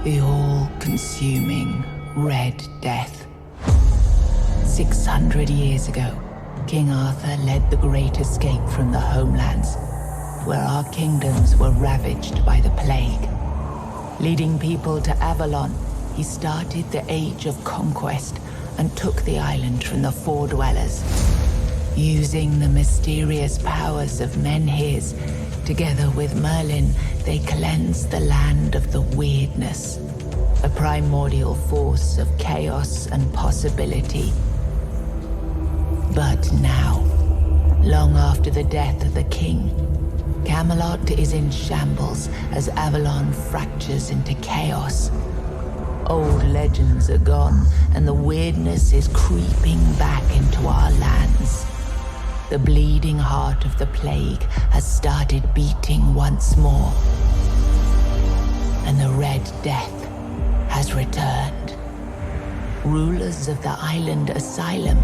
The all-consuming Red Death. 600 years ago, King Arthur led the Great Escape from the homelands, where our kingdoms were ravaged by the plague. Leading people to Avalon, he started the Age of Conquest and took the island from the Four Dwellers. Using the mysterious powers of Menhirs, together with Merlin, they cleansed the land of the weirdness, a primordial force of chaos and possibility. But now, long after the death of the king, Camelot is in shambles as Avalon fractures into chaos. Old legends are gone, and the weirdness is creeping back into our lands. The bleeding heart of the plague has started beating once more, and the Red Death has returned. Rulers of the island Asylum,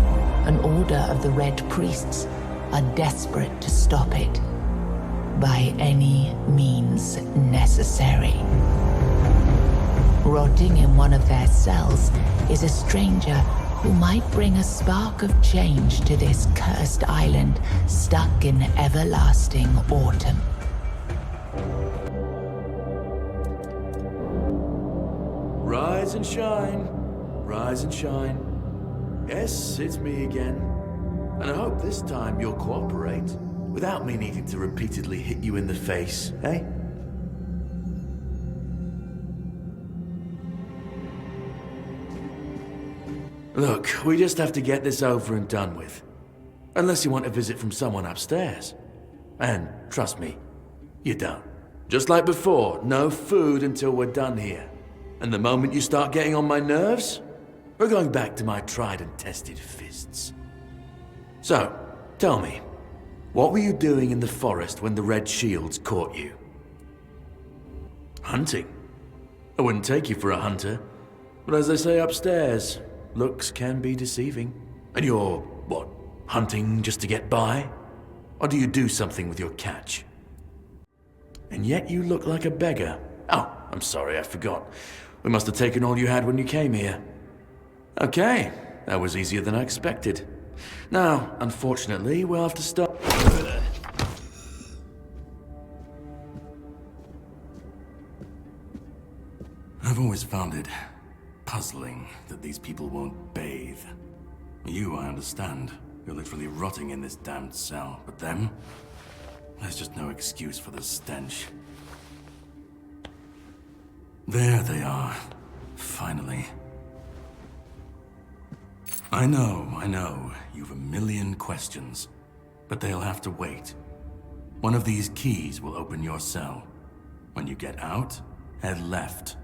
an order of the Red Priests, are desperate to stop it by any means necessary. Rotting in one of their cells is a stranger who might bring a spark of change to this cursed island stuck in everlasting autumn. Rise and shine, rise and shine. Yes, it's me again. And I hope this time you'll cooperate without me needing to repeatedly hit you in the face, eh? Look, we just have to get this over and done with. Unless you want a visit from someone upstairs. And trust me, you don't. Just like before, no food until we're done here. And the moment you start getting on my nerves, we're going back to my tried and tested fists. So, tell me, what were you doing in the forest when the Red Shields caught you? Hunting? I wouldn't take you for a hunter. But as they say upstairs, looks can be deceiving. And you're, what, hunting just to get by? Or do you do something with your catch? And yet you look like a beggar. Oh, I'm sorry, I forgot. We must have taken all you had when you came here. Okay, that was easier than I expected. Now, unfortunately, we'll have to start... I've always found it puzzling that these people won't bathe. You, I understand. You're literally rotting in this damned cell. But them? There's just no excuse for the stench. There they are. Finally. I know. You've a million questions. But they'll have to wait. One of these keys will open your cell. When you get out, head left.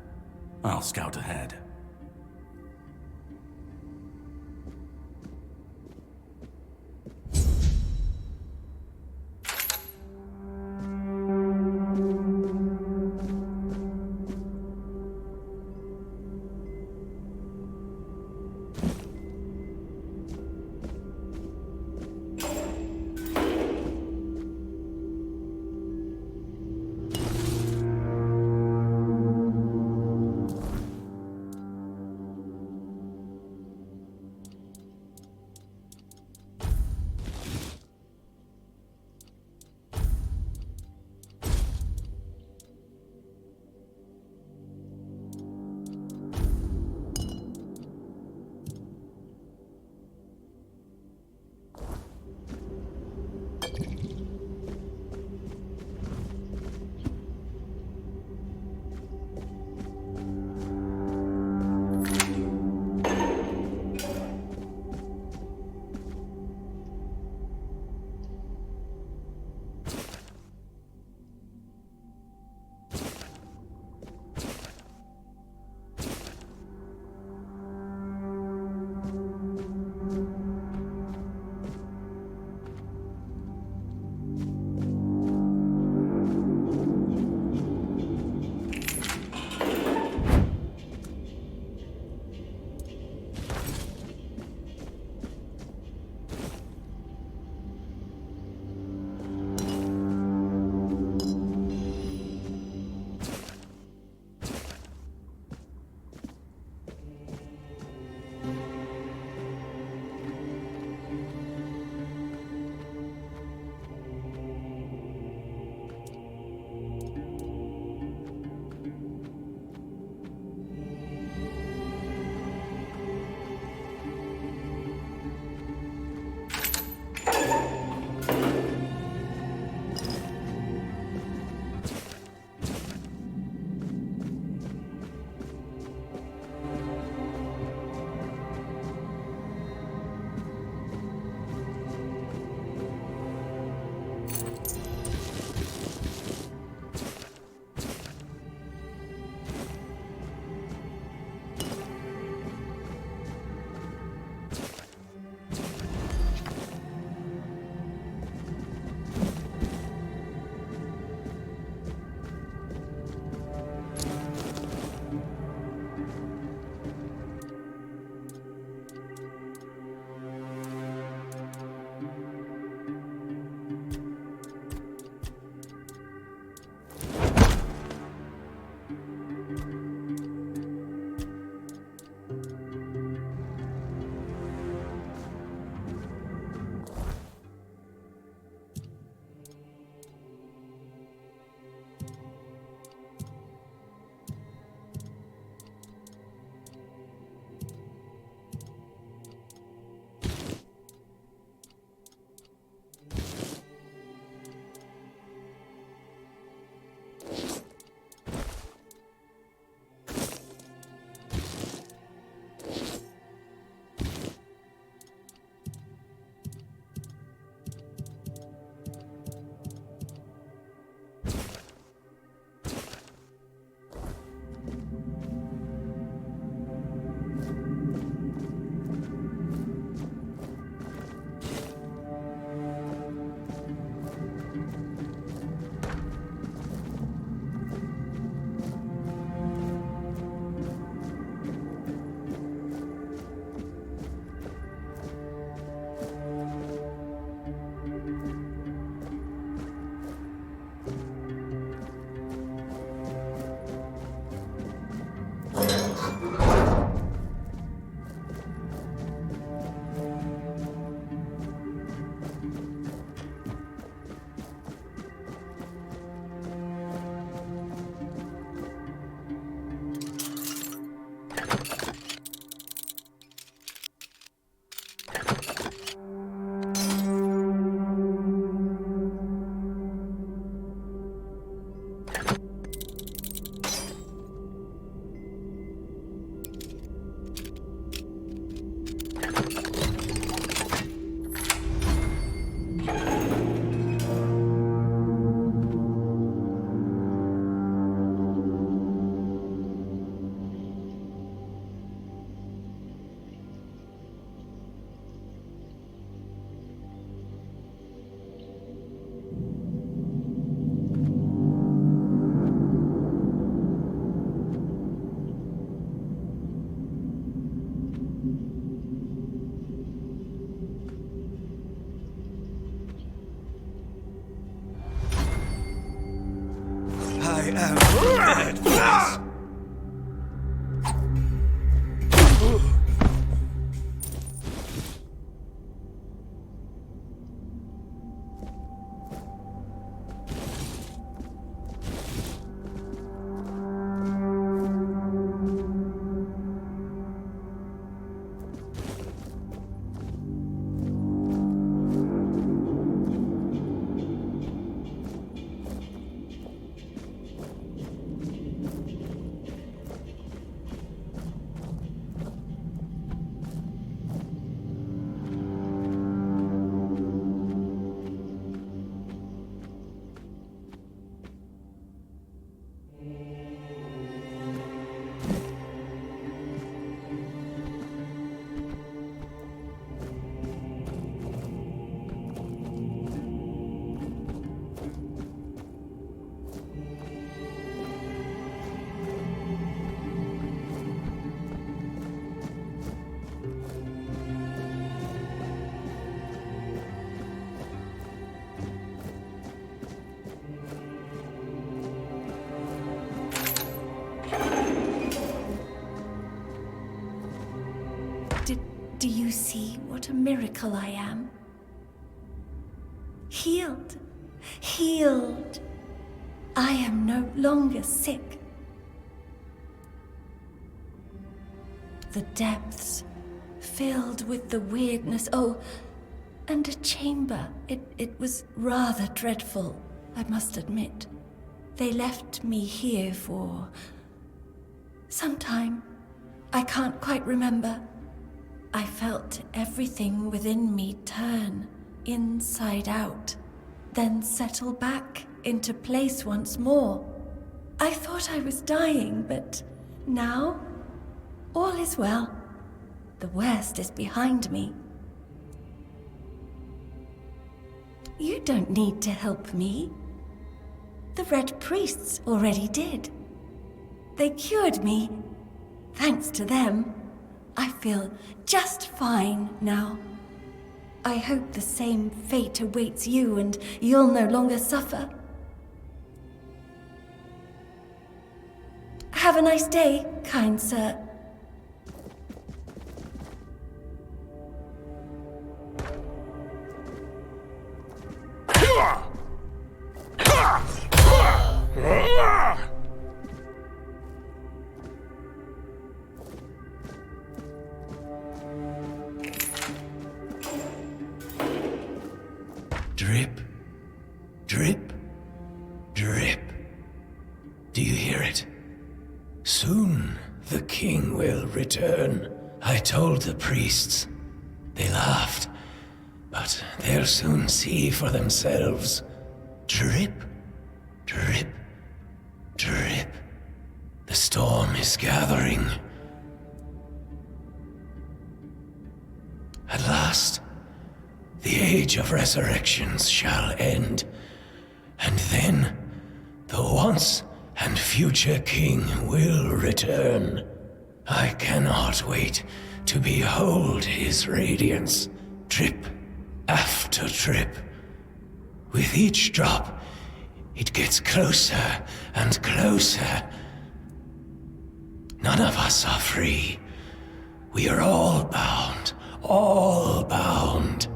I'll scout ahead. am prepared for this. Do you see what a miracle I am? Healed. Healed. I am no longer sick. The depths, filled with the weirdness. Oh, and a chamber. It was rather dreadful, I must admit. They left me here for some time. I can't quite remember. I felt everything within me turn inside out, then settle back into place once more. I thought I was dying, but now all is well. The worst is behind me. You don't need to help me. The Red Priests already did. They cured me. Thanks to them, I feel just fine now. I hope the same fate awaits you and you'll no longer suffer. Have a nice day, kind sir. Drip, drip, drip. Do you hear it? Soon the king will return. I told the priests. They laughed, but they'll soon see for themselves. Drip, drip, drip. The storm is gathering. At last, the age of resurrections shall end, and then the once and future king will return. I cannot wait to behold his radiance, drip after drip. With each drop, it gets closer and closer. None of us are free. We are all bound, all bound.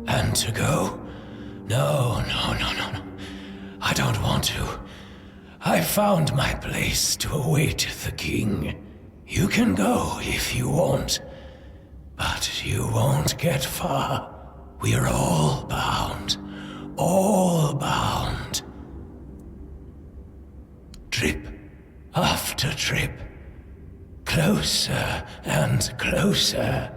And to go? No. I don't want to. I found my place to await the king. You can go if you want, but you won't get far. We are all bound, all bound. Drip after drip, closer and closer.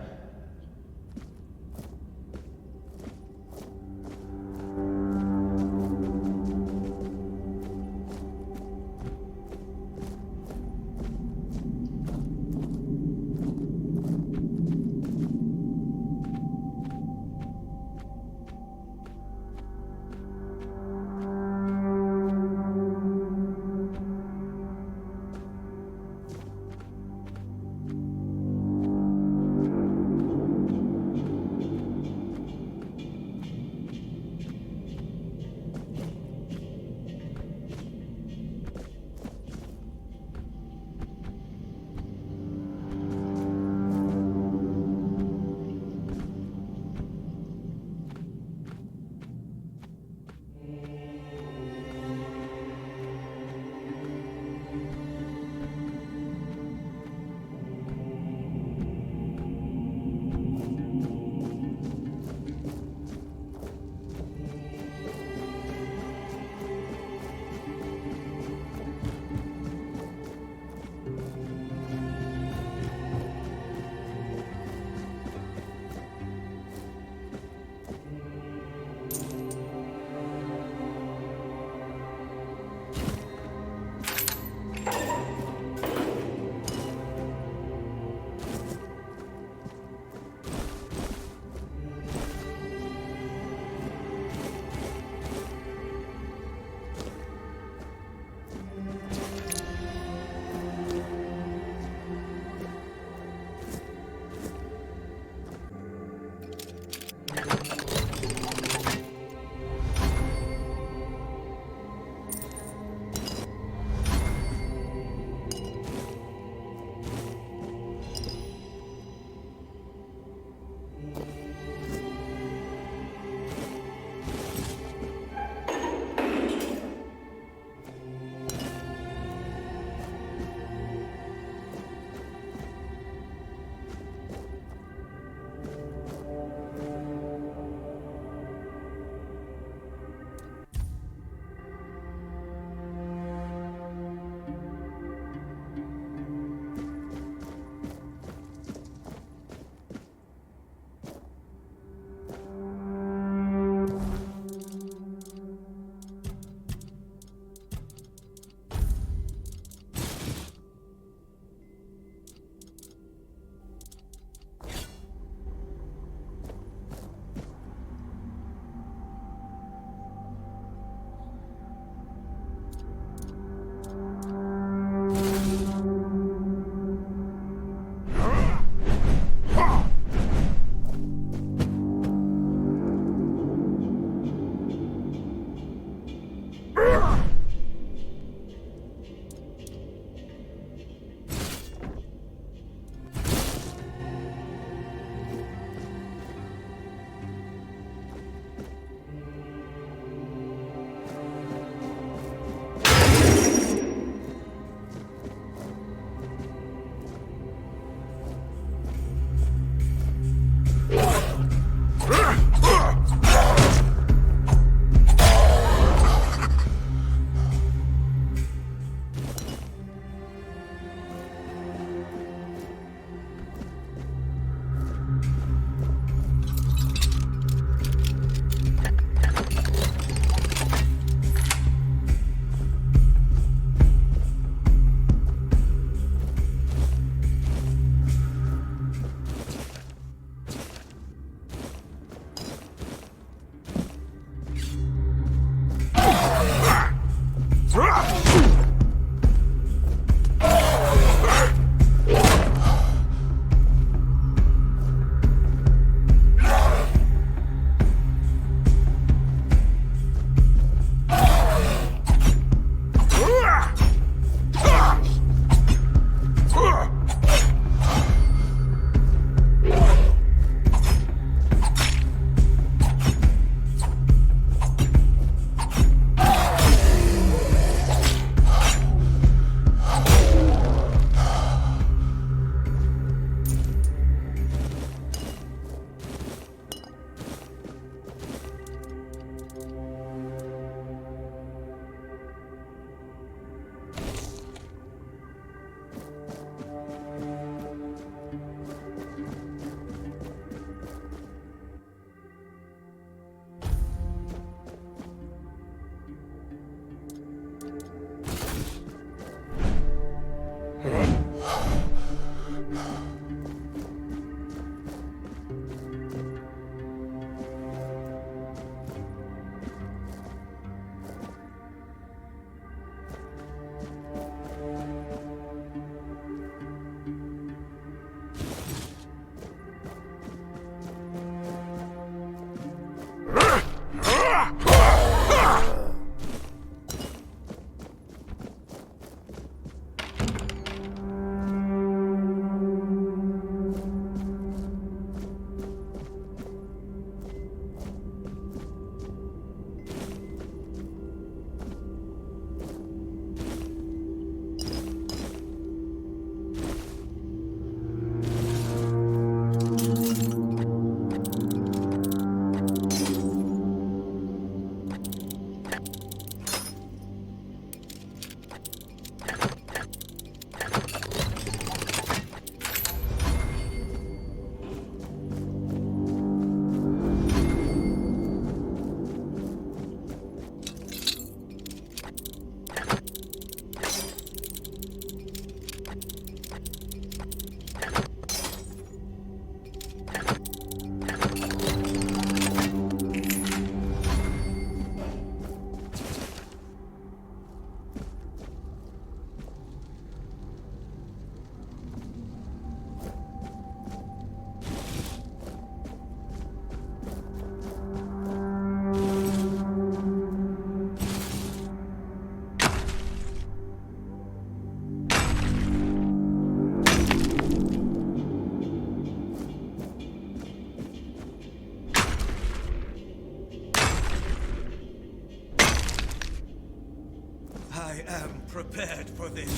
I am prepared for this.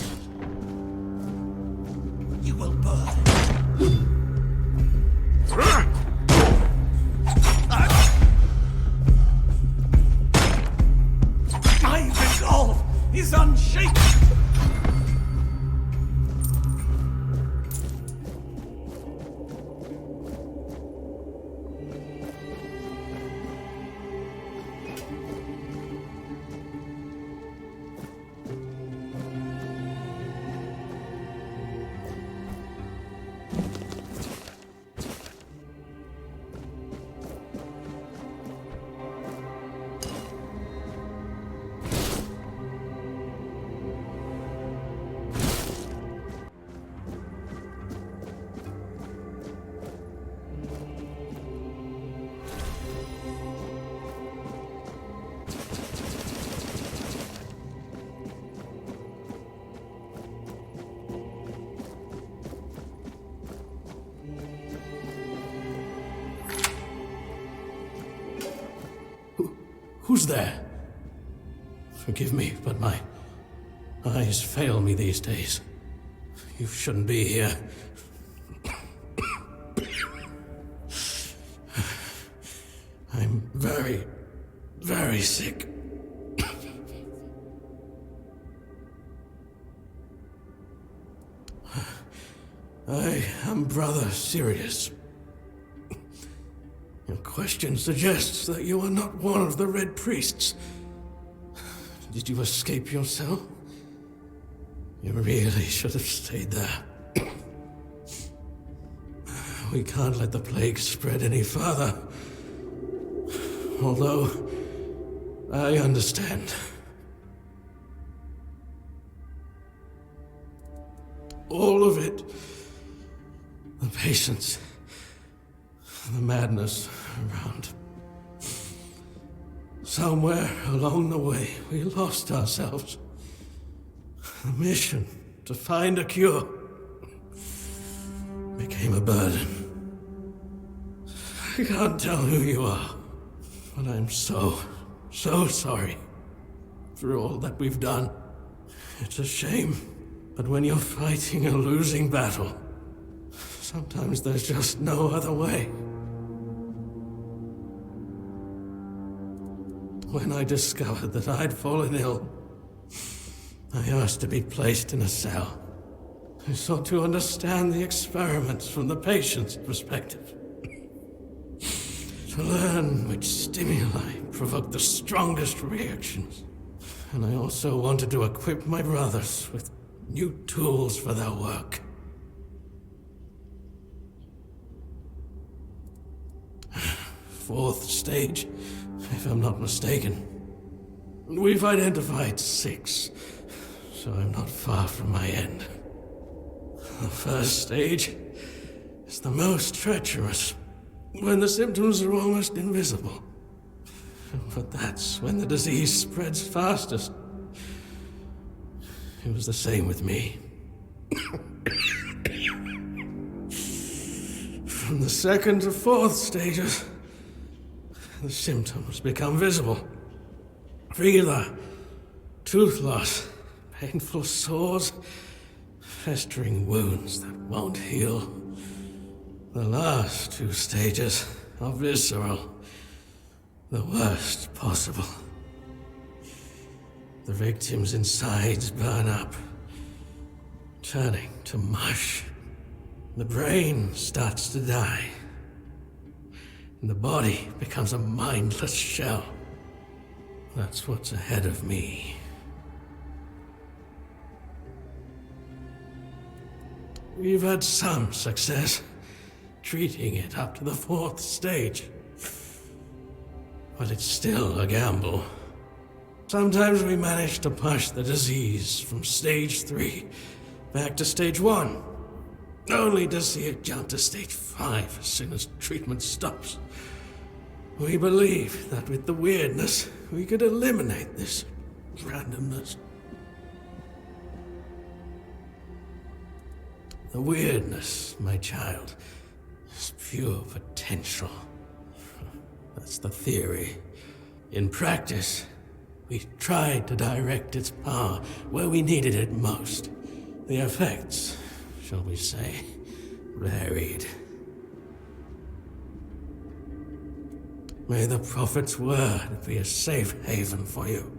You will burn. My resolve is unshaken. Who's there? Forgive me, but my eyes fail me these days. You shouldn't be here. I'm very, very sick. I am Brother Sirius. Your question suggests that you are not one of the Red Priests. Did you escape yourself? You really should have stayed there. We can't let the plague spread any further. Although, I understand. All of it. The patience. The madness around. Somewhere along the way, we lost ourselves. The mission to find a cure became a burden. I can't tell who you are, but I'm so sorry for all that we've done. It's a shame, but when you're fighting a losing battle, sometimes there's just no other way. When I discovered that I'd fallen ill, I asked to be placed in a cell. I sought to understand the experiments from the patient's perspective. To learn which stimuli provoke the strongest reactions. And I also wanted to equip my brothers with new tools for their work. Fourth stage, if I'm not mistaken. We've identified 6, so I'm not far from my end. The first stage is the most treacherous, when the symptoms are almost invisible. But that's when the disease spreads fastest. It was the same with me. From the 2nd to 4th stages, the symptoms become visible. Fever, tooth loss, painful sores, festering wounds that won't heal. The last 2 stages are visceral, the worst possible. The victim's insides burn up, turning to mush. The brain starts to die, and the body becomes a mindless shell. That's what's ahead of me. We've had some success treating it up to the 4th stage. But it's still a gamble. Sometimes we manage to push the disease from stage 3 back to stage 1, only to see it jump to stage 5 as soon as treatment stops. We believe that with the weirdness, we could eliminate this randomness. The weirdness, my child, is pure potential. That's the theory. In practice, we tried to direct its power where we needed it most. The effects, shall we say, varied. May the Prophet's word be a safe haven for you.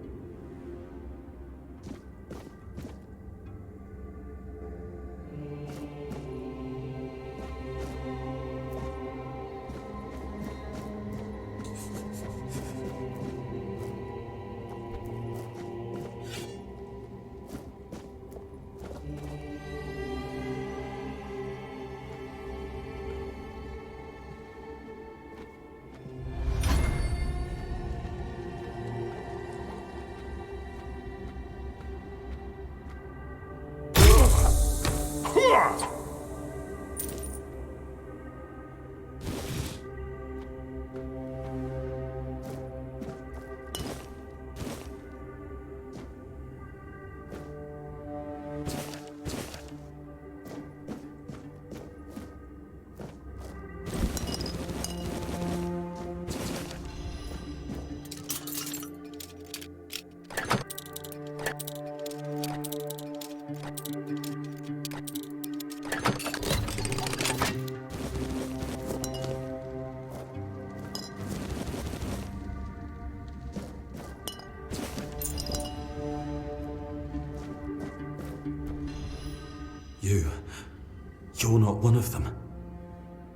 You're not one of them.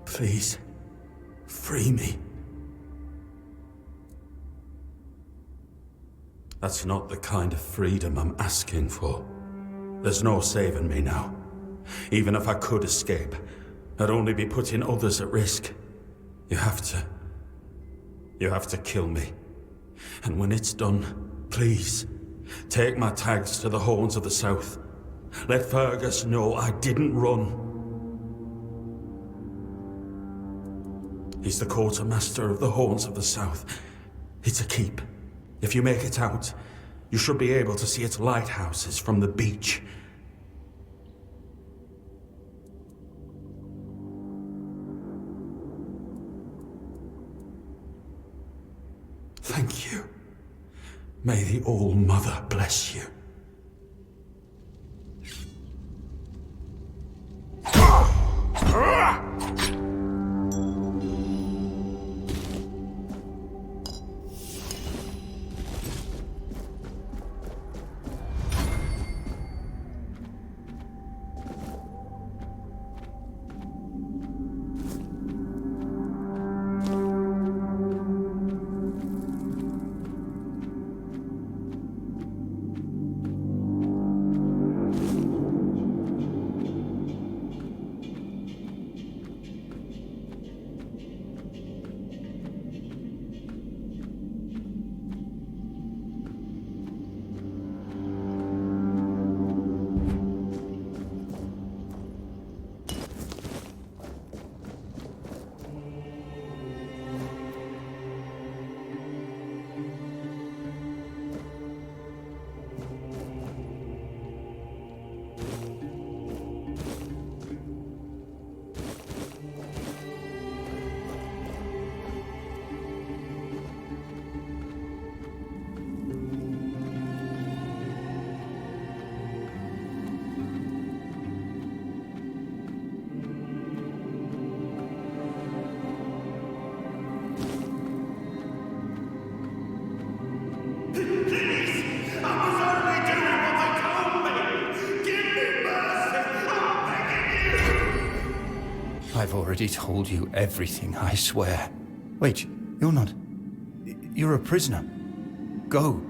Please, free me. That's not the kind of freedom I'm asking for. There's no saving me now. Even if I could escape, I'd only be putting others at risk. You have to kill me. And when it's done, please, take my tags to the Horns of the South. Let Fergus know I didn't run. He's the quartermaster of the Horns of the South. It's a keep. If you make it out, you should be able to see its lighthouses from the beach. Thank you. May the All-Mother bless you. I've already told you everything, I swear. Wait, you're not... You're a prisoner. Go.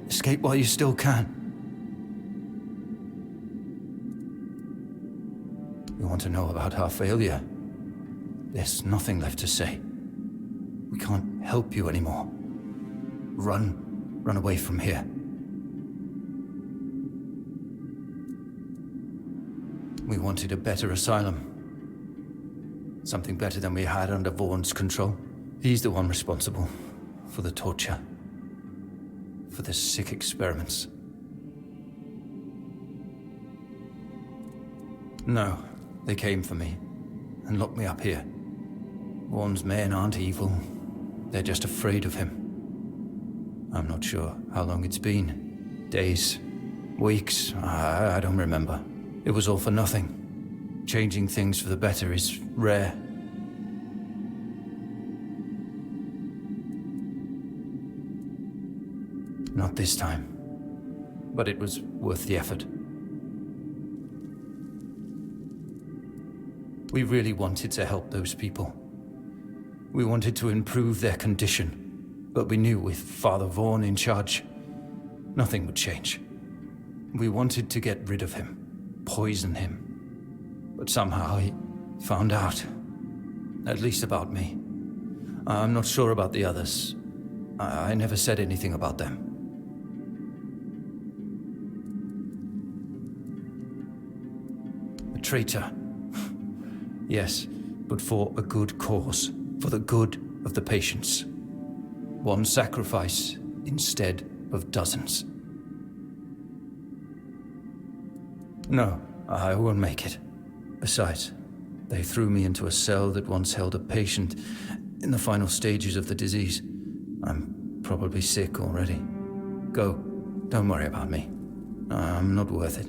Escape while you still can. You want to know about our failure? There's nothing left to say. We can't help you anymore. Run. Run away from here. We wanted a better asylum. Something better than we had under Vaughn's control. He's the one responsible for the torture, for the sick experiments. No, they came for me and locked me up here. Vaughn's men aren't evil. They're just afraid of him. I'm not sure how long it's been. Days, weeks, I don't remember. It was all for nothing. Changing things for the better is rare. Not this time. But it was worth the effort. We really wanted to help those people. We wanted to improve their condition. But we knew with Father Vaughn in charge, nothing would change. We wanted to get rid of him, poison him. But somehow he found out. At least about me. I'm not sure about the others. I never said anything about them. A traitor. Yes, but for a good cause. For the good of the patients. One sacrifice instead of dozens. No, I won't make it. Besides, they threw me into a cell that once held a patient in the final stages of the disease. I'm probably sick already. Go. Don't worry about me. I'm not worth it.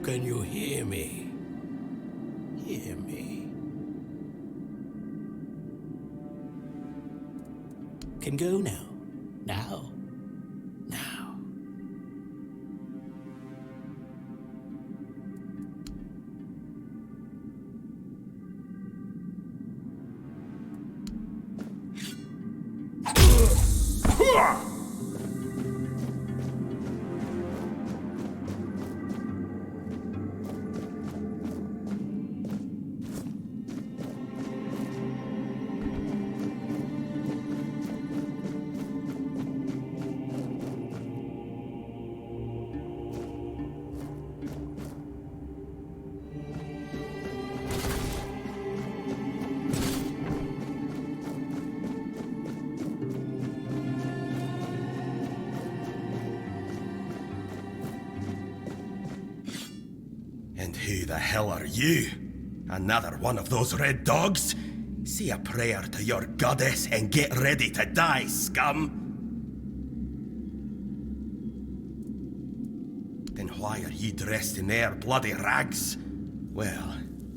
Can you hear me? Hear me. Can go now. Now. Now. And who the hell are you? Another one of those red dogs? Say a prayer to your goddess and get ready to die, scum! Then why are ye dressed in their bloody rags? Well,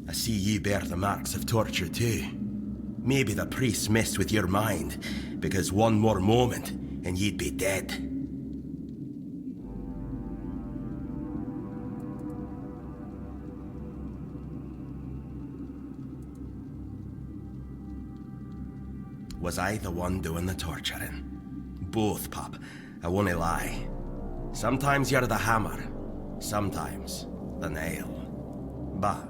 I see ye bear the marks of torture too. Maybe the priest messed with your mind, because one more moment and ye'd be dead. Was I the one doing the torturing? Both, pup. I won't lie. Sometimes you're the hammer, sometimes the nail. But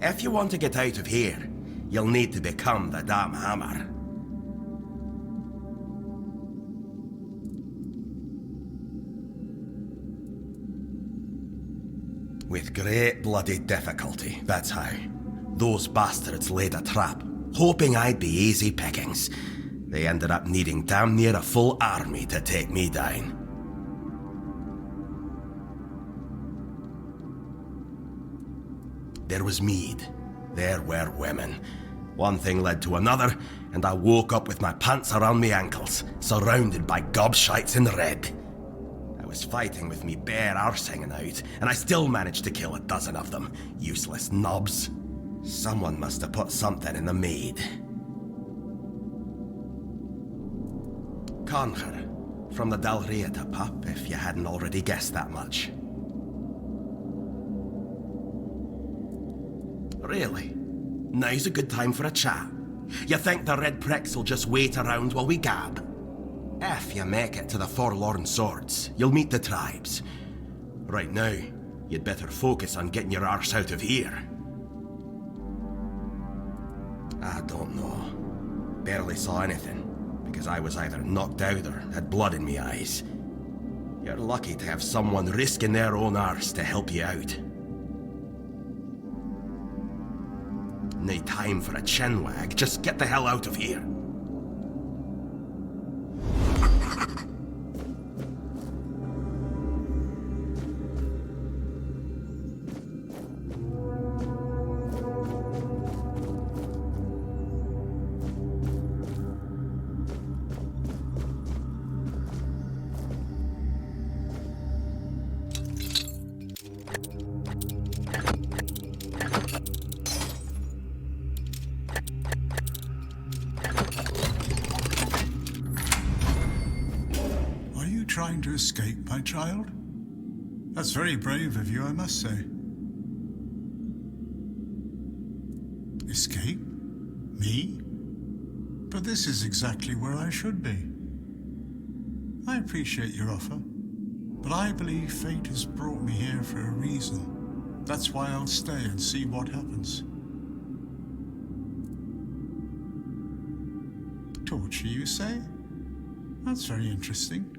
if you want to get out of here, you'll need to become the damn hammer. With great bloody difficulty, that's how. Those bastards laid a trap, hoping I'd be easy pickings. They ended up needing damn near a full army to take me down. There was mead. There were women. One thing led to another, and I woke up with my pants around my ankles, surrounded by gobshites in red. I was fighting with me bare arse hanging out, and I still managed to kill a dozen of them. Useless knobs. Someone must have put something in the mead. Conquer, from the Dalriata, pup, if you hadn't already guessed that much. Really? Now's a good time for a chat. You think the red pricks will just wait around while we gab? If you make it to the Forlorn Swords, you'll meet the tribes. Right now, you'd better focus on getting your arse out of here. I don't know. Barely saw anything, because I was either knocked out or had blood in me eyes. You're lucky to have someone risking their own arse to help you out. No time for a chinwag, just get the hell out of here. Trying to escape, my child? That's very brave of you, I must say. Escape? Me? But this is exactly where I should be. I appreciate your offer, but I believe fate has brought me here for a reason. That's why I'll stay and see what happens. Torture, you say? That's very interesting.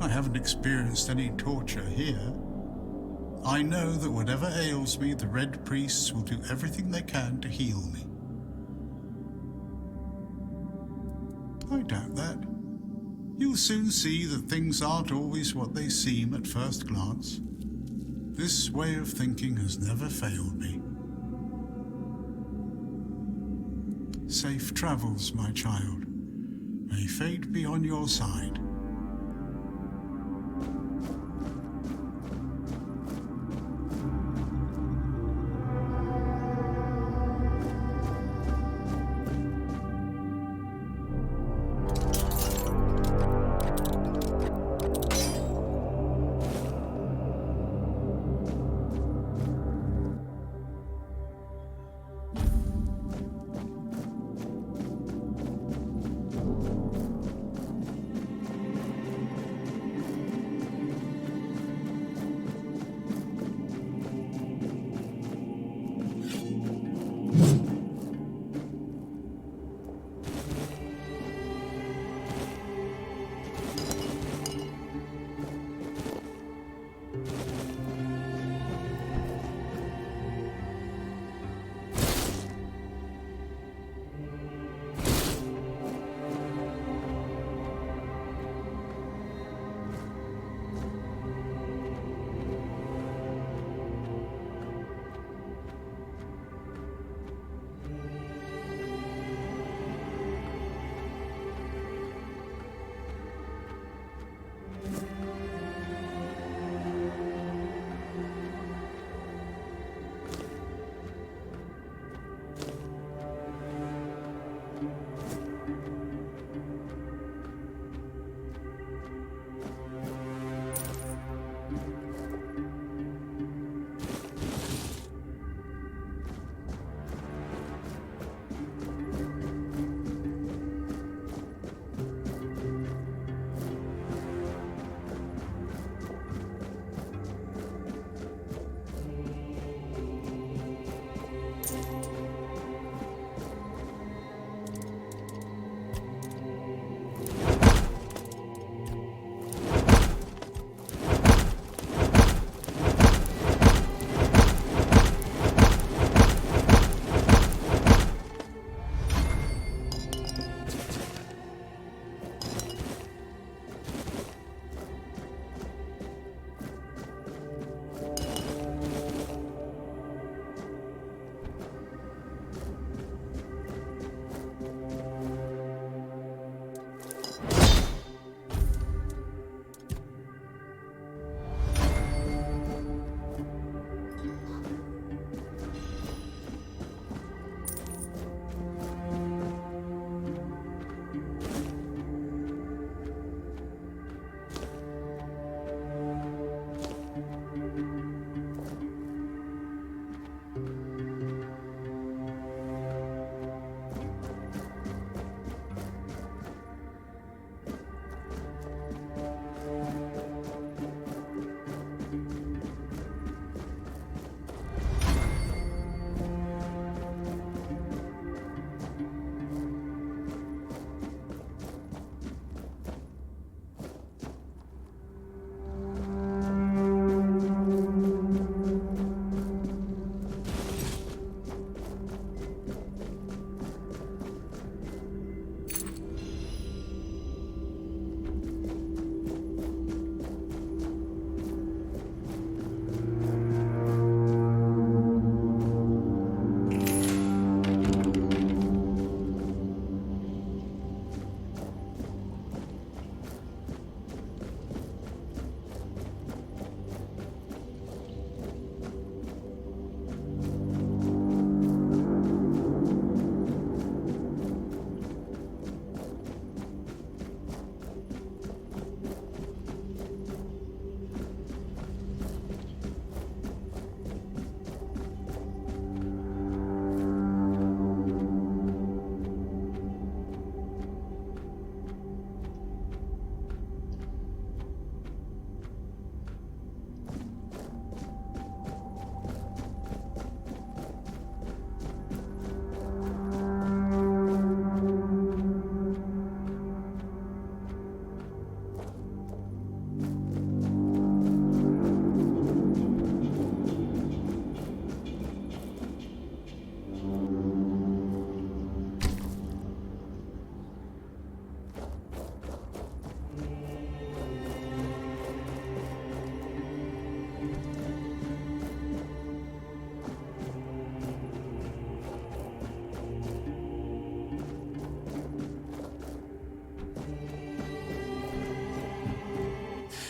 I haven't experienced any torture here. I know that whatever ails me, the Red Priests will do everything they can to heal me. I doubt that. You'll soon see that things aren't always what they seem at first glance. This way of thinking has never failed me. Safe travels, my child. May fate be on your side.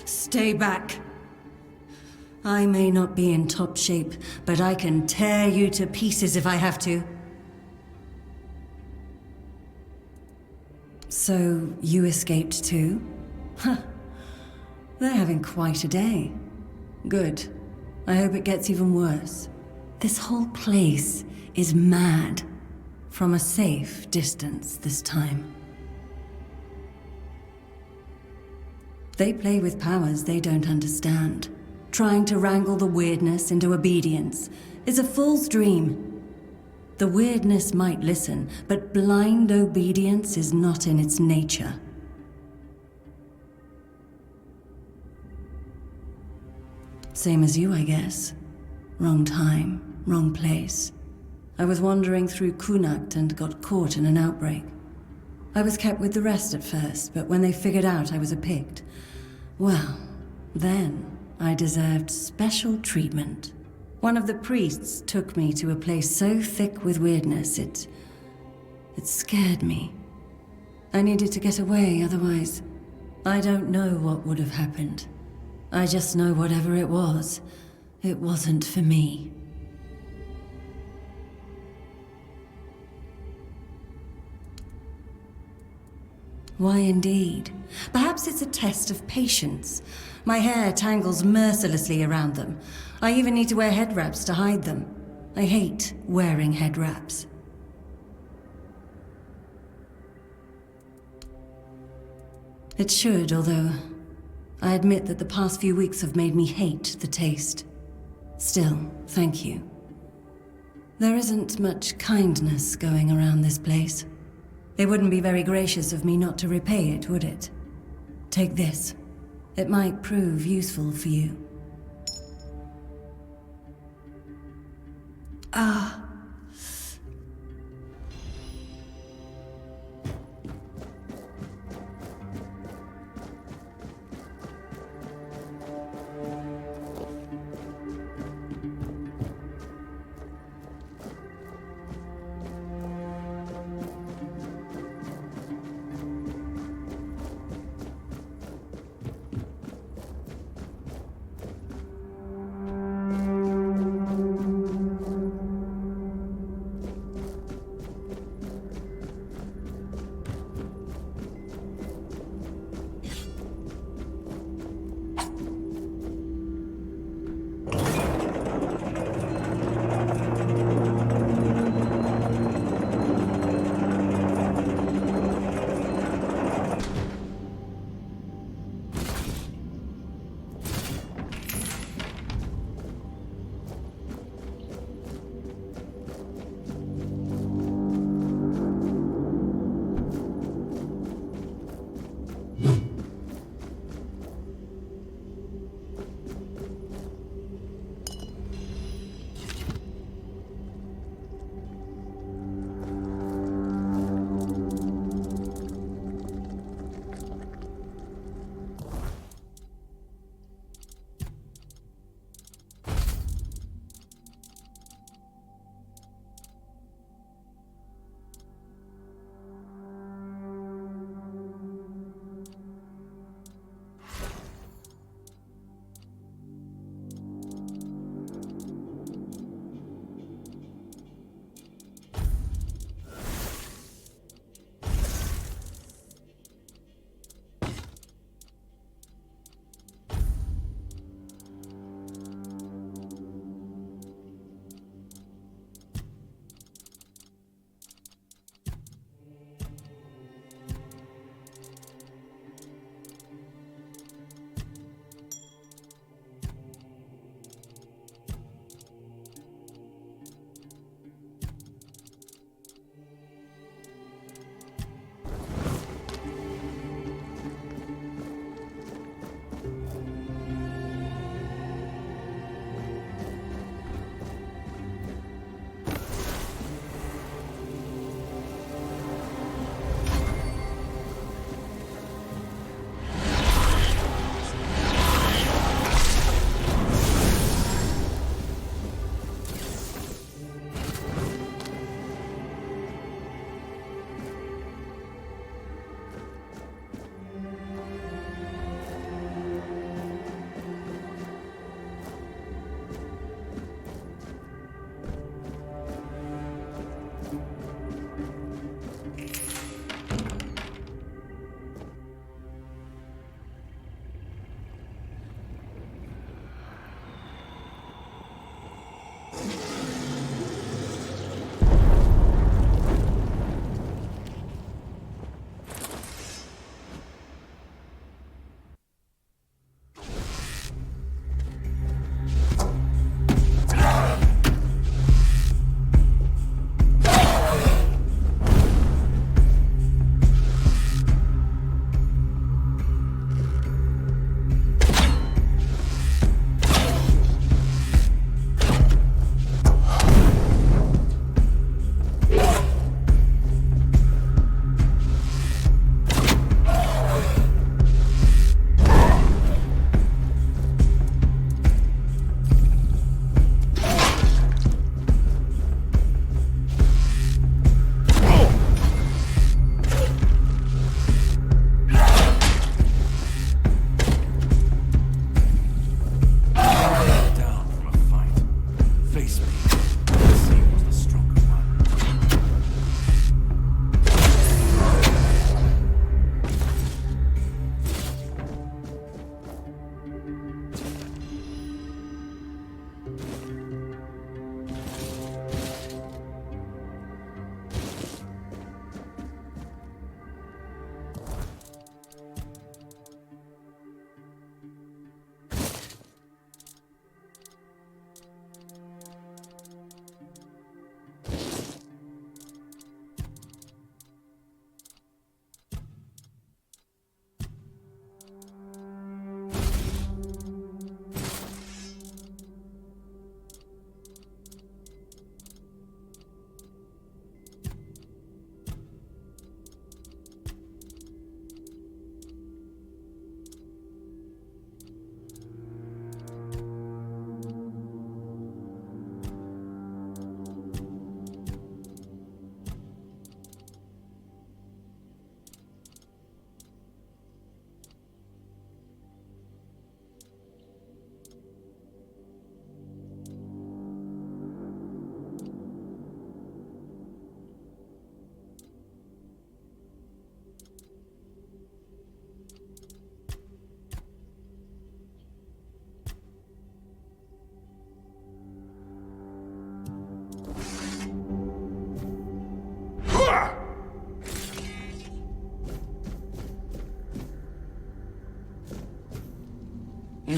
Stay back. I may not be in top shape, but I can tear you to pieces if I have to. So, you escaped too? Huh. They're having quite a day. Good. I hope it gets even worse. This whole place is mad. From a safe distance this time. They play with powers they don't understand. Trying to wrangle the weirdness into obedience is a fool's dream. The weirdness might listen, but blind obedience is not in its nature. Same as you, I guess. Wrong time, wrong place. I was wandering through Kunakt and got caught in an outbreak. I was kept with the rest at first, but when they figured out I was a Pict, well, then I deserved special treatment. One of the priests took me to a place so thick with weirdness, it scared me. I needed to get away, otherwise, I don't know what would have happened. I just know whatever it wasn't for me. Why indeed? Perhaps it's a test of patience. My hair tangles mercilessly around them. I even need to wear head wraps to hide them. I hate wearing head wraps. It should, although I admit that the past few weeks have made me hate the taste. Still, thank you. There isn't much kindness going around this place. It wouldn't be very gracious of me not to repay it, would it? Take this. It might prove useful for you. Ah.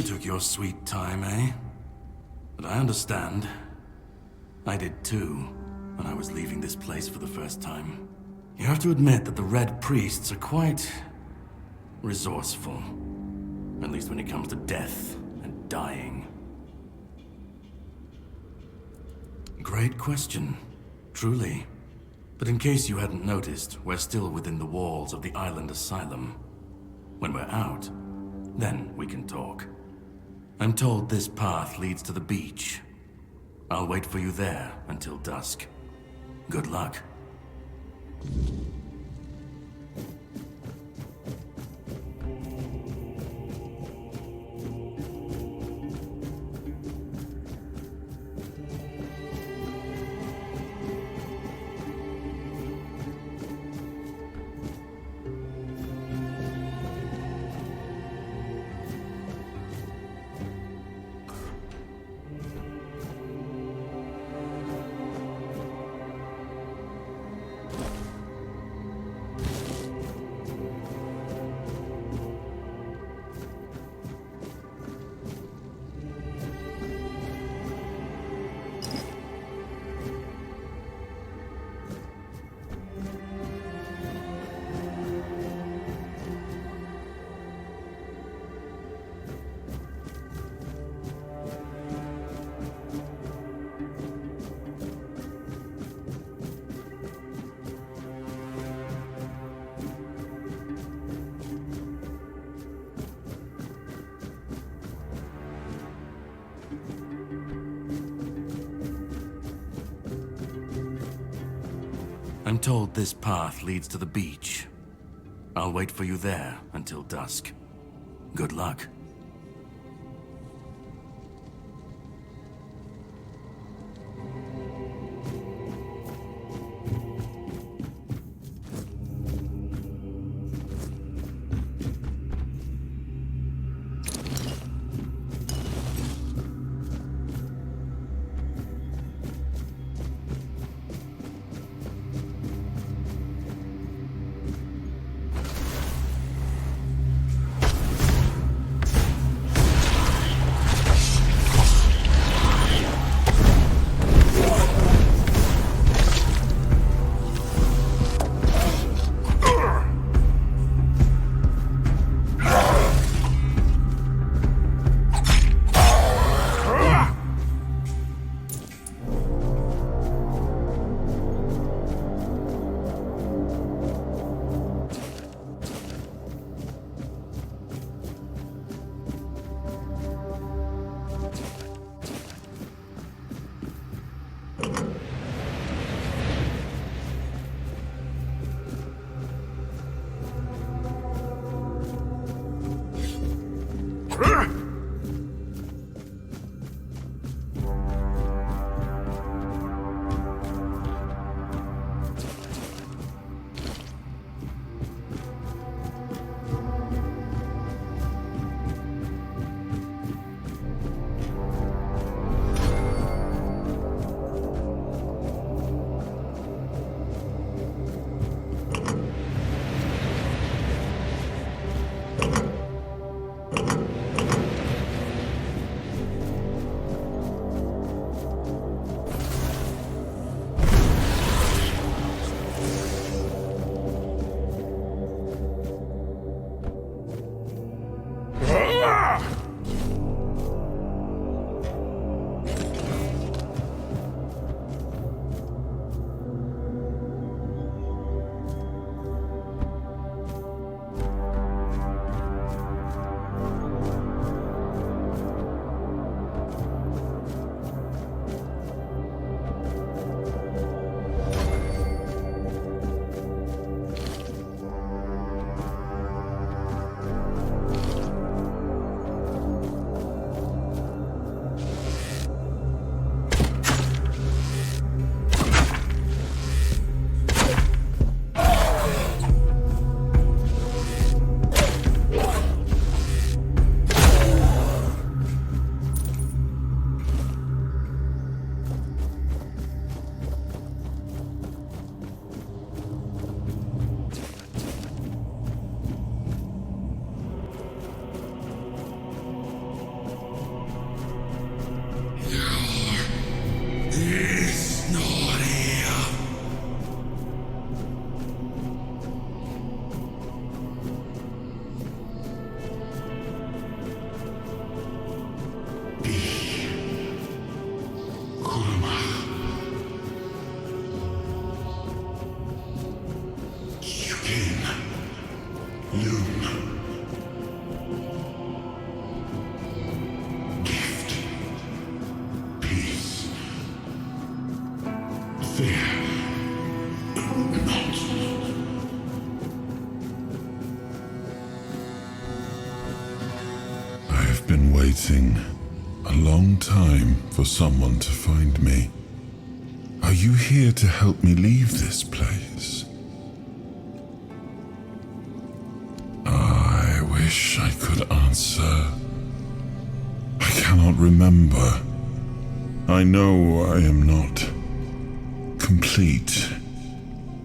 took your sweet time, eh? But I understand. I did too, when I was leaving this place for the first time. You have to admit that the Red Priests are quite resourceful. At least when it comes to death and dying. Great question, truly. But in case you hadn't noticed, we're still within the walls of the island asylum. When we're out, then we can talk. I'm told this path leads to the beach. I'll wait for you there until dusk. Good luck. I'm told this path leads to the beach. I'll wait for you there until dusk. Good luck. Gift. Peace. Fear. Not. I've been waiting a long time for someone to find me. Are you here to help me leave this place? I wish I could answer. I cannot remember. I know I am not complete.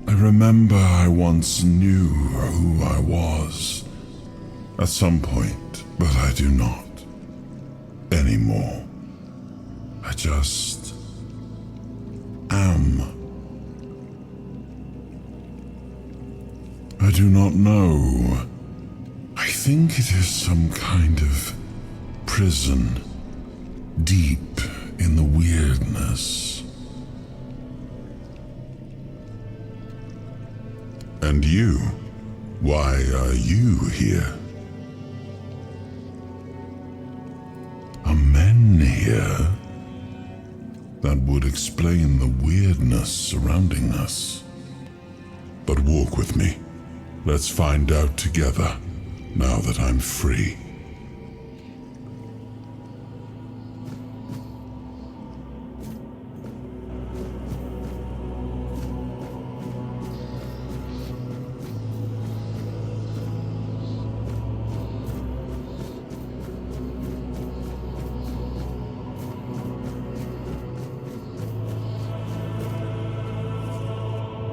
I remember I once knew who I was at some point, but I do not anymore. I just am. I do not know. I think it is some kind of prison, deep in the weirdness. And you? Why are you here? Are men here? That would explain the weirdness surrounding us. But walk with me. Let's find out together, now that I'm free.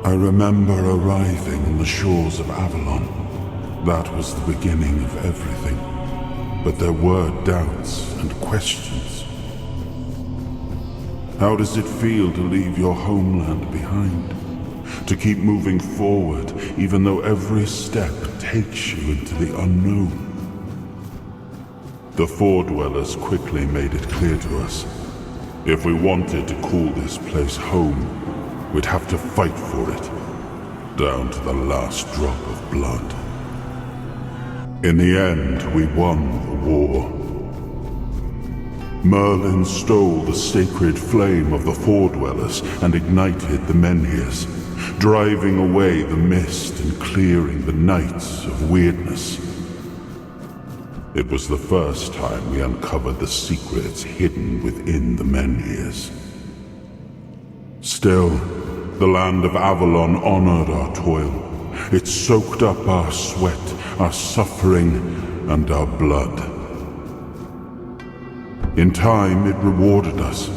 I remember arriving on the shores of Avalon. That was the beginning of everything. But there were doubts and questions. How does it feel to leave your homeland behind? To keep moving forward, even though every step takes you into the unknown? The Four Dwellers quickly made it clear to us. If we wanted to call this place home, we'd have to fight for it, down to the last drop of blood. In the end, we won the war. Merlin stole the sacred flame of the Four Dwellers and ignited the Menhirs, driving away the mist and clearing the nights of weirdness. It was the first time we uncovered the secrets hidden within the Menhirs. Still, the land of Avalon honored our toil. It soaked up our sweat, our suffering, and our blood. In time, it rewarded us.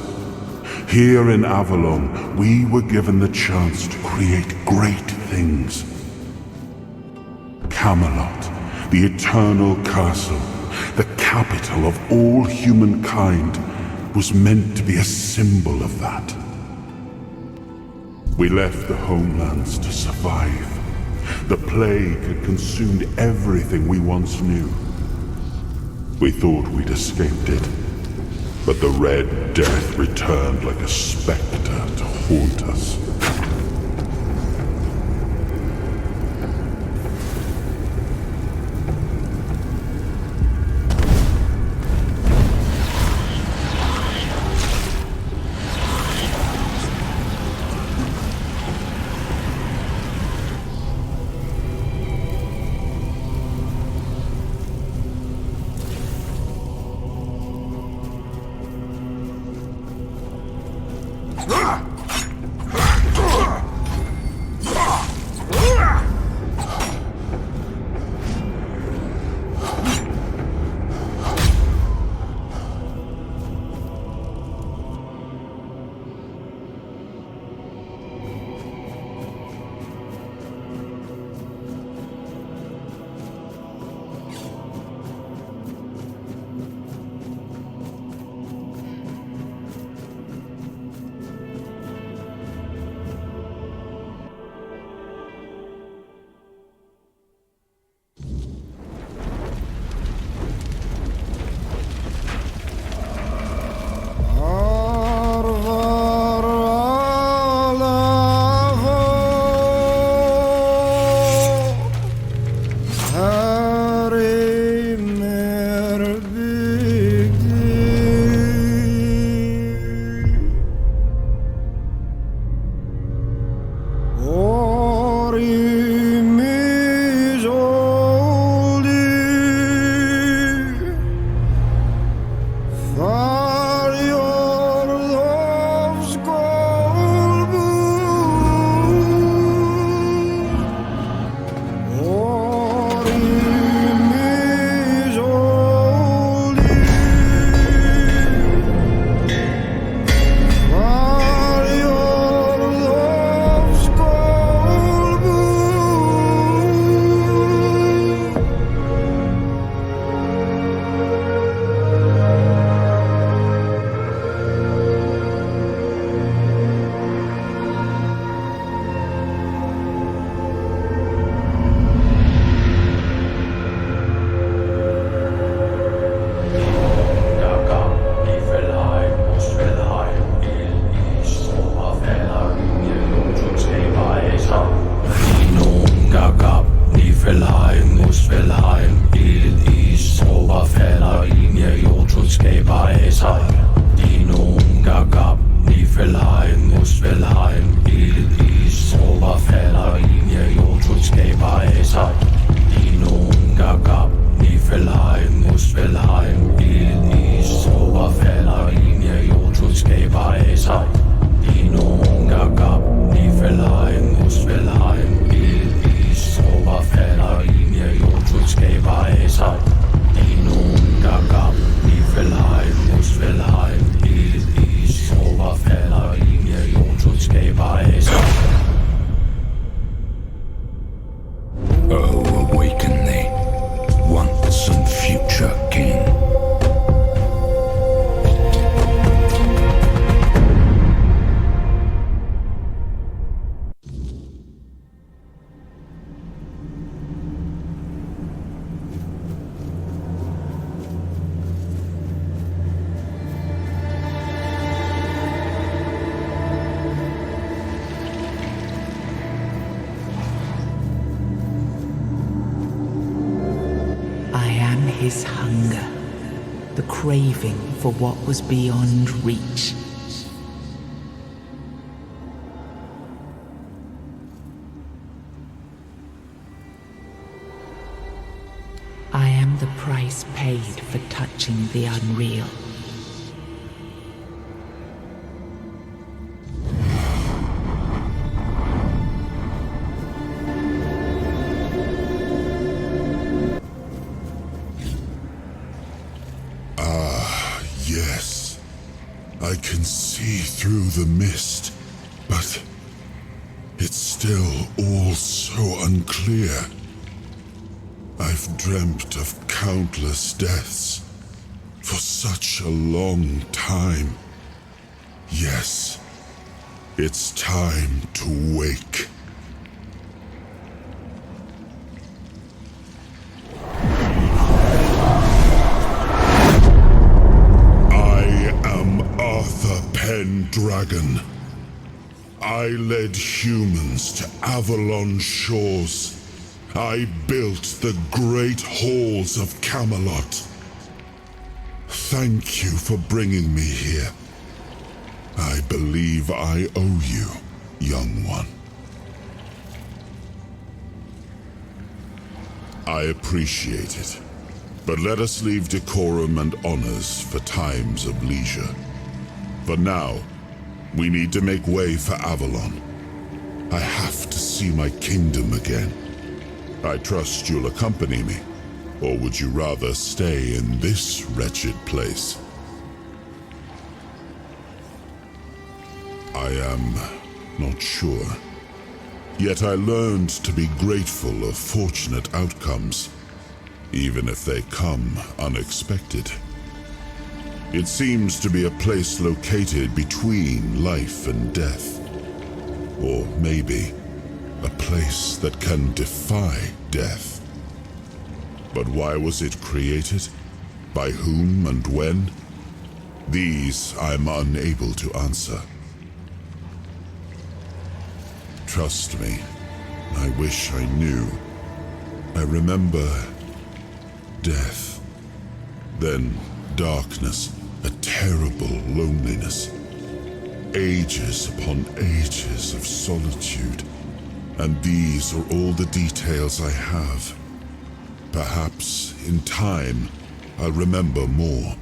Here in Avalon, we were given the chance to create great things. Camelot, the eternal castle, the capital of all humankind, was meant to be a symbol of that. We left the homelands to survive. The plague had consumed everything we once knew. We thought we'd escaped it, but the Red Death returned like a specter to haunt us. His hunger, the craving for what was beyond reach. I am the price paid for touching the unreal. Yes, I can see through the mist, but it's still all so unclear. I've dreamt of countless deaths for such a long time. Yes, it's time to wake. Dragon. I led humans to Avalon shores. I built the great halls of Camelot. Thank you for bringing me here. I believe I owe you, young one. I appreciate it, but let us leave decorum and honors for times of leisure. For now, we need to make way for Avalon. I have to see my kingdom again. I trust you'll accompany me, or would you rather stay in this wretched place? I am not sure. Yet I learned to be grateful of fortunate outcomes, even if they come unexpected. It seems to be a place located between life and death. Or maybe a place that can defy death. But why was it created? By whom and when? These I'm unable to answer. Trust me, I wish I knew. I remember death, then darkness, a terrible loneliness, ages upon ages of solitude, And these are all the details I have. Perhaps, in time, I'll remember more.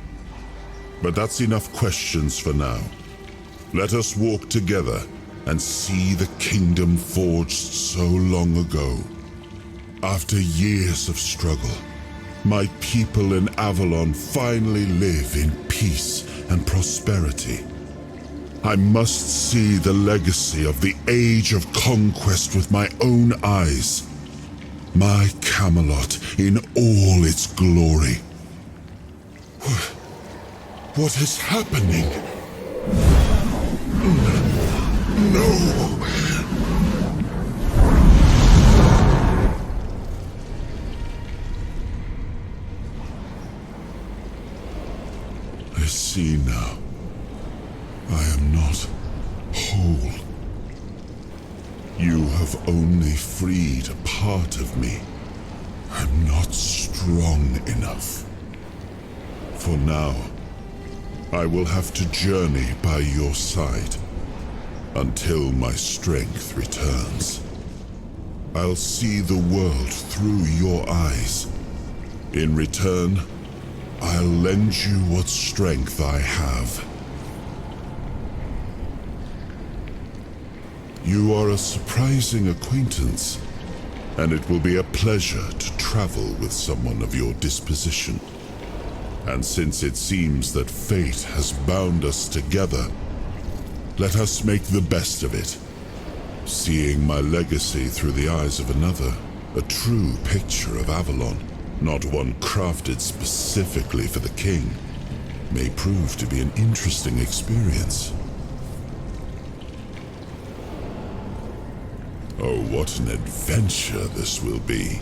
But that's enough questions for now. Let us walk together and see the kingdom forged so long ago. After years of struggle, my people in Avalon finally live in peace and prosperity. I must see the legacy of the Age of Conquest with my own eyes. My Camelot in all its glory. What is happening? No! I see now. I am not whole. You have only freed a part of me. I'm not strong enough. For now, I will have to journey by your side until my strength returns. I'll see the world through your eyes. In return, I'll lend you what strength I have. You are a surprising acquaintance, and it will be a pleasure to travel with someone of your disposition. And since it seems that fate has bound us together, let us make the best of it. Seeing my legacy through the eyes of another, a true picture of Avalon, not one crafted specifically for the king, may prove to be an interesting experience. Oh, what an adventure this will be.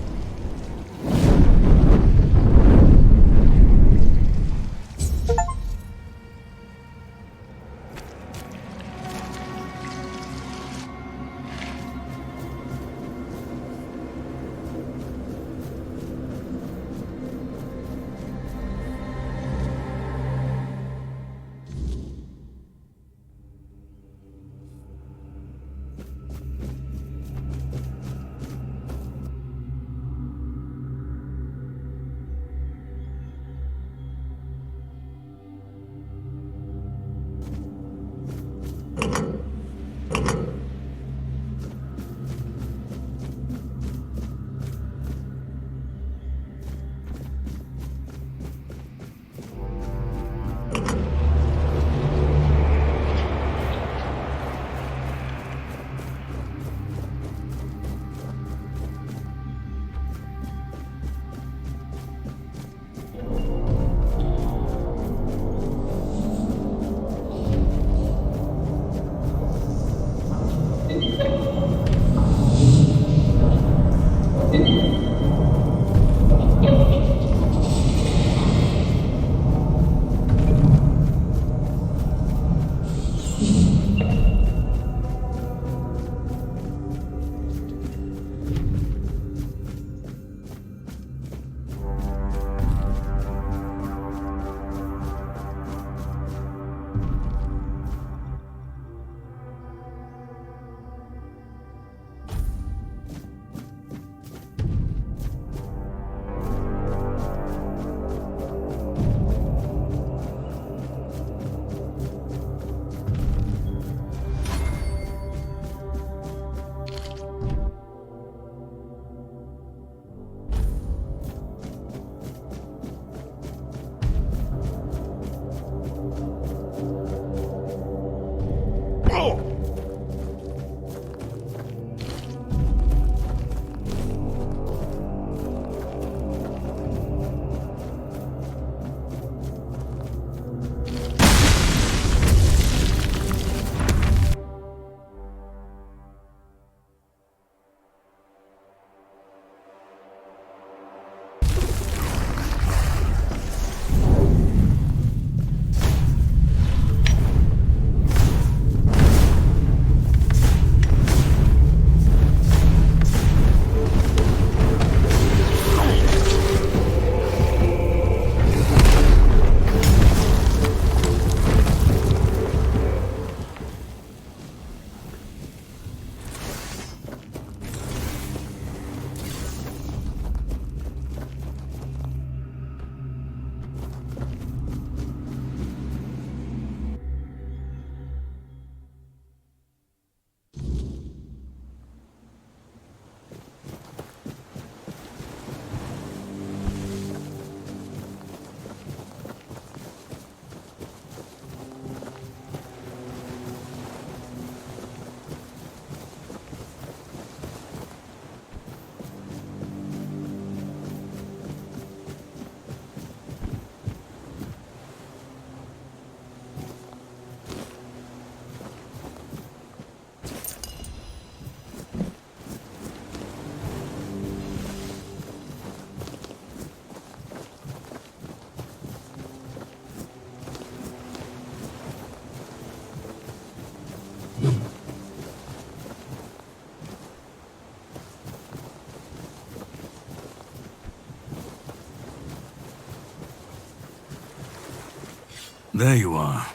There you are.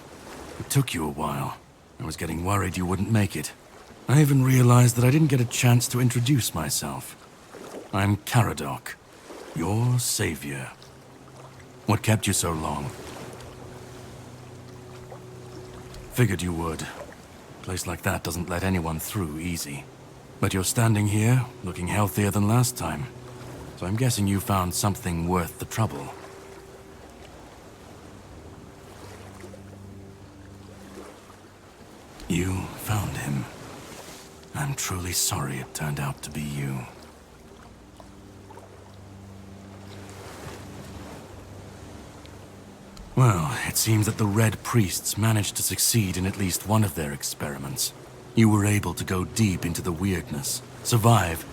It took you a while. I was getting worried you wouldn't make it. I even realized that I didn't get a chance to introduce myself. I'm Caradoc, your savior. What kept you so long? Figured you would. A place like that doesn't let anyone through easy. But you're standing here, looking healthier than last time. So I'm guessing you found something worth the trouble. You found him. I'm truly sorry it turned out to be you. Well, it seems that the Red Priests managed to succeed in at least one of their experiments. You were able to go deep into the weirdness, survive,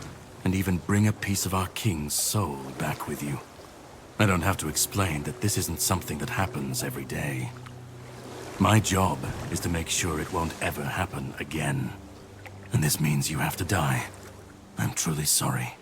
and even bring a piece of our king's soul back with you. I don't have to explain that this isn't something that happens every day. My job is to make sure it won't ever happen again. And this means you have to die. I'm truly sorry.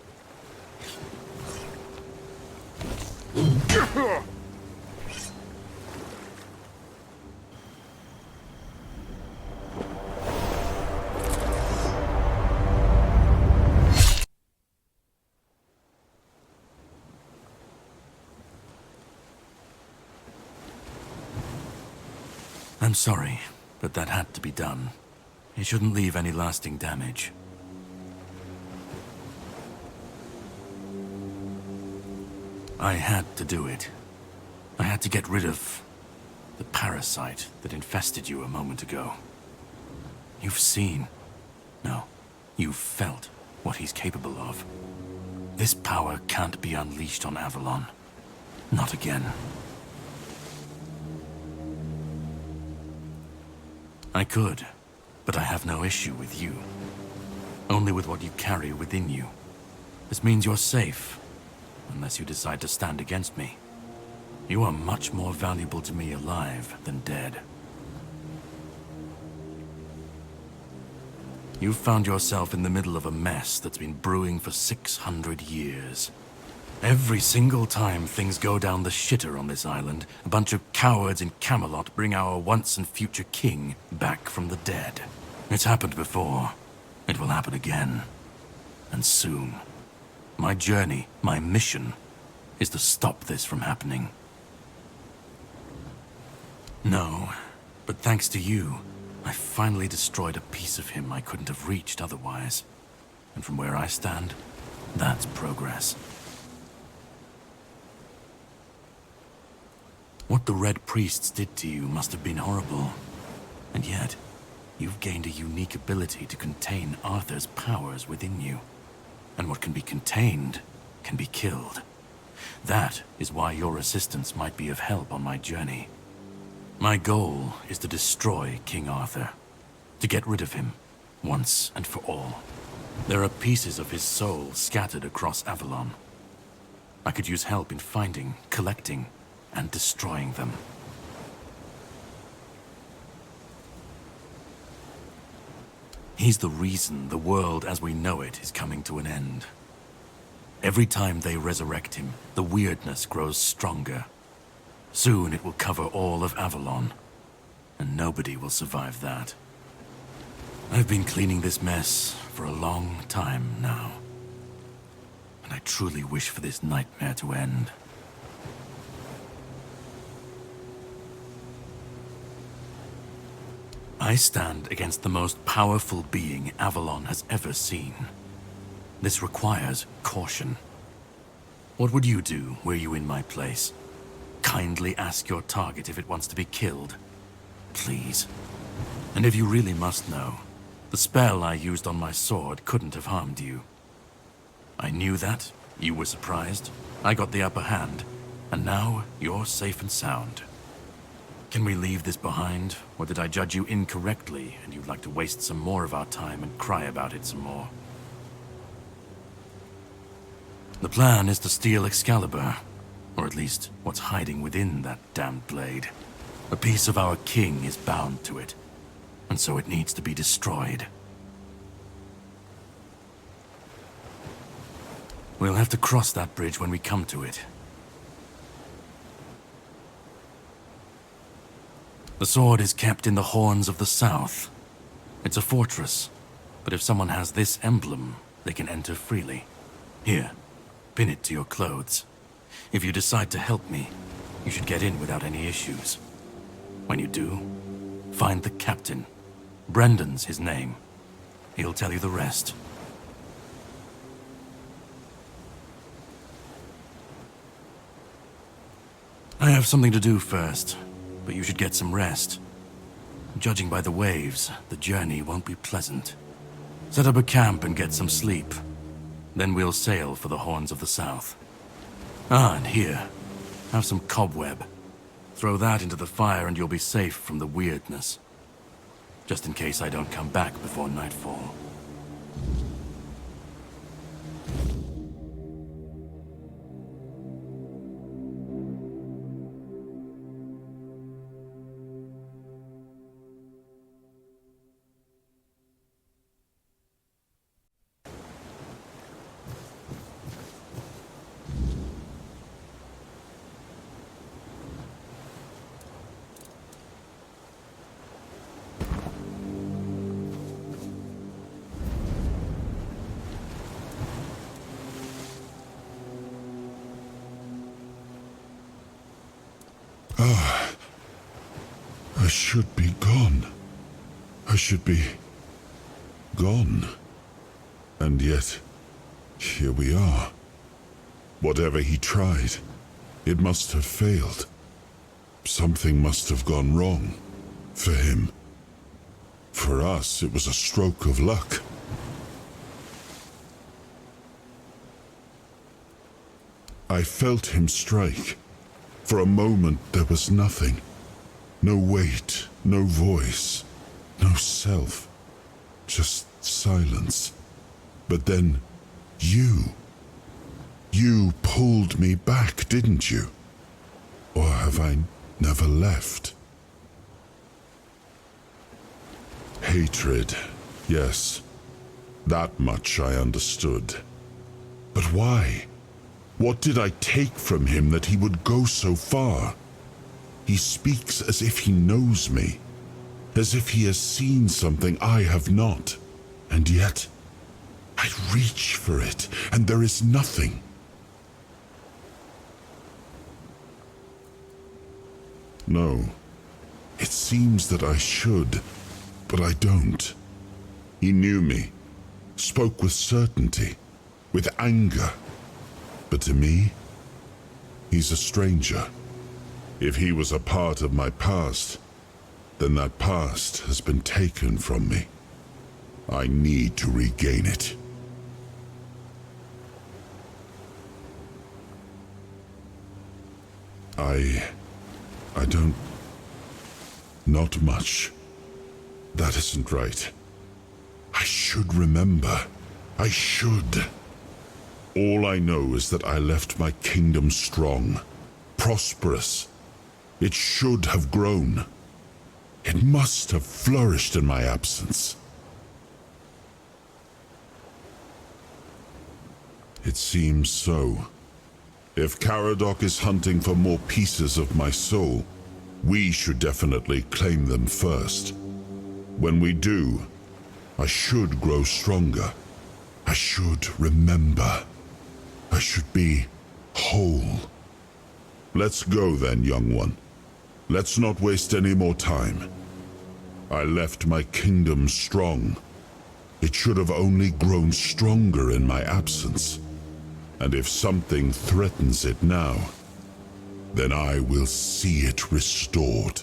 I'm sorry, but that had to be done. It shouldn't leave any lasting damage. I had to do it. I had to get rid of the parasite that infested you a moment ago. You've seen, no, you've felt what he's capable of. This power can't be unleashed on Avalon. Not again. I could, but I have no issue with you. Only with what you carry within you. This means you're safe, unless you decide to stand against me. You are much more valuable to me alive than dead. You've found yourself in the middle of a mess that's been brewing for 600 years. Every single time things go down the shitter on this island, a bunch of cowards in Camelot bring our once and future king back from the dead. It's happened before. It will happen again. And soon. My journey, my mission, is to stop this from happening. No, but thanks to you, I finally destroyed a piece of him I couldn't have reached otherwise. And from where I stand, that's progress. What the Red Priests did to you must have been horrible. And yet, you've gained a unique ability to contain Arthur's powers within you. And what can be contained can be killed. That is why your assistance might be of help on my journey. My goal is to destroy King Arthur. To get rid of him, once and for all. There are pieces of his soul scattered across Avalon. I could use help in finding, collecting, and destroying them. He's the reason the world as we know it is coming to an end. Every time they resurrect him, the weirdness grows stronger. Soon it will cover all of Avalon, and nobody will survive that. I've been cleaning this mess for a long time now, and I truly wish for this nightmare to end. I stand against the most powerful being Avalon has ever seen. This requires caution. What would you do were you in my place? Kindly ask your target if it wants to be killed. Please. And if you really must know, the spell I used on my sword couldn't have harmed you. I knew that, you were surprised, I got the upper hand, and now you're safe and sound. Can we leave this behind, or did I judge you incorrectly and you'd like to waste some more of our time and cry about it some more? The plan is to steal Excalibur, or at least what's hiding within that damned blade. A piece of our king is bound to it, and so it needs to be destroyed. We'll have to cross that bridge when we come to it. The sword is kept in the Horns of the South. It's a fortress, but if someone has this emblem, they can enter freely. Here, pin it to your clothes. If you decide to help me, you should get in without any issues. When you do, find the captain. Brendan's his name. He'll tell you the rest. I have something to do first, but you should get some rest. Judging by the waves, the journey won't be pleasant. Set up a camp and get some sleep. Then we'll sail for the Horns of the South. Ah, and here, have some cobweb. Throw that into the fire and you'll be safe from the weirdness. Just in case I don't come back before nightfall. I should be gone. I should be gone. And yet, here we are. Whatever he tried, it must have failed. Something must have gone wrong. For him. For us, it was a stroke of luck. I felt him strike. For a moment, there was nothing. No weight, no voice, no self. Just silence. But then, you pulled me back, didn't you? Or have I never left? Hatred, yes. That much I understood. But why? What did I take from him that he would go so far? He speaks as if he knows me, as if he has seen something I have not. And yet, I reach for it, and there is nothing. No, it seems that I should, but I don't. He knew me, spoke with certainty, with anger. But to me, he's a stranger. If he was a part of my past, then that past has been taken from me. I need to regain it. I don't... Not much. That isn't right. I should remember. I should. All I know is that I left my kingdom strong, prosperous. It should have grown. It must have flourished in my absence. It seems so. If Caradoc is hunting for more pieces of my soul, we should definitely claim them first. When we do, I should grow stronger. I should remember. I should be whole. Let's go then, young one. Let's not waste any more time. I left my kingdom strong. It should have only grown stronger in my absence. And if something threatens it now, then I will see it restored.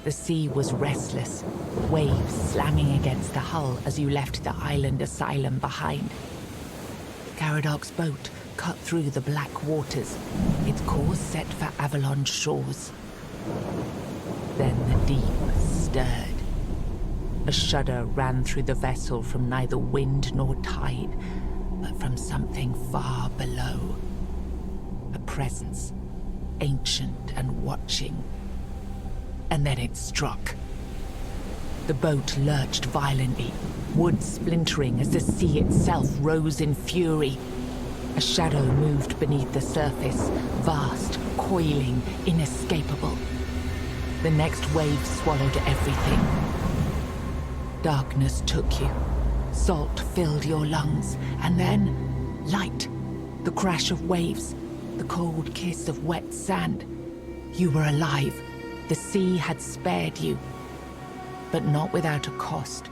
The sea was restless, waves slamming against the hull as you left the island asylum behind. Caradoc's boat cut through the black waters, its course set for Avalon's shores. Then the deep stirred. A shudder ran through the vessel from neither wind nor tide, but from something far below. A presence, ancient and watching. And then it struck. The boat lurched violently, wood splintering as the sea itself rose in fury. A shadow moved beneath the surface, vast, coiling, inescapable. The next wave swallowed everything. Darkness took you. Salt filled your lungs, and then light. The crash of waves, the cold kiss of wet sand. You were alive. The sea had spared you, but not without a cost.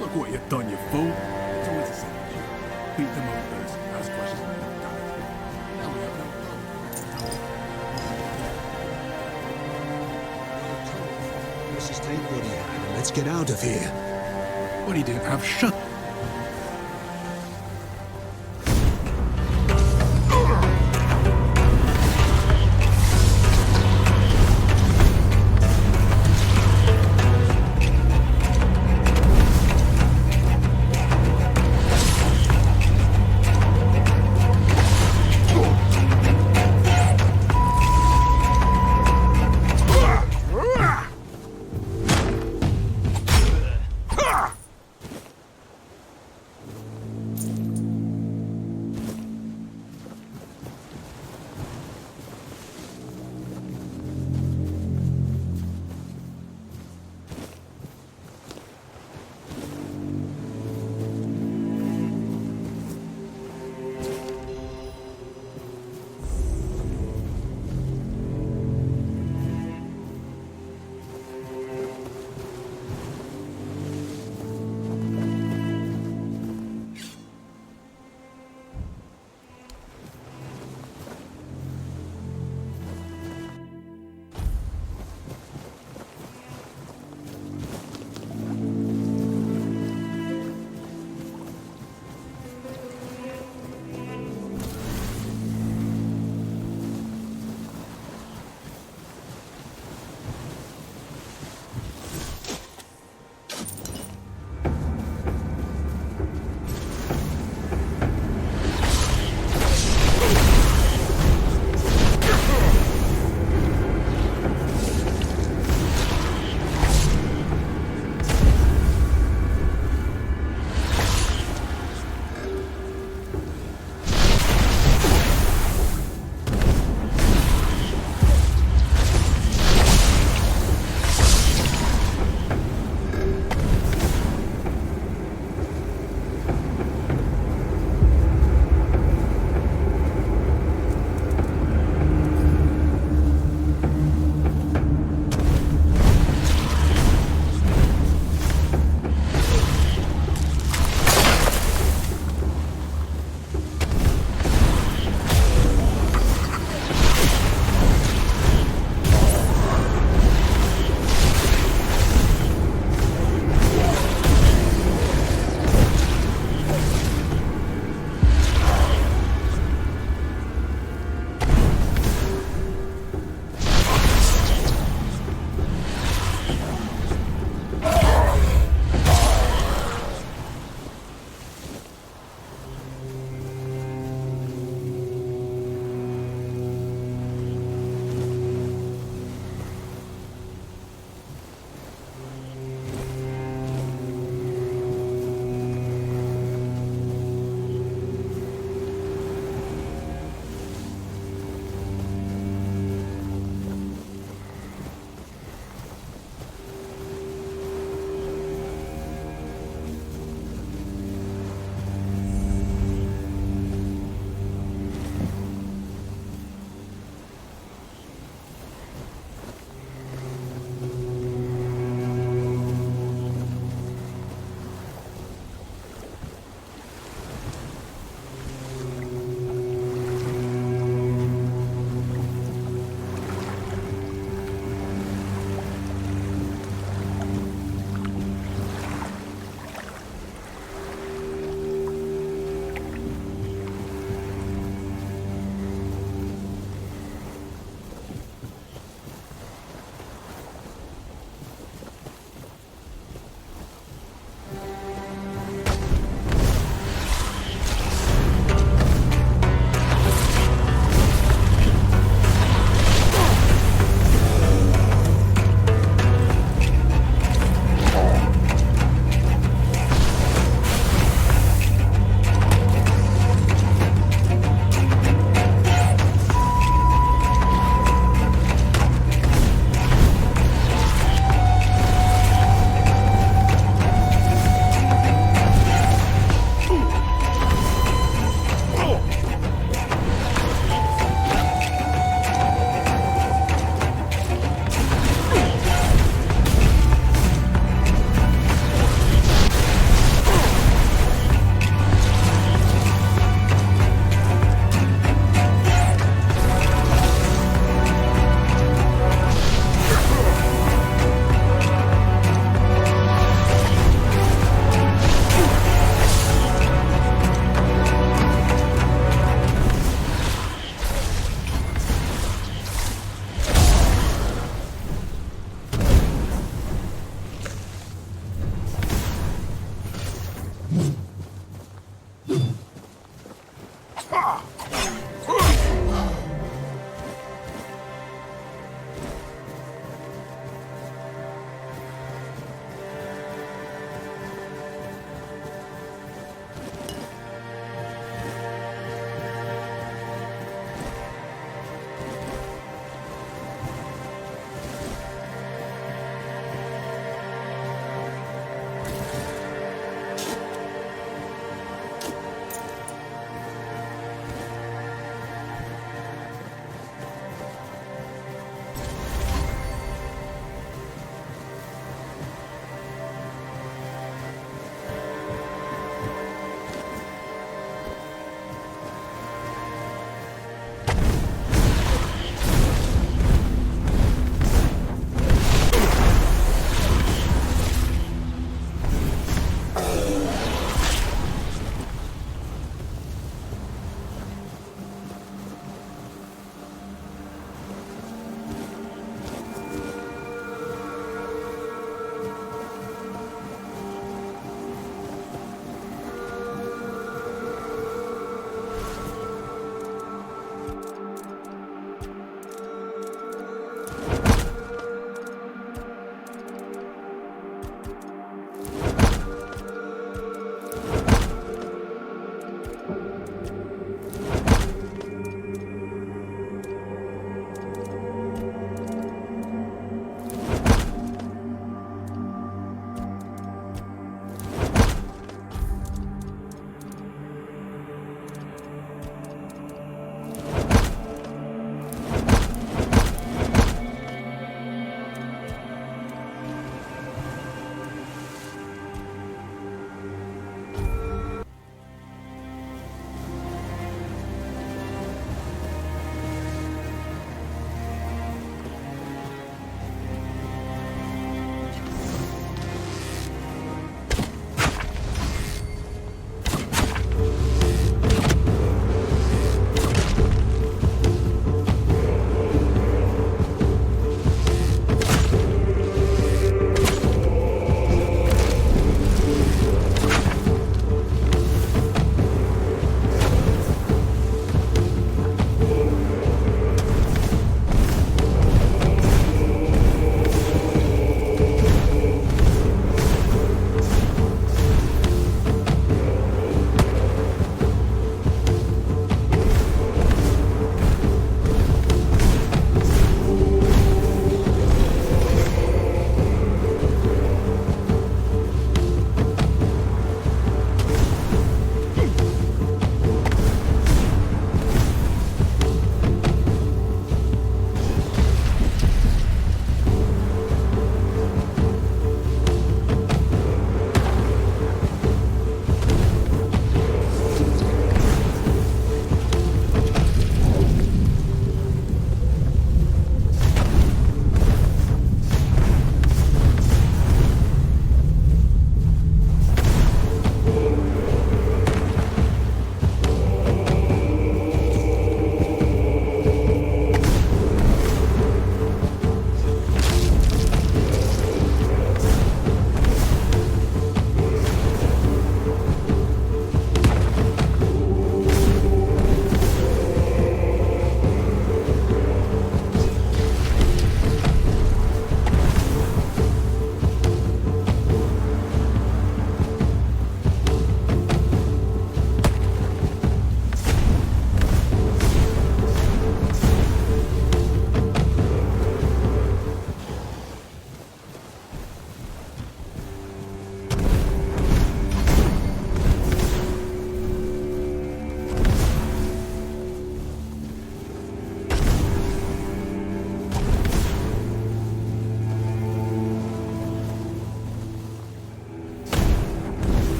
Look what you've done, you fool. It's always the same. Beat them up first, ask questions, and then done it. Now we have no problem. Let's just take what he had and let's get out of here. What he didn't have, shut.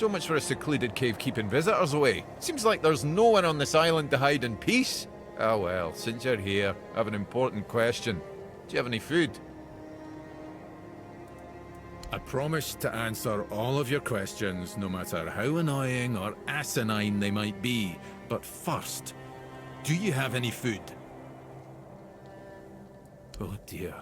So much for a secluded cave keeping visitors away. Seems like there's no one on this island to hide in peace. Ah well, since you're here, I have an important question. Do you have any food? I promise to answer all of your questions, no matter how annoying or asinine they might be. But first, do you have any food? Oh dear.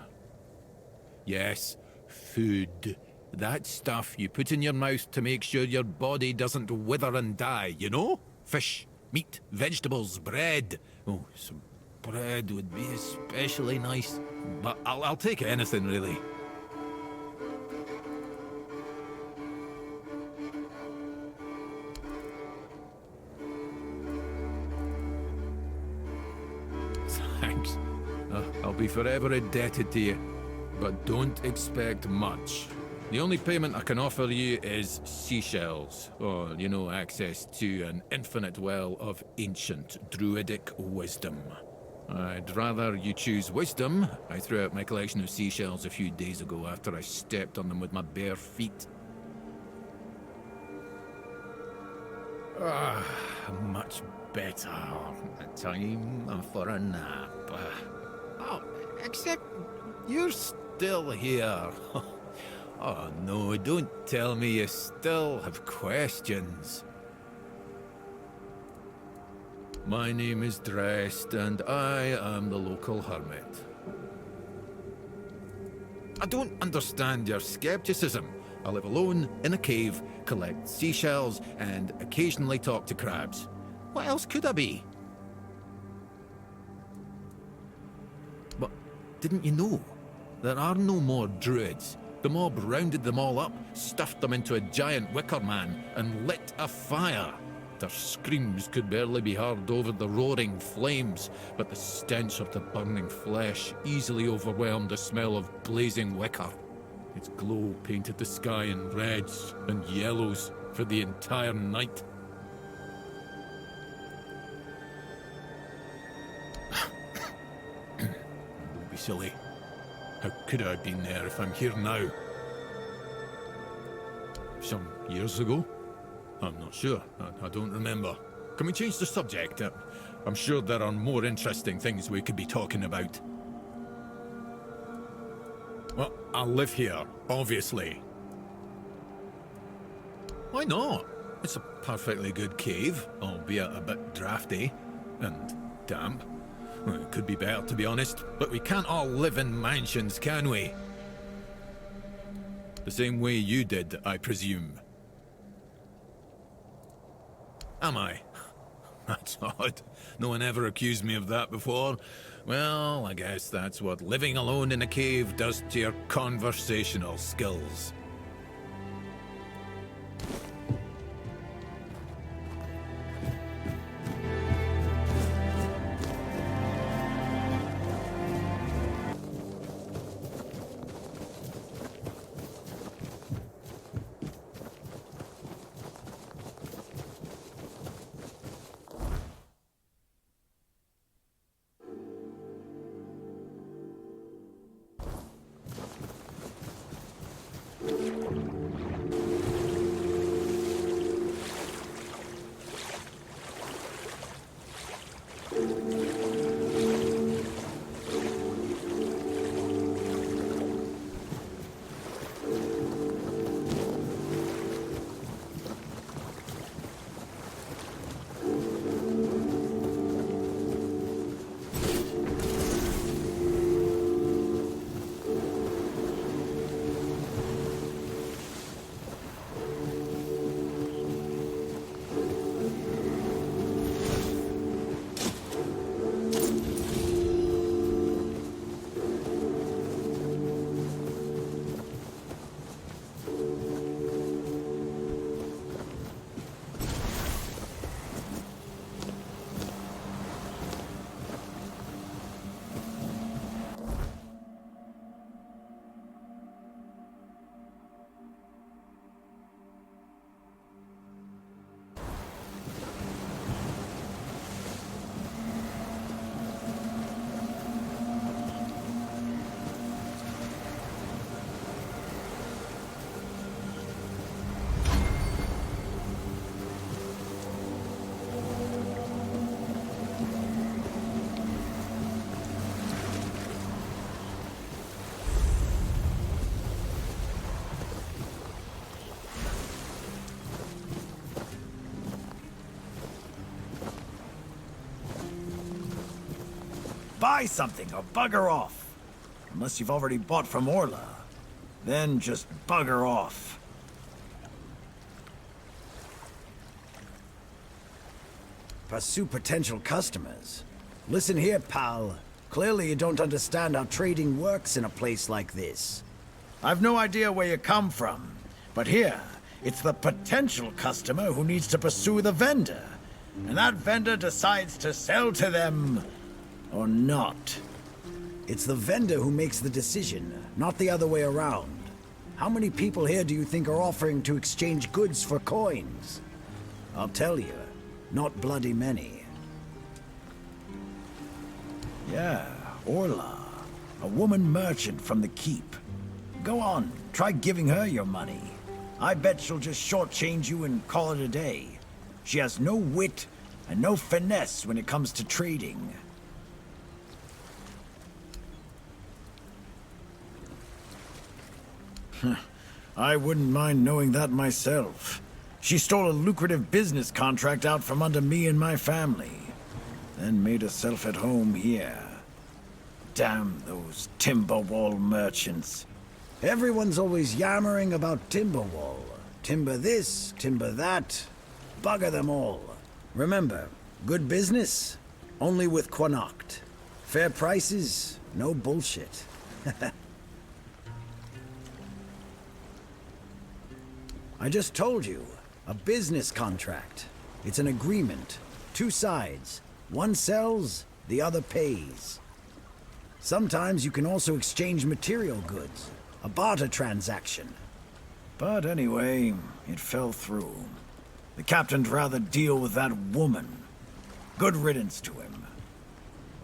Yes, food. That stuff you put in your mouth to make sure your body doesn't wither and die, you know? Fish, meat, vegetables, bread. Oh, some bread would be especially nice. But I'll take anything, really. Thanks. I'll be forever indebted to you. But don't expect much. The only payment I can offer you is seashells, or, you know, access to an infinite well of ancient druidic wisdom. I'd rather you choose wisdom. I threw out my collection of seashells a few days ago after I stepped on them with my bare feet. Much better. Time for a nap. Oh, except you're still here. Oh no, don't tell me you still have questions. My name is Drest, and I am the local hermit. I don't understand your skepticism. I live alone in a cave, collect seashells, and occasionally talk to crabs. What else could I be? But didn't you know? There are no more druids. The mob rounded them all up, stuffed them into a giant wicker man, and lit a fire. Their screams could barely be heard over the roaring flames, but the stench of the burning flesh easily overwhelmed the smell of blazing wicker. Its glow painted the sky in reds and yellows for the entire night. Don't be silly. How could I have been there if I'm here now? Some years ago? I'm not sure. I don't remember. Can we change the subject? I'm sure there are more interesting things we could be talking about. Well, I live here, obviously. Why not? It's a perfectly good cave, albeit a bit drafty and damp. Well, it could be better, to be honest, but we can't all live in mansions, can we? The same way you did, I presume. Am I? That's odd. No one ever accused me of that before. Well, I guess that's what living alone in a cave does to your conversational skills. buy something or bugger off. Unless you've already bought from Orla. Then just bugger off. Pursue potential customers. Listen here, pal. Clearly you don't understand how trading works in a place like this. I've no idea where you come from, but here, it's the potential customer who needs to pursue the vendor. And that vendor decides to sell to them or not. It's the vendor who makes the decision, not the other way around. How many people here do you think are offering to exchange goods for coins? I'll tell you, not bloody many. Yeah, Orla, a woman merchant from the Keep. Go on, try giving her your money. I bet she'll just shortchange you and call it a day. She has no wit and no finesse when it comes to trading. I wouldn't mind knowing that myself. She stole a lucrative business contract out from under me and my family, then made herself at home here. Damn those Timberwall merchants. Everyone's always yammering about Timberwall. Timber this, timber that. Bugger them all. Remember, good business, only with Connacht. Fair prices, no bullshit. I just told you, a business contract. It's an agreement. Two sides. One sells, the other pays. Sometimes you can also exchange material goods. A barter transaction. But anyway, it fell through. The captain'd rather deal with that woman. Good riddance to him.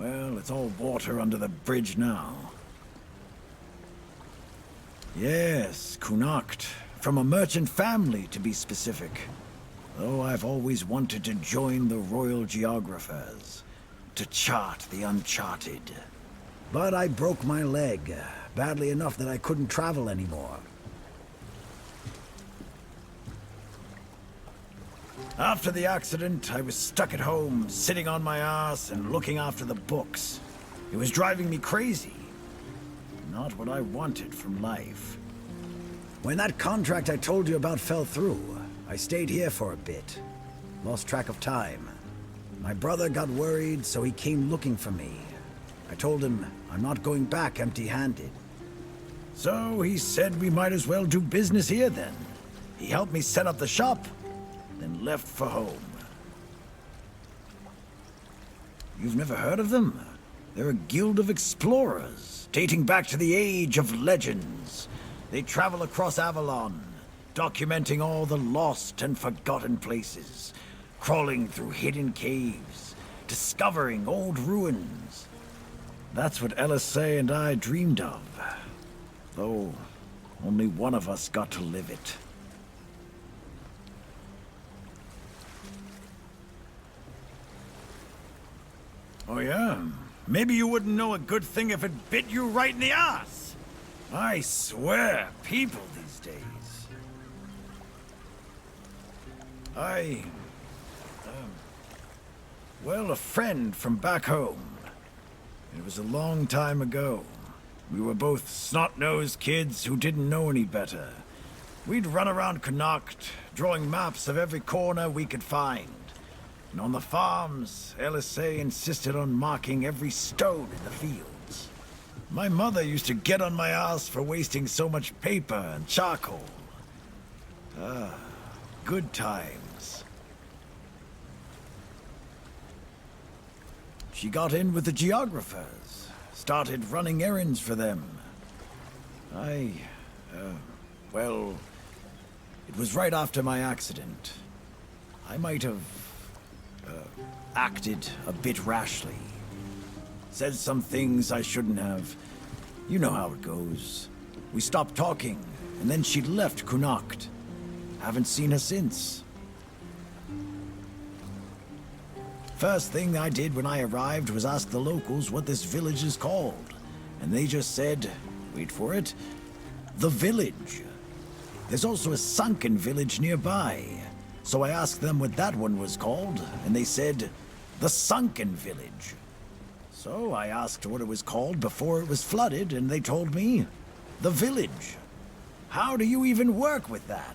Well, it's all water under the bridge now. Yes, Connacht. From a merchant family, to be specific. Though I've always wanted to join the Royal Geographers. To chart the uncharted. But I broke my leg. Badly enough that I couldn't travel anymore. After the accident, I was stuck at home, sitting on my ass and looking after the books. It was driving me crazy. Not what I wanted from life. When that contract I told you about fell through, I stayed here for a bit. Lost track of time. My brother got worried, so he came looking for me. I told him I'm not going back empty-handed. So he said we might as well do business here then. He helped me set up the shop, then left for home. You've never heard of them? They're a guild of explorers, dating back to the Age of Legends. They travel across Avalon, documenting all the lost and forgotten places, crawling through hidden caves, discovering old ruins. That's what LSA and I dreamed of, though only one of us got to live it. Oh yeah? Maybe you wouldn't know a good thing if it bit you right in the ass. I swear, people these days. Well, a friend from back home. It was a long time ago. We were both snot-nosed kids who didn't know any better. We'd run around Connacht, drawing maps of every corner we could find. And on the farms, LSA insisted on marking every stone in the fields. My mother used to get on my ass for wasting so much paper and charcoal. Good times. She got in with the geographers, started running errands for them. Well, it was right after my accident. I might have acted a bit rashly. Said some things I shouldn't have. You know how it goes. We stopped talking, and then she left Connacht. Haven't seen her since. First thing I did when I arrived was ask the locals what this village is called. And they just said, wait for it, the village. There's also a sunken village nearby. So I asked them what that one was called, and they said, the Sunken Village. So I asked what it was called before it was flooded, and they told me, the village. How do you even work with that?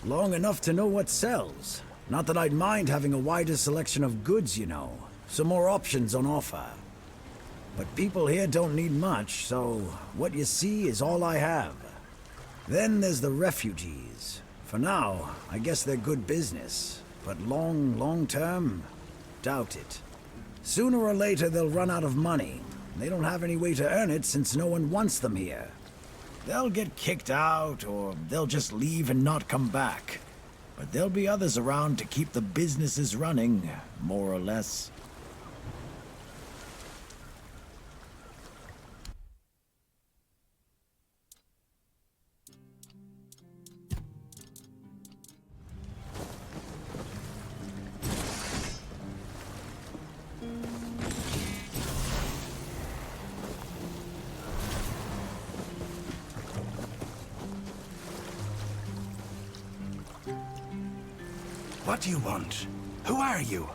Long enough to know what sells. Not that I'd mind having a wider selection of goods, you know. Some more options on offer. But people here don't need much, so what you see is all I have. Then there's the refugees. For now, I guess they're good business. But long term, doubt it. Sooner or later they'll run out of money. They don't have any way to earn it since no one wants them here. They'll get kicked out, or they'll just leave and not come back. But there'll be others around to keep the businesses running, more or less. What do you want? Who are you?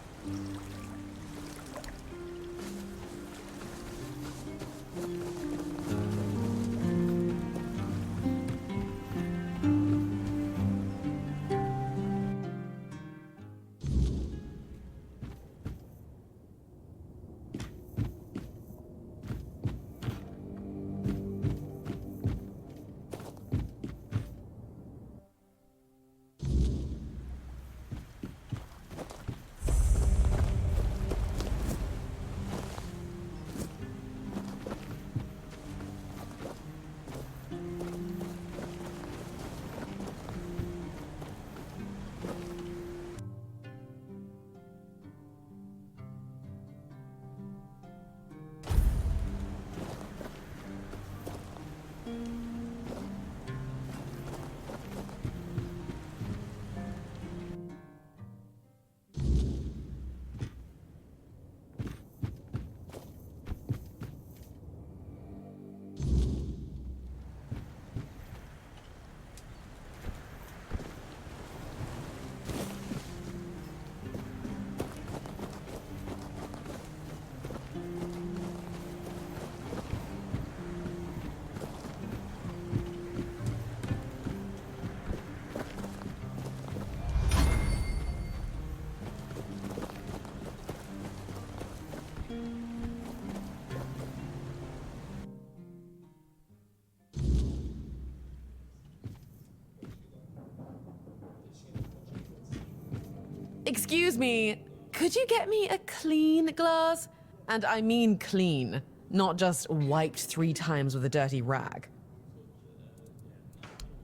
Excuse me, could you get me a clean glass? And I mean clean, not just wiped 3 times with a dirty rag.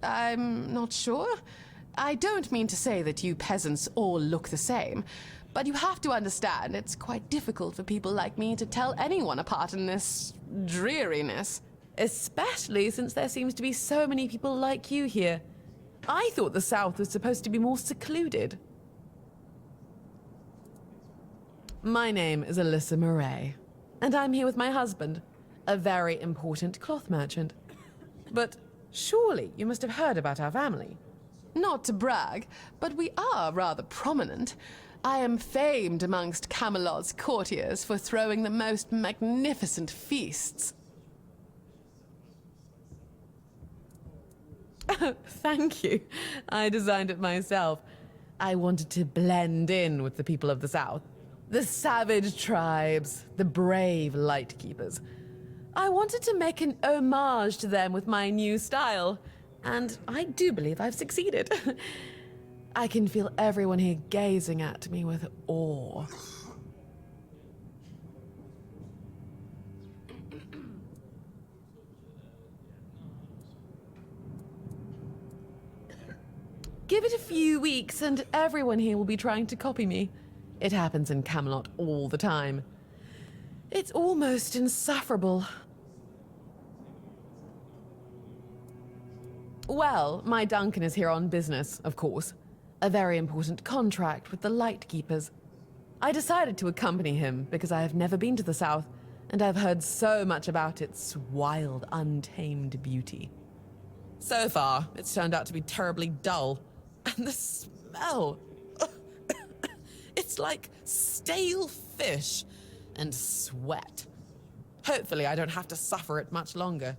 I'm not sure. I don't mean to say that you peasants all look the same, but you have to understand it's quite difficult for people like me to tell anyone apart in this dreariness. Especially since there seems to be so many people like you here. I thought the South was supposed to be more secluded. My name is Alyssa Murray, and I'm here with my husband, a very important cloth merchant. But surely you must have heard about our family. Not to brag, but we are rather prominent. I am famed amongst Camelot's courtiers for throwing the most magnificent feasts. Thank you. I designed it myself. I wanted to blend in with the people of the South. The savage tribes, the brave lightkeepers. I wanted to make an homage to them with my new style, and I do believe I've succeeded. I can feel everyone here gazing at me with awe. Give it a few weeks and everyone here will be trying to copy me. It happens in Camelot all the time. It's almost insufferable. Well, my Duncan is here on business, of course. A very important contract with the Lightkeepers. I decided to accompany him because I have never been to the South, and I've heard so much about its wild, untamed beauty. So far, it's turned out to be terribly dull. And the smell! It's like stale fish and sweat. Hopefully I don't have to suffer it much longer.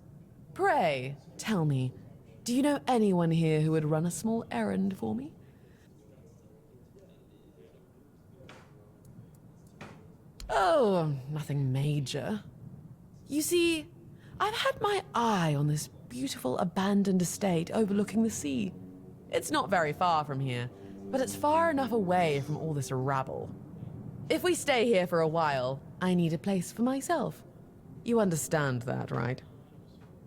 Pray, tell me, do you know anyone here who would run a small errand for me? Oh, nothing major. You see, I've had my eye on this beautiful abandoned estate overlooking the sea. It's not very far from here, but it's far enough away from all this rabble. If we stay here for a while, I need a place for myself. You understand that, right?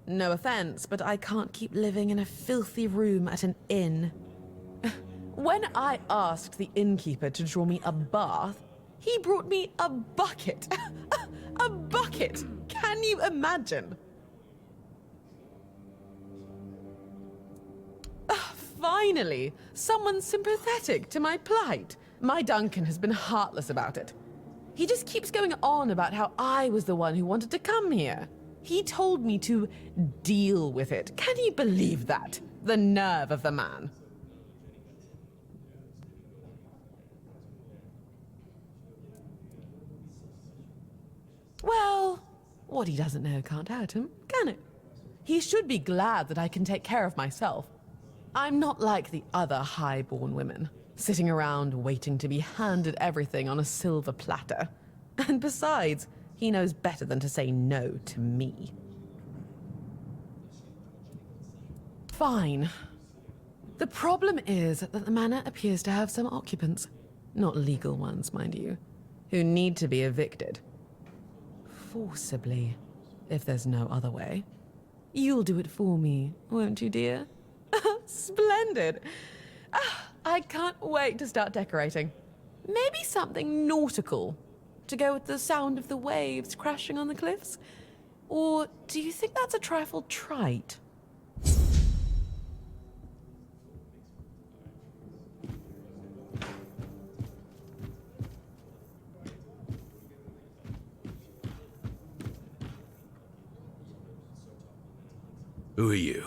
No offense, but I can't keep living in a filthy room at an inn. When I asked the innkeeper to draw me a bath, he brought me a bucket. A bucket! Can you imagine? Finally, someone sympathetic to my plight. My Duncan has been heartless about it. He just keeps going on about how I was the one who wanted to come here. He told me to deal with it. Can you believe that? The nerve of the man. Well, what he doesn't know can't hurt him, can it? He should be glad that I can take care of myself. I'm not like the other high-born women, sitting around waiting to be handed everything on a silver platter. And besides, he knows better than to say no to me. Fine. The problem is that the manor appears to have some occupants, not legal ones, mind you, who need to be evicted. Forcibly, if there's no other way. You'll do it for me, won't you, dear? Splendid. I can't wait to start decorating. Maybe something nautical, to go with the sound of the waves crashing on the cliffs? Or do you think that's a trifle trite? Who are you?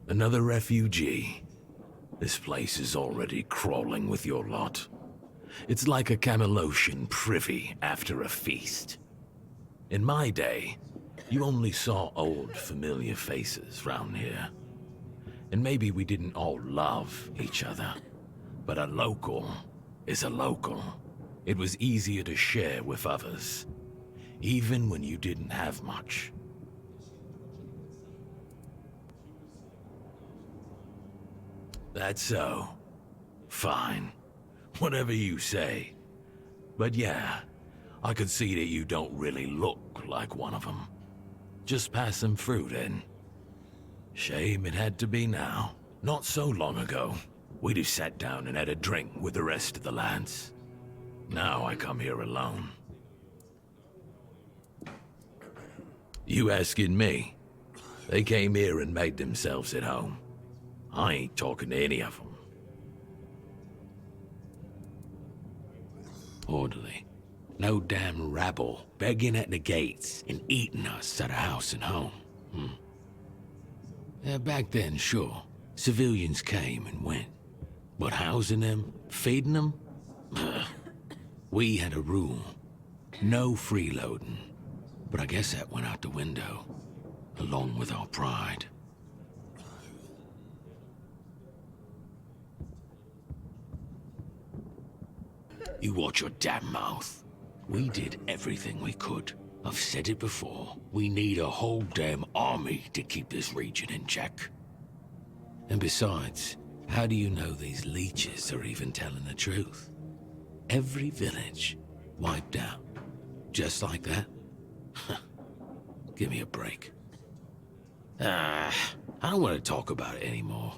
Another refugee? This place is already crawling with your lot. It's like a Camelosian privy after a feast. In my day, you only saw old familiar faces round here. And maybe we didn't all love each other, but a local is a local. It was easier to share with others, even when you didn't have much. That's so. Fine. Whatever you say. But yeah, I could see that you don't really look like one of them. Just pass them through then. Shame it had to be now. Not so long ago, we just sat down and had a drink with the rest of the lads. Now I come here alone. You asking me? They came here and made themselves at home. I ain't talking to any of them. Orderly. No damn rabble begging at the gates and eating us at a house and home. Yeah, back then, sure. Civilians came and went. But housing them, feeding them? We had a rule. No freeloading. But I guess that went out the window, along with our pride. You watch your damn mouth. We did everything we could. I've said it before. We need a whole damn army to keep this region in check. And besides, how do you know these leeches are even telling the truth? Every village wiped out. Just like that? Give me a break. I don't want to talk about it anymore.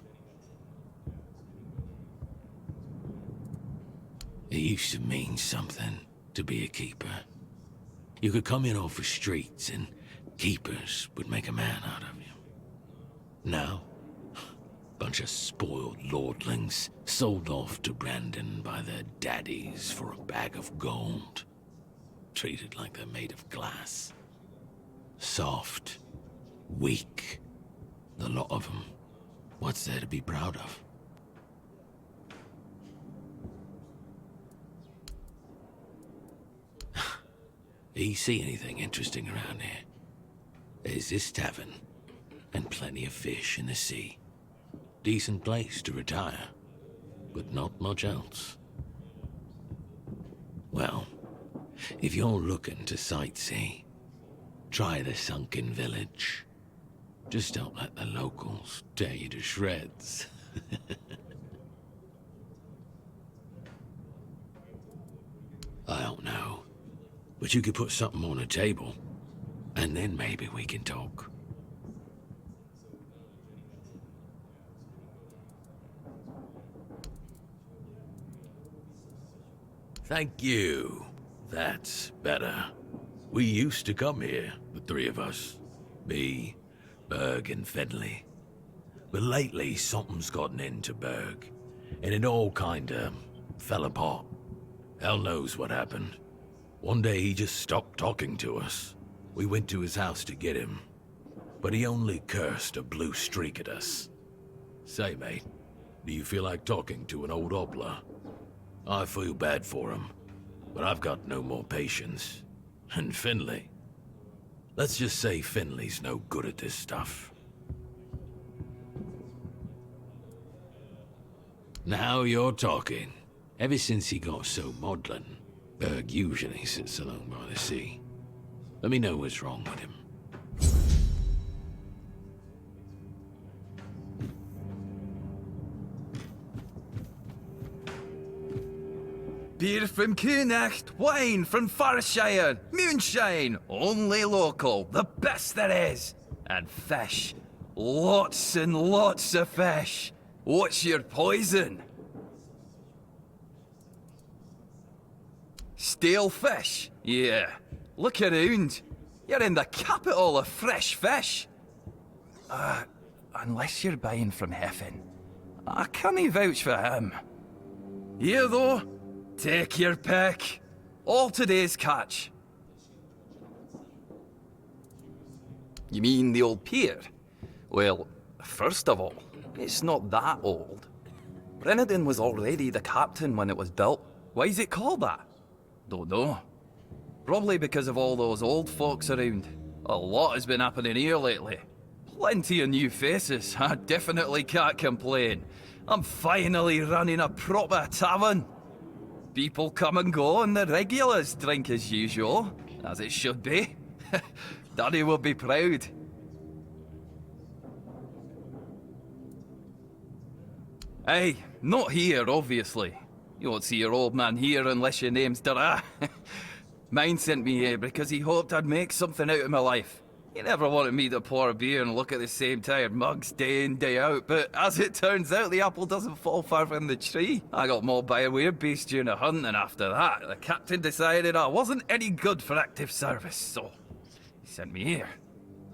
It used to mean something to be a keeper. You could come in off the streets and keepers would make a man out of you. Now, bunch of spoiled lordlings sold off to Brandon by their daddies for a bag of gold. Treated like they're made of glass. Soft, weak, the lot of them. What's there to be proud of? You see anything interesting around here? There's this tavern, and plenty of fish in the sea. Decent place to retire, but not much else. Well, if you're looking to sightsee, try the sunken village. Just don't let the locals tear you to shreds. I don't know, but you could put something on the table, and then maybe we can talk. Thank you. That's better. We used to come here, the three of us. Me, Berg, and Finley. But lately, something's gotten into Berg, and it all kinda fell apart. Hell knows what happened. One day he just stopped talking to us. We went to his house to get him, but he only cursed a blue streak at us. Say, mate, do you feel like talking to an old obla? I feel bad for him, but I've got no more patience. And Finley? Let's just say Finley's no good at this stuff. Now you're talking. Ever since he got so maudlin, Berg usually sits alone by the sea. Let me know what's wrong with him. Beer from Kunacht, wine from Farshire, moonshine, only local, the best there is. And fish, lots and lots of fish. What's your poison? Stale fish? Yeah. Look around. You're in the capital of fresh fish. Unless you're buying from Heffen. I can't vouch for him. Here though, take your pick. All today's catch. You mean the old pier? Well, first of all, it's not that old. Brennan was already the captain when it was built. Why is it called that? Don't know. Probably because of all those old folks around. A lot has been happening here lately. Plenty of new faces. I definitely can't complain. I'm finally running a proper tavern. People come and go and the regulars drink as usual. As it should be. Daddy will be proud. Hey, not here, obviously. You won't see your old man here unless your name's Dara. Mine sent me here because he hoped I'd make something out of my life. He never wanted me to pour a beer and look at the same tired mugs day in, day out, but as it turns out, the apple doesn't fall far from the tree. I got mauled by a werebeast during a hunt, and after that, the captain decided I wasn't any good for active service, so he sent me here.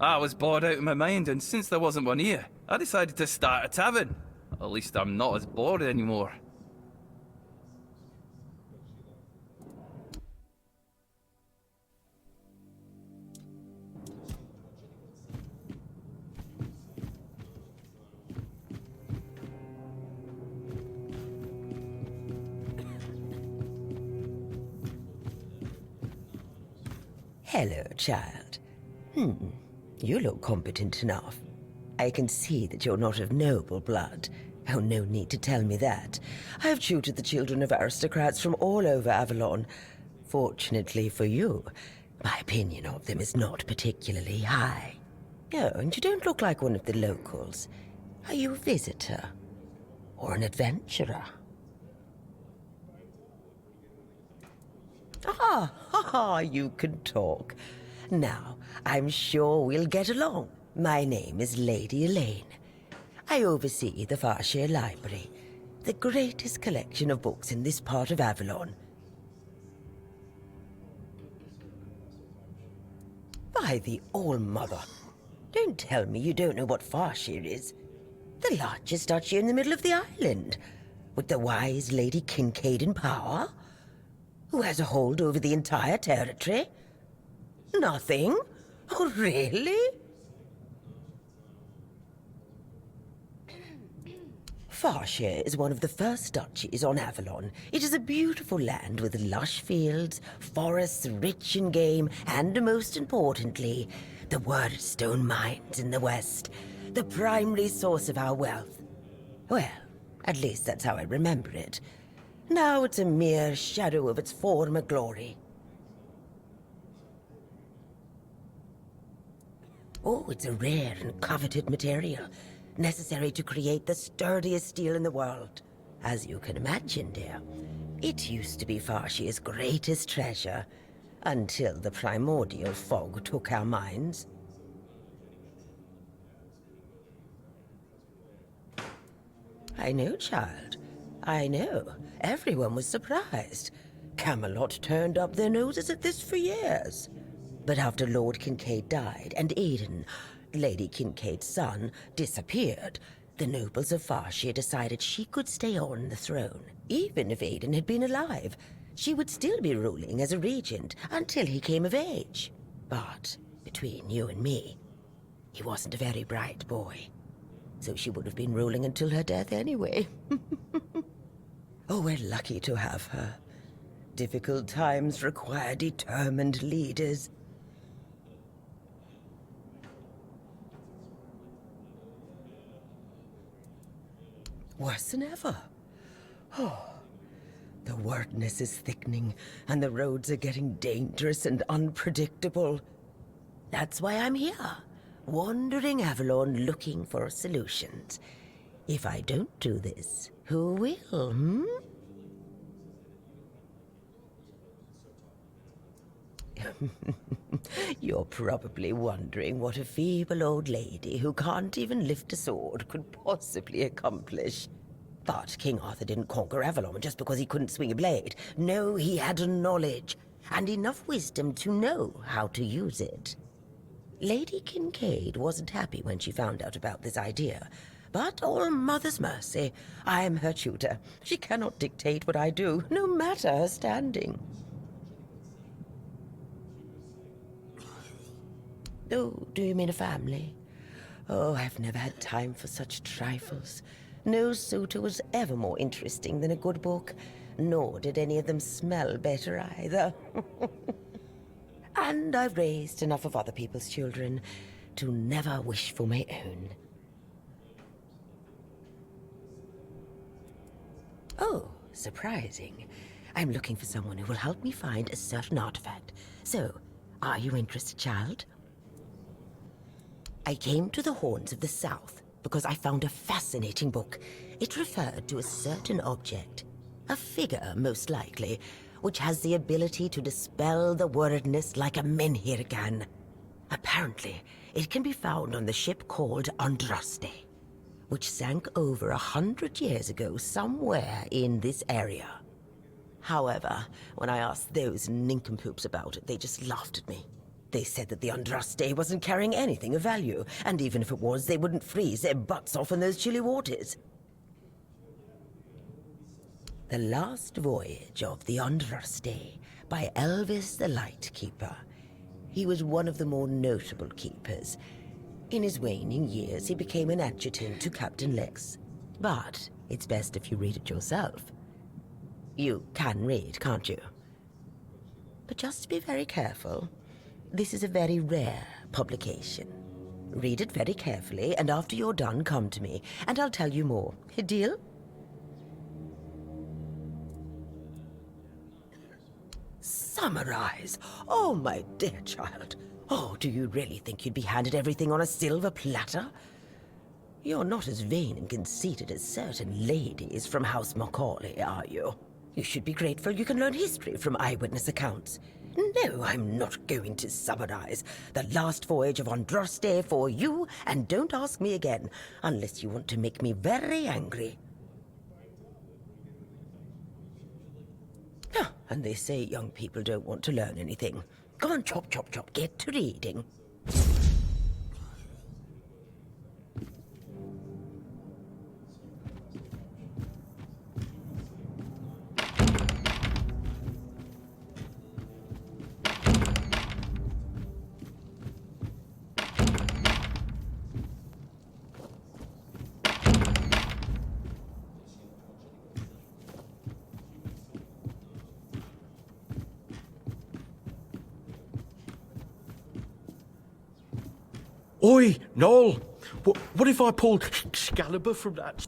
I was bored out of my mind, and since there wasn't one here, I decided to start a tavern. At least I'm not as bored anymore. Hello, child. You look competent enough. I can see that you're not of noble blood. Oh, no need to tell me that. I have tutored the children of aristocrats from all over Avalon. Fortunately for you, my opinion of them is not particularly high. Oh, and you don't look like one of the locals. Are you a visitor? Or an adventurer? You can talk. Now, I'm sure we'll get along. My name is Lady Elaine. I oversee the Farshire Library, the greatest collection of books in this part of Avalon. By the All-Mother, don't tell me you don't know what Farshire is. The largest duchy in the middle of the island, with the wise Lady Kincaid in power, who has a hold over the entire territory. Nothing? Oh, really? Farshire is one of the first duchies on Avalon. It is a beautiful land with lush fields, forests rich in game, and most importantly, the Wordstone mines in the west, the primary source of our wealth. Well, at least that's how I remember it. Now it's a mere shadow of its former glory. Oh, it's a rare and coveted material, necessary to create the sturdiest steel in the world. As you can imagine, dear, it used to be Farshire's greatest treasure, until the primordial fog took our minds. I know, child. I know. Everyone was surprised. Camelot turned up their noses at this for years. But after Lord Kincaid died and Aidan, Lady Kincaid's son, disappeared, the nobles of Farshire decided she could stay on the throne. Even if Aidan had been alive, she would still be ruling as a regent until he came of age. But between you and me, he wasn't a very bright boy. So she would have been ruling until her death anyway. Oh, we're lucky to have her. Difficult times require determined leaders. Worse than ever. Oh, the wordness is thickening, and the roads are getting dangerous and unpredictable. That's why I'm here, wandering Avalon looking for solutions. If I don't do this, who will, You're probably wondering what a feeble old lady who can't even lift a sword could possibly accomplish. But King Arthur didn't conquer Avalon just because he couldn't swing a blade. No, he had knowledge, and enough wisdom to know how to use it. Lady Kincaid wasn't happy when she found out about this idea, but all mother's mercy, I am her tutor. She cannot dictate what I do, no matter her standing. Oh, do you mean a family? Oh, I've never had time for such trifles. No suitor was ever more interesting than a good book, nor did any of them smell better either. And I've raised enough of other people's children to never wish for my own. Oh, surprising. I'm looking for someone who will help me find a certain artifact. So, are you interested, child? I came to the Horns of the South because I found a fascinating book. It referred to a certain object, a figure most likely, which has the ability to dispel the wordness like a menhir can. Apparently, it can be found on the ship called Andraste, which sank over 100 years ago somewhere in this area. However, when I asked those nincompoops about it, they just laughed at me. They said that the Andraste wasn't carrying anything of value, and even if it was, they wouldn't freeze their butts off in those chilly waters. The Last Voyage of the Andraste by Elvis the Lightkeeper. He was one of the more notable keepers. In his waning years, he became an adjutant to Captain Lex. But it's best if you read it yourself. You can read, can't you? But just be very careful. This is a very rare publication. Read it very carefully, and after you're done, come to me, and I'll tell you more. A deal? Summarize? Oh, my dear child. Oh, do you really think you'd be handed everything on a silver platter? You're not as vain and conceited as certain ladies from House Macaulay, are you? You should be grateful you can learn history from eyewitness accounts. No, I'm not going to summarize The Last Voyage of Andraste for you, and don't ask me again, unless you want to make me very angry. Ah, and they say young people don't want to learn anything. Come on, chop, chop, chop, get to reading. Oi, Noel! What if I pulled Excalibur from that?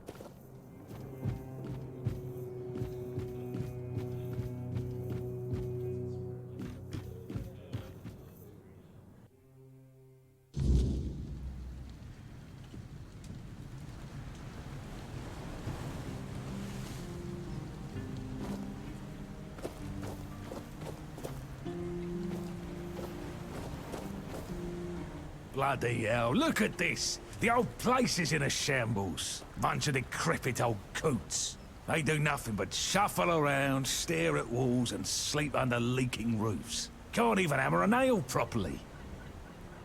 Bloody hell, look at this! The old place is in a shambles. Bunch of decrepit old coots. They do nothing but shuffle around, stare at walls, and sleep under leaking roofs. Can't even hammer a nail properly.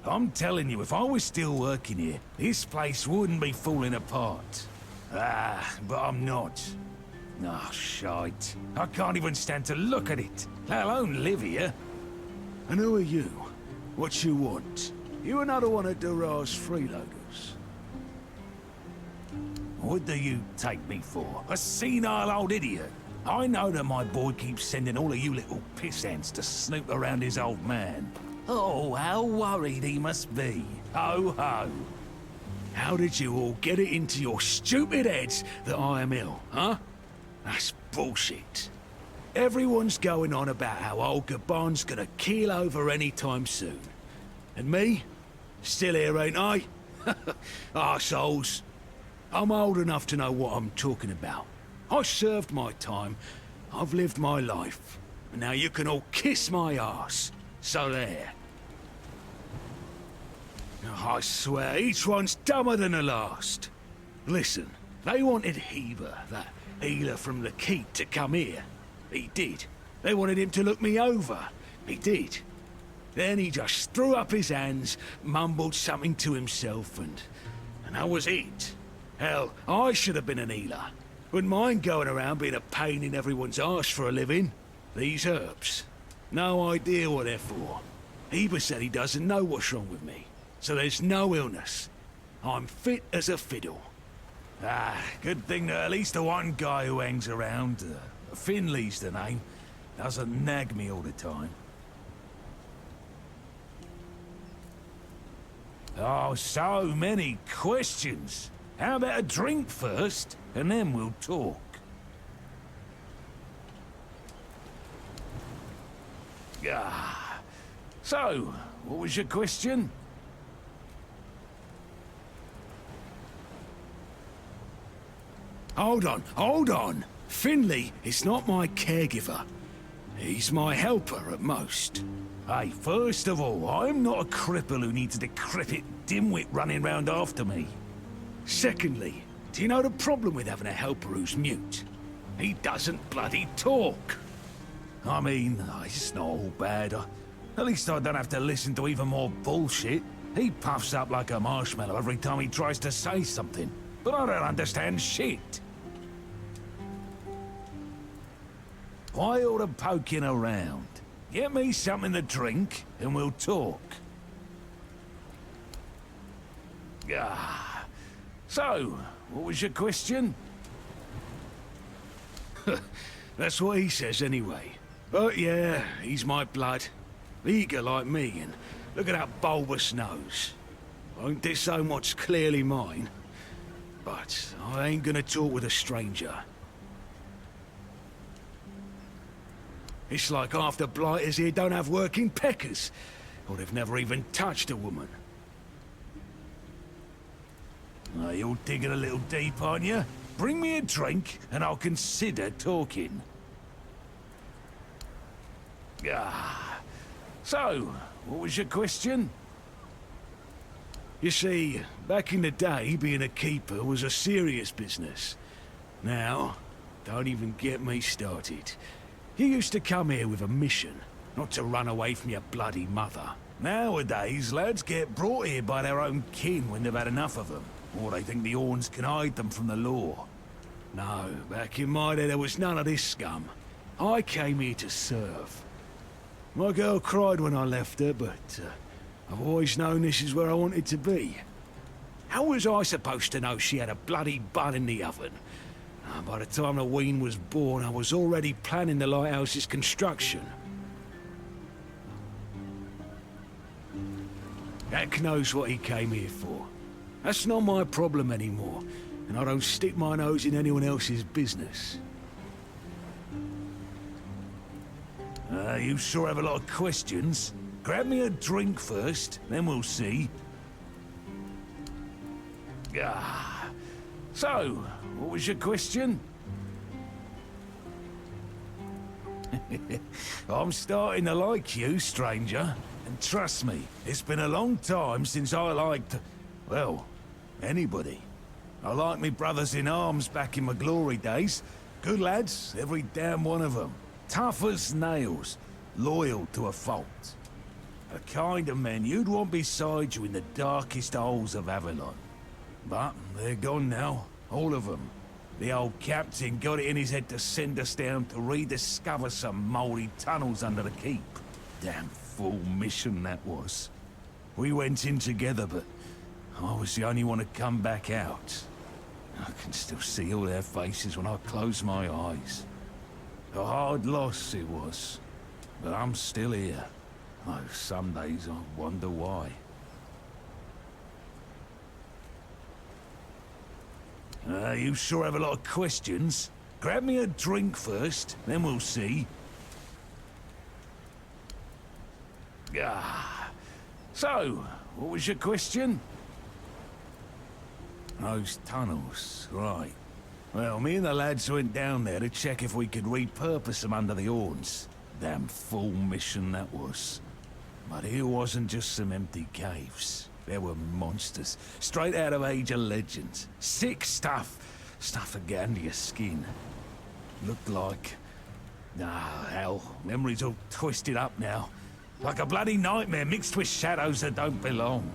I'm telling you, if I was still working here, this place wouldn't be falling apart. But I'm not. Oh, shite. I can't even stand to look at it, let alone live here. And who are you? What you want? You another one of Durar's freeloaders? What do you take me for? A senile old idiot? I know that my boy keeps sending all of you little pissants to snoop around his old man. Oh, how worried he must be. Ho ho. How did you all get it into your stupid heads that I am ill, huh? That's bullshit. Everyone's going on about how old Gabon's gonna keel over anytime soon. And me? Still here, ain't I? Arseholes. I'm old enough to know what I'm talking about. I served my time. I've lived my life. And now you can all kiss my arse. So there. I swear, each one's dumber than the last. Listen, they wanted Heber, that healer from the Keep, to come here. He did. They wanted him to look me over. He did. Then he just threw up his hands, mumbled something to himself, and that was it. Hell, I should have been an healer. Wouldn't mind going around being a pain in everyone's arse for a living. These herbs. No idea what they're for. Heber said he doesn't know what's wrong with me, so there's no illness. I'm fit as a fiddle. Good thing that at least the one guy who hangs around, Finley's the name, doesn't nag me all the time. Oh, so many questions. How about a drink first, and then we'll talk? So, what was your question? Hold on. Finley is not my caregiver. He's my helper at most. Hey, first of all, I'm not a cripple who needs a decrepit dimwit running round after me. Secondly, do you know the problem with having a helper who's mute? He doesn't bloody talk. I mean, it's not all bad. At least I don't have to listen to even more bullshit. He puffs up like a marshmallow every time he tries to say something. But I don't understand shit. Why all the poking around? Get me something to drink, and we'll talk. So, what was your question? That's what he says anyway. But yeah, he's my blood. Eager like me, and look at that bulbous nose. Won't disown what's clearly mine. But I ain't gonna talk with a stranger. It's like half the blighters here don't have working peckers, or they've never even touched a woman. You're digging a little deep, aren't you? Bring me a drink, and I'll consider talking. So, what was your question? You see, back in the day, being a keeper was a serious business. Now, don't even get me started. You used to come here with a mission, not to run away from your bloody mother. Nowadays, lads get brought here by their own kin when they've had enough of them, or they think the Orns can hide them from the law. No, back in my day there was none of this scum. I came here to serve. My girl cried when I left her, but I've always known this is where I wanted to be. How was I supposed to know she had a bloody bun in the oven? By the time the wean was born, I was already planning the lighthouse's construction. Jack knows what he came here for. That's not my problem anymore, and I don't stick my nose in anyone else's business. You sure have a lot of questions. Grab me a drink first, then we'll see. So, what was your question? I'm starting to like you, stranger. And trust me, it's been a long time since I liked, well, anybody. I liked me brothers in arms back in my glory days. Good lads, every damn one of them. Tough as nails, loyal to a fault. The kind of men you'd want beside you in the darkest holes of Avalon. But they're gone now, all of them. The old captain got it in his head to send us down to rediscover some mouldy tunnels under the keep. Damn fool mission that was. We went in together, but I was the only one to come back out. I can still see all their faces when I close my eyes. A hard loss it was, but I'm still here. Oh, some days I wonder why. You sure have a lot of questions. Grab me a drink first, then we'll see. So, what was your question? Those tunnels, right. Well, me and the lads went down there to check if we could repurpose them under the horns. Damn fool mission that was. But here wasn't just some empty caves. There were monsters, straight out of Age of Legends. Sick stuff. Stuff to get under your skin. Looked like... hell, memory's all twisted up now. Like a bloody nightmare mixed with shadows that don't belong.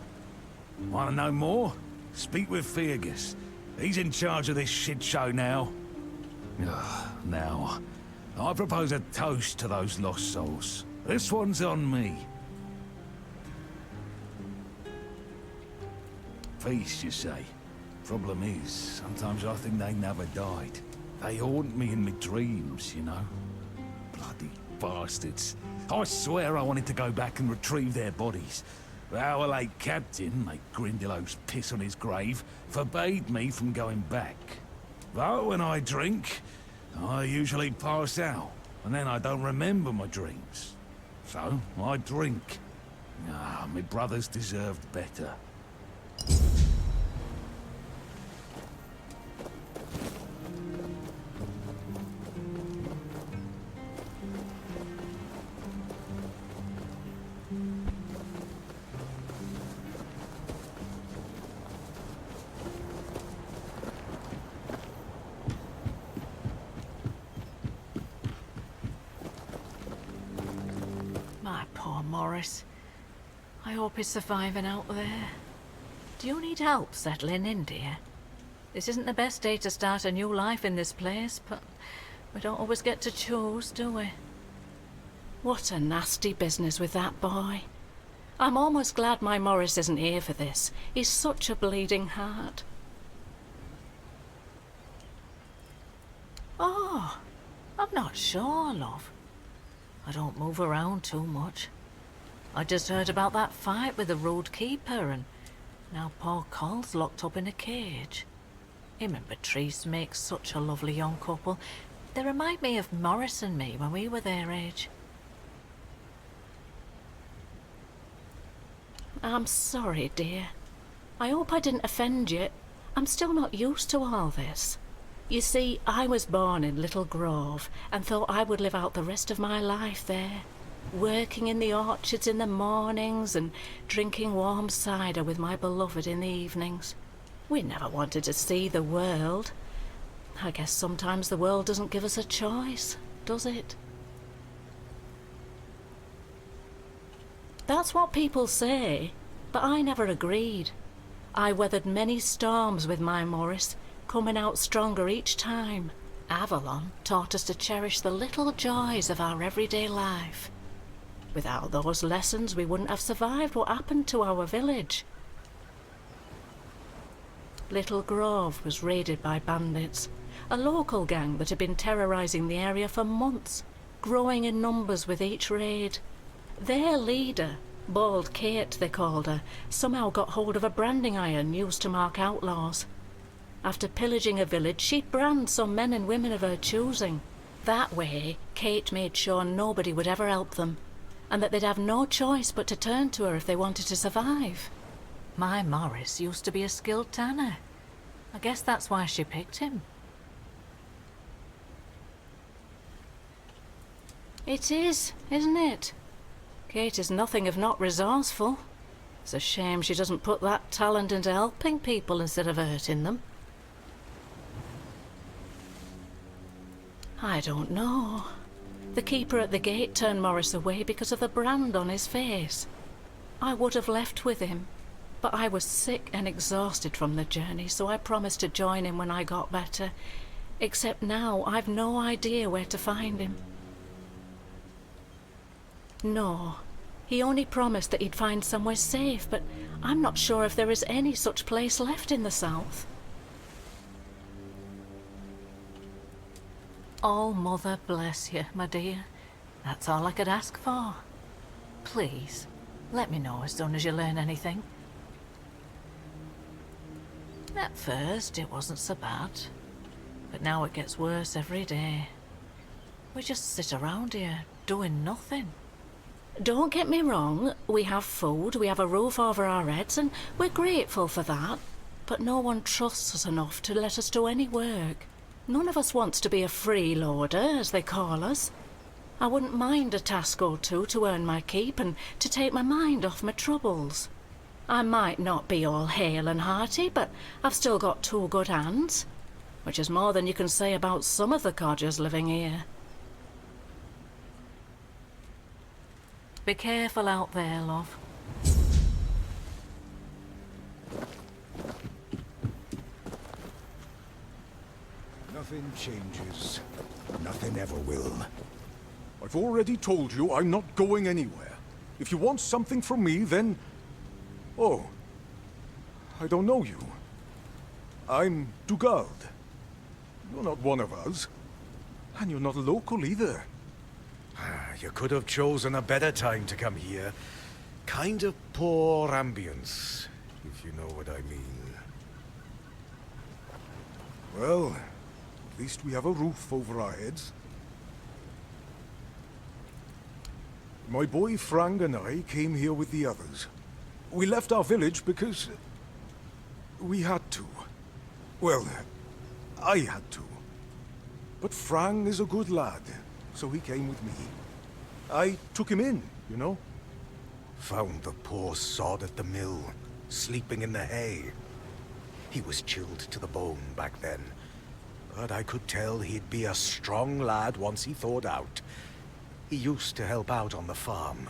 Want to know more? Speak with Fergus. He's in charge of this shit show now. Now, I propose a toast to those lost souls. This one's on me. Feast, you say? Problem is, sometimes I think they never died. They haunt me in my dreams, you know? Bloody bastards. I swear I wanted to go back and retrieve their bodies. But our late captain, like Grindelows piss on his grave, forbade me from going back. But when I drink, I usually pass out, and then I don't remember my dreams. So, I drink. My brothers deserved better. My poor Morris. I hope he's surviving out there. Do you need help settling in, dear? This isn't the best day to start a new life in this place, but we don't always get to choose, do we? What a nasty business with that boy. I'm almost glad my Morris isn't here for this. He's such a bleeding heart. Oh, I'm not sure, love. I don't move around too much. I just heard about that fight with the rude keeper, and now poor Cole's locked up in a cage. Him and Patrice make such a lovely young couple. They remind me of Morris and me when we were their age. I'm sorry, dear. I hope I didn't offend you. I'm still not used to all this. You see, I was born in Little Grove and thought I would live out the rest of my life there, working in the orchards in the mornings and drinking warm cider with my beloved in the evenings. We never wanted to see the world. I guess sometimes the world doesn't give us a choice, does it? That's what people say, but I never agreed. I weathered many storms with my Morris, coming out stronger each time. Avalon taught us to cherish the little joys of our everyday life. Without those lessons, we wouldn't have survived what happened to our village. Little Grove was raided by bandits, a local gang that had been terrorizing the area for months, growing in numbers with each raid. Their leader, Bald Kate, they called her, somehow got hold of a branding iron used to mark outlaws. After pillaging a village, she'd brand some men and women of her choosing. That way, Kate made sure nobody would ever help them, and that they'd have no choice but to turn to her if they wanted to survive. My Morris used to be a skilled tanner. I guess that's why she picked him. It is, isn't it? Kate is nothing if not resourceful. It's a shame she doesn't put that talent into helping people instead of hurting them. I don't know. The keeper at the gate turned Morris away because of the brand on his face. I would have left with him, but I was sick and exhausted from the journey, so I promised to join him when I got better. Except now, I've no idea where to find him. No, he only promised that he'd find somewhere safe, but I'm not sure if there is any such place left in the south. Oh, Mother bless you, my dear. That's all I could ask for. Please, let me know as soon as you learn anything. At first, it wasn't so bad, but now it gets worse every day. We just sit around here, doing nothing. Don't get me wrong, we have food, we have a roof over our heads, and we're grateful for that. But no one trusts us enough to let us do any work. None of us wants to be a freeloader, as they call us. I wouldn't mind a task or two to earn my keep and to take my mind off my troubles. I might not be all hale and hearty, but I've still got two good hands, which is more than you can say about some of the codgers living here. Be careful out there, love. Nothing changes. Nothing ever will. I've already told you I'm not going anywhere. If you want something from me, then... Oh. I don't know you. I'm Dugald. You're not one of us. And you're not local either. You could have chosen a better time to come here. Kind of poor ambience, if you know what I mean. Well, at least we have a roof over our heads. My boy Frank and I came here with the others. We left our village because... we had to. Well, I had to. But Frank is a good lad, so he came with me. I took him in, you know. Found the poor sod at the mill, sleeping in the hay. He was chilled to the bone back then. But I could tell he'd be a strong lad once he thawed out. He used to help out on the farm.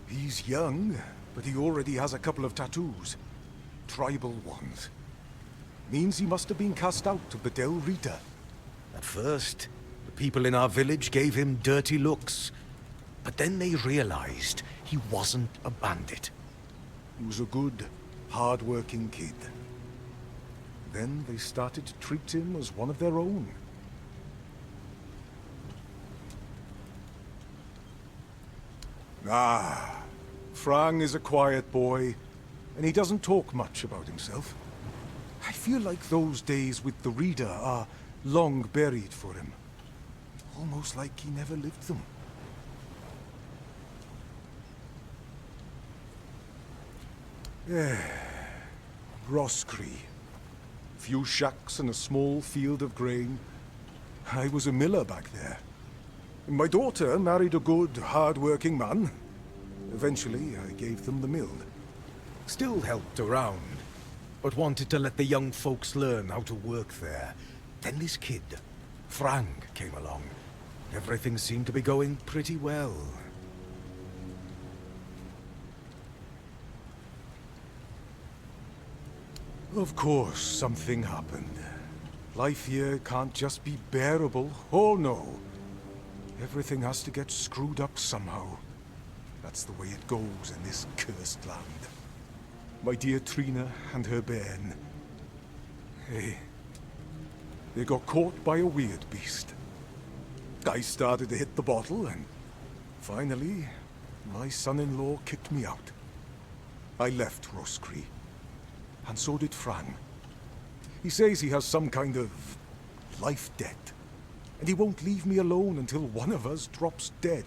He's young, but he already has a couple of tattoos. Tribal ones. Means he must have been cast out of the Del Rita. At first, the people in our village gave him dirty looks. But then they realized he wasn't a bandit. He was a good, hard-working kid. Then they started to treat him as one of their own. Ah, Frank is a quiet boy, and he doesn't talk much about himself. I feel like those days with the Reader are long buried for him. Almost like he never lived them. Roscree. Few shacks and a small field of grain. I was a miller back there. My daughter married a good, hard-working man. Eventually, I gave them the mill. Still helped around, but wanted to let the young folks learn how to work there. Then this kid, Frank, came along. Everything seemed to be going pretty well. Of course, something happened. Life here can't just be bearable. Oh no. Everything has to get screwed up somehow. That's the way it goes in this cursed land. My dear Trina and her bairn. Hey. They got caught by a weird beast. I started to hit the bottle and Finally, my son-in-law kicked me out. I left Roscree, and so did Fran. He says he has some kind of life debt, and he won't leave me alone until one of us drops dead.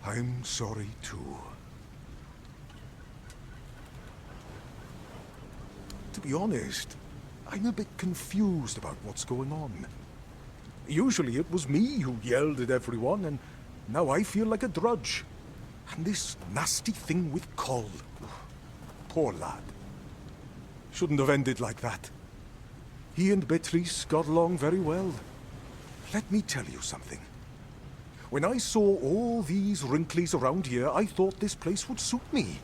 I'm sorry too. To be honest, I'm a bit confused about what's going on. Usually it was me who yelled at everyone, and now I feel like a drudge. And this nasty thing with Coll. Poor lad. Shouldn't have ended like that. He and Beatrice got along very well. Let me tell you something. When I saw all these wrinklies around here, I thought this place would suit me.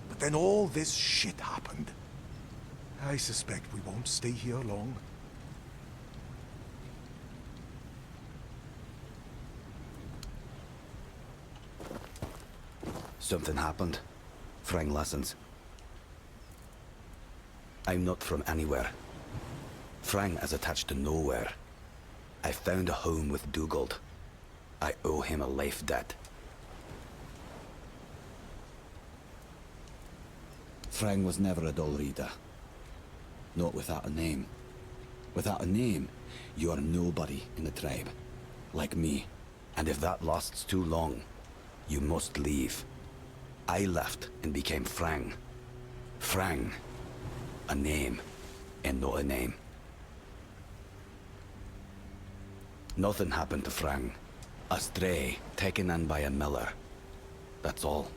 But then all this shit happened. I suspect we won't stay here long. Something happened. Frang listens. I'm not from anywhere. Frang is attached to nowhere. I found a home with Dugald. I owe him a life debt. Frang was never a dull reader. Not without a name. Without a name, you are nobody in the tribe. Like me. And if that lasts too long, you must leave. I left and became Frang. Frang. A name, and not a name. Nothing happened to Frang. A stray, taken in by a miller. That's all.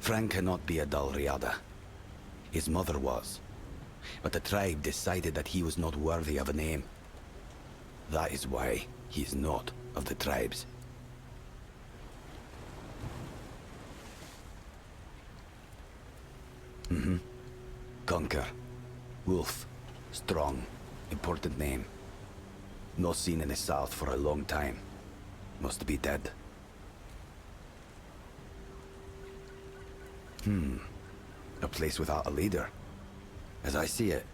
Frang cannot be a Dalriada. His mother was. But the tribe decided that he was not worthy of a name. That is why he is not of the tribes. Conquer. Wolf. Strong. Important name. Not seen in the south for a long time. Must be dead. A place without a leader. As I see it,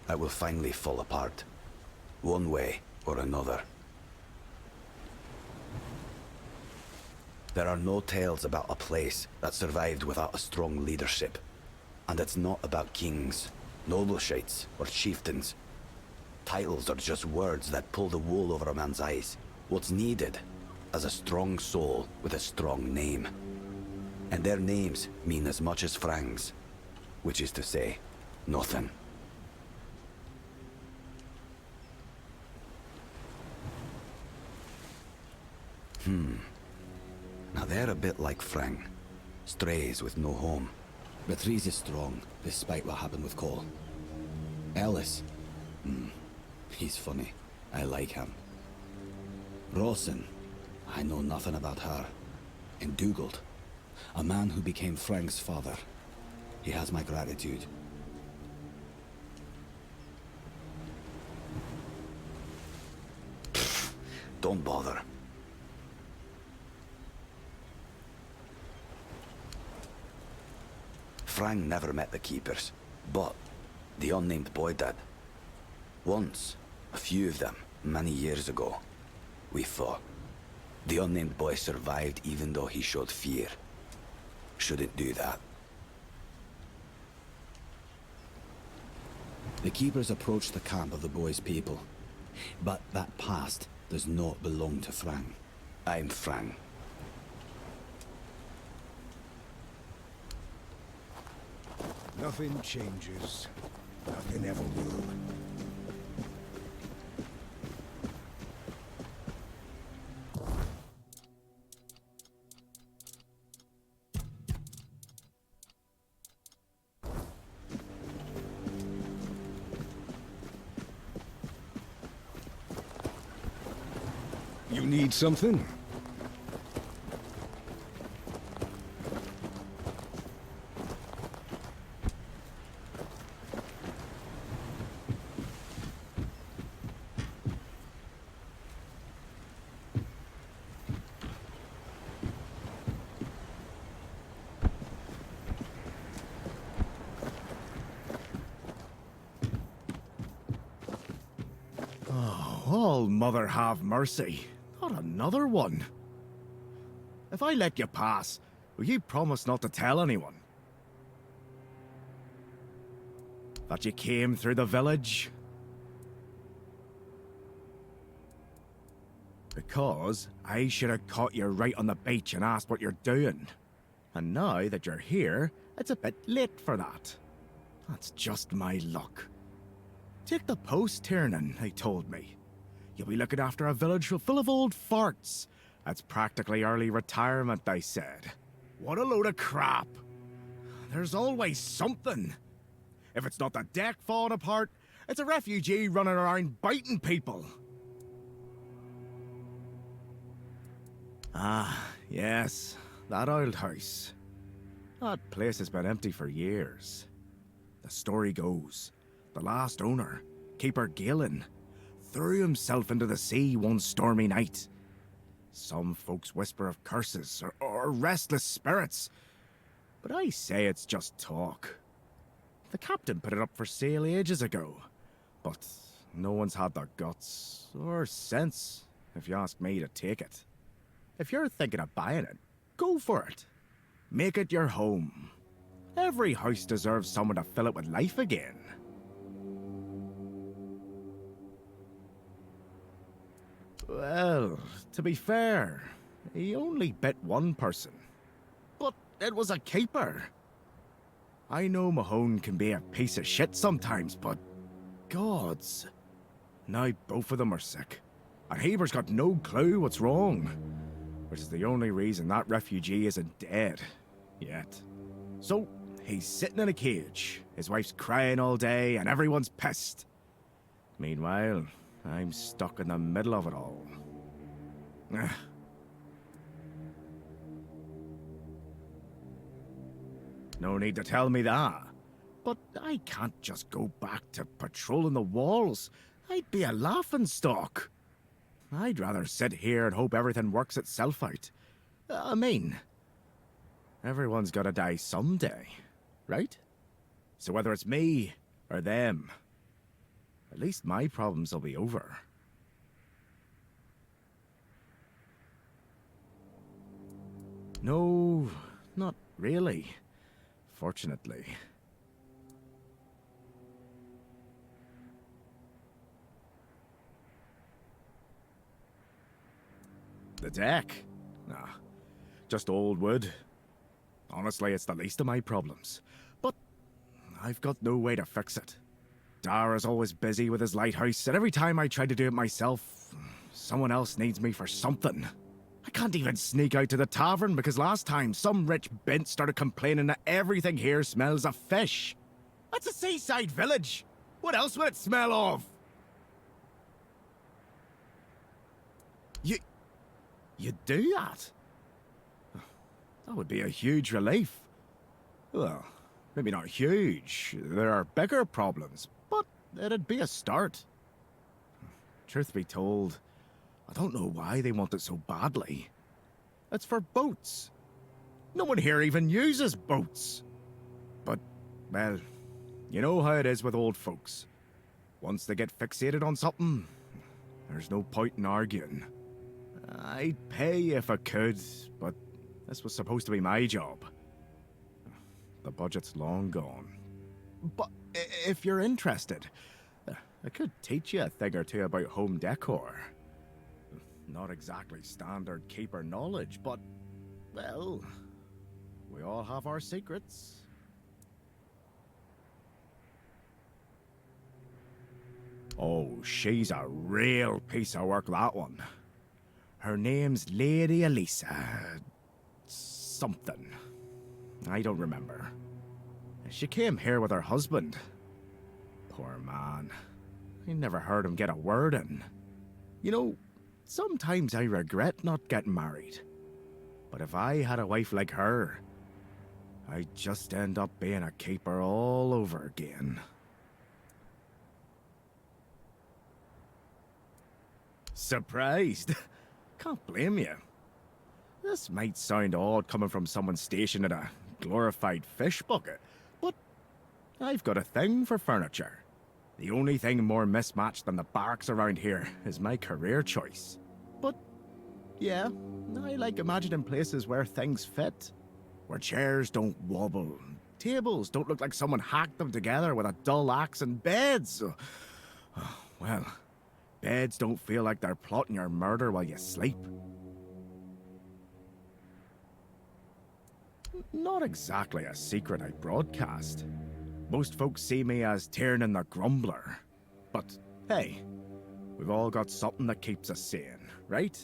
that will finally fall apart. One way or another. There are no tales about a place that survived without a strong leadership. And it's not about kings, nobleshites, or chieftains. Titles are just words that pull the wool over a man's eyes. What's needed is a strong soul with a strong name. And their names mean as much as Frang's, which is to say, nothing. Now they're a bit like Frang. Strays with no home. Beatrice is strong, despite what happened with Cole. Ellis? He's funny. I like him. Rawson? I know nothing about her. And Dugald? A man who became Frang's father. He has my gratitude. Don't bother. Frang never met the Keepers, but the unnamed boy did. Once, a few of them, many years ago, we fought. The unnamed boy survived even though he showed fear. Shouldn't do that. The Keepers approached the camp of the boy's people, but that past does not belong to Frang. I'm Frang. Nothing changes. Nothing ever will. You need something? Oh, Mother have mercy. Not another one. If I let you pass, will you promise not to tell anyone? That you came through the village? Because I should have caught you right on the beach and asked what you're doing. And now that you're here, it's a bit late for that. That's just my luck. Take the post, Tiernan, they told me. You'll be looking after a village full of old farts. That's practically early retirement, they said. What a load of crap. There's always something. If it's not the deck falling apart, it's a refugee running around biting people. Ah, yes, that old house. That place has been empty for years. The story goes, the last owner, Keeper Galen, threw himself into the sea one stormy night. Some folks whisper of curses or restless spirits, but I say it's just talk. The captain put it up for sale ages ago, but no one's had the guts or sense, if you ask me, to take it. If you're thinking of buying it, go for it. Make it your home. Every house deserves someone to fill it with life again. Well, to be fair, he only bit one person. But it was a keeper. I know Mahone can be a piece of shit sometimes, but gods. Now both of them are sick. And Haber's got no clue what's wrong. Which is the only reason that refugee isn't dead. Yet. So, he's sitting in a cage. His wife's crying all day and everyone's pissed. Meanwhile, I'm stuck in the middle of it all. No need to tell me that. But I can't just go back to patrolling the walls. I'd be a laughingstock. I'd rather sit here and hope everything works itself out. I mean, everyone's gotta die someday, right? So whether it's me or them, at least my problems will be over. No, not really. Fortunately. The deck? Nah, just old wood. Honestly, it's the least of my problems. But I've got no way to fix it. Dara's always busy with his lighthouse, and every time I try to do it myself, someone else needs me for something. I can't even sneak out to the tavern because last time some rich bint started complaining that everything here smells of fish. That's a seaside village. What else would it smell of? You do that? That would be a huge relief. Well, maybe not huge. There are bigger problems, but it'd be a start. Truth be told, I don't know why they want it so badly. It's for boats. No one here even uses boats. But, well, you know how it is with old folks. Once they get fixated on something, there's no point in arguing. I'd pay if I could, but this was supposed to be my job. The budget's long gone. But if you're interested, I could teach you a thing or two about home decor. Not exactly standard keeper knowledge, but, well, we all have our secrets. Oh, she's a real piece of work, that one. Her name's Lady Elisa... something. I don't remember. She came here with her husband. Poor man. I never heard him get a word in. You know, sometimes I regret not getting married. But if I had a wife like her, I'd just end up being a keeper all over again. Surprised? Can't blame you. This might sound odd coming from someone stationed in a glorified fish bucket, but I've got a thing for furniture. The only thing more mismatched than the barracks around here is my career choice. But, yeah, I like imagining places where things fit. Where chairs don't wobble, tables don't look like someone hacked them together with a dull axe, and beds... well, beds don't feel like they're plotting your murder while you sleep. Not exactly a secret I broadcast. Most folks see me as Tiernan the Grumbler. But, hey, we've all got something that keeps us sane, right?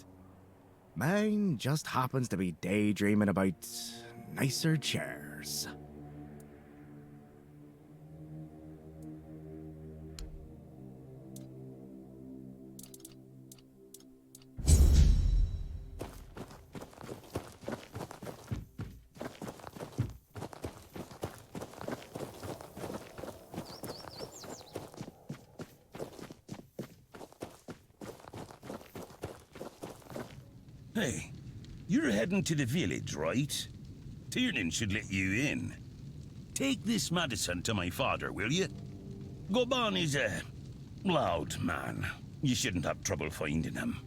Mine just happens to be daydreaming about nicer chairs. Hey, you're heading to the village, right? Tiernan should let you in. Take this medicine to my father, will you? Goban is a loud man. You shouldn't have trouble finding him.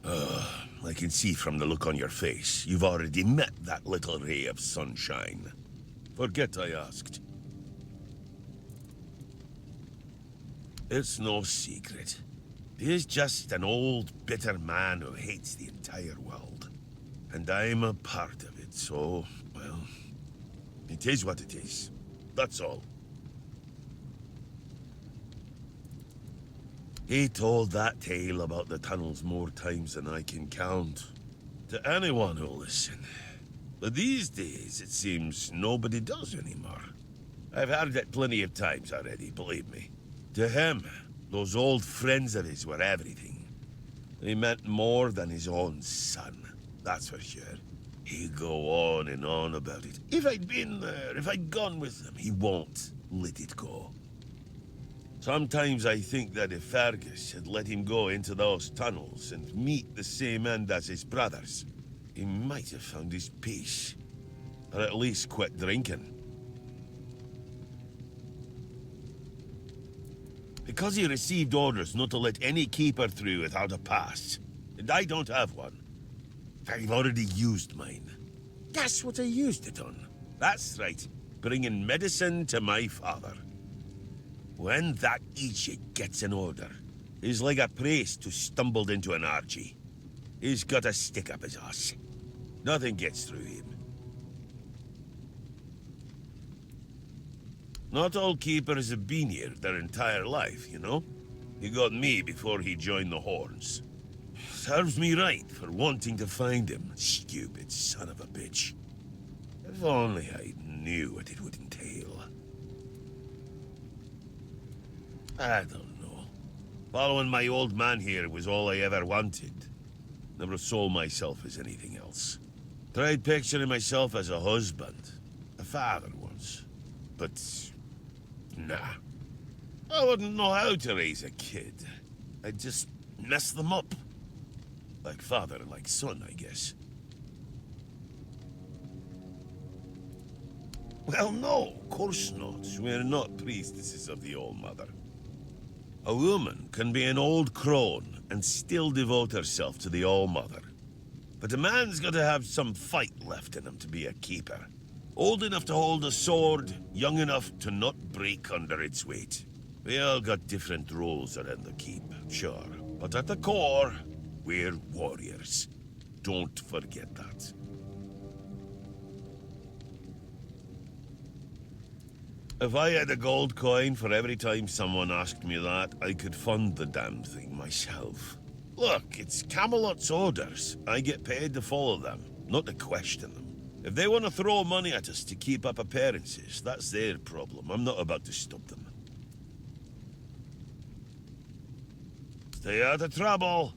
I can see from the look on your face, you've already met that little ray of sunshine. Forget I asked. It's no secret. He's just an old, bitter man who hates the entire world. And I'm a part of it, so, well, it is what it is. That's all. He told that tale about the tunnels more times than I can count. To anyone who'll listen. But these days, it seems nobody does anymore. I've heard it plenty of times already, believe me. To him, those old friends of his were everything. They meant more than his own son, that's for sure. He'd go on and on about it. If I'd been there, if I'd gone with them, he won't let it go. Sometimes I think that if Fergus had let him go into those tunnels and meet the same end as his brothers, he might have found his peace. Or at least quit drinking. Because he received orders not to let any keeper through without a pass. And I don't have one. I've already used mine. Guess what I used it on? That's right, bringing medicine to my father. When that idiot gets an order, he's like a priest who stumbled into an orgy. He's got a stick up his ass. Nothing gets through him. Not all keepers have been here their entire life, you know? He got me before he joined the Horns. Serves me right for wanting to find him, stupid son of a bitch. If only I knew what it would entail. I don't know. Following my old man here was all I ever wanted. Never saw myself as anything else. Tried picturing myself as a husband, a father once. But nah. I wouldn't know how to raise a kid. I'd just mess them up. Like father, like son, I guess. Well, no, of course not. We're not priestesses of the All-Mother. A woman can be an old crone and still devote herself to the All-Mother. But a man's got to have some fight left in him to be a keeper. Old enough to hold a sword, young enough to not break under its weight. We all got different roles around the keep, sure. But at the core, we're warriors. Don't forget that. If I had a gold coin for every time someone asked me that, I could fund the damn thing myself. Look, it's Camelot's orders. I get paid to follow them, not to question them. If they want to throw money at us to keep up appearances, that's their problem. I'm not about to stop them. Stay out of trouble.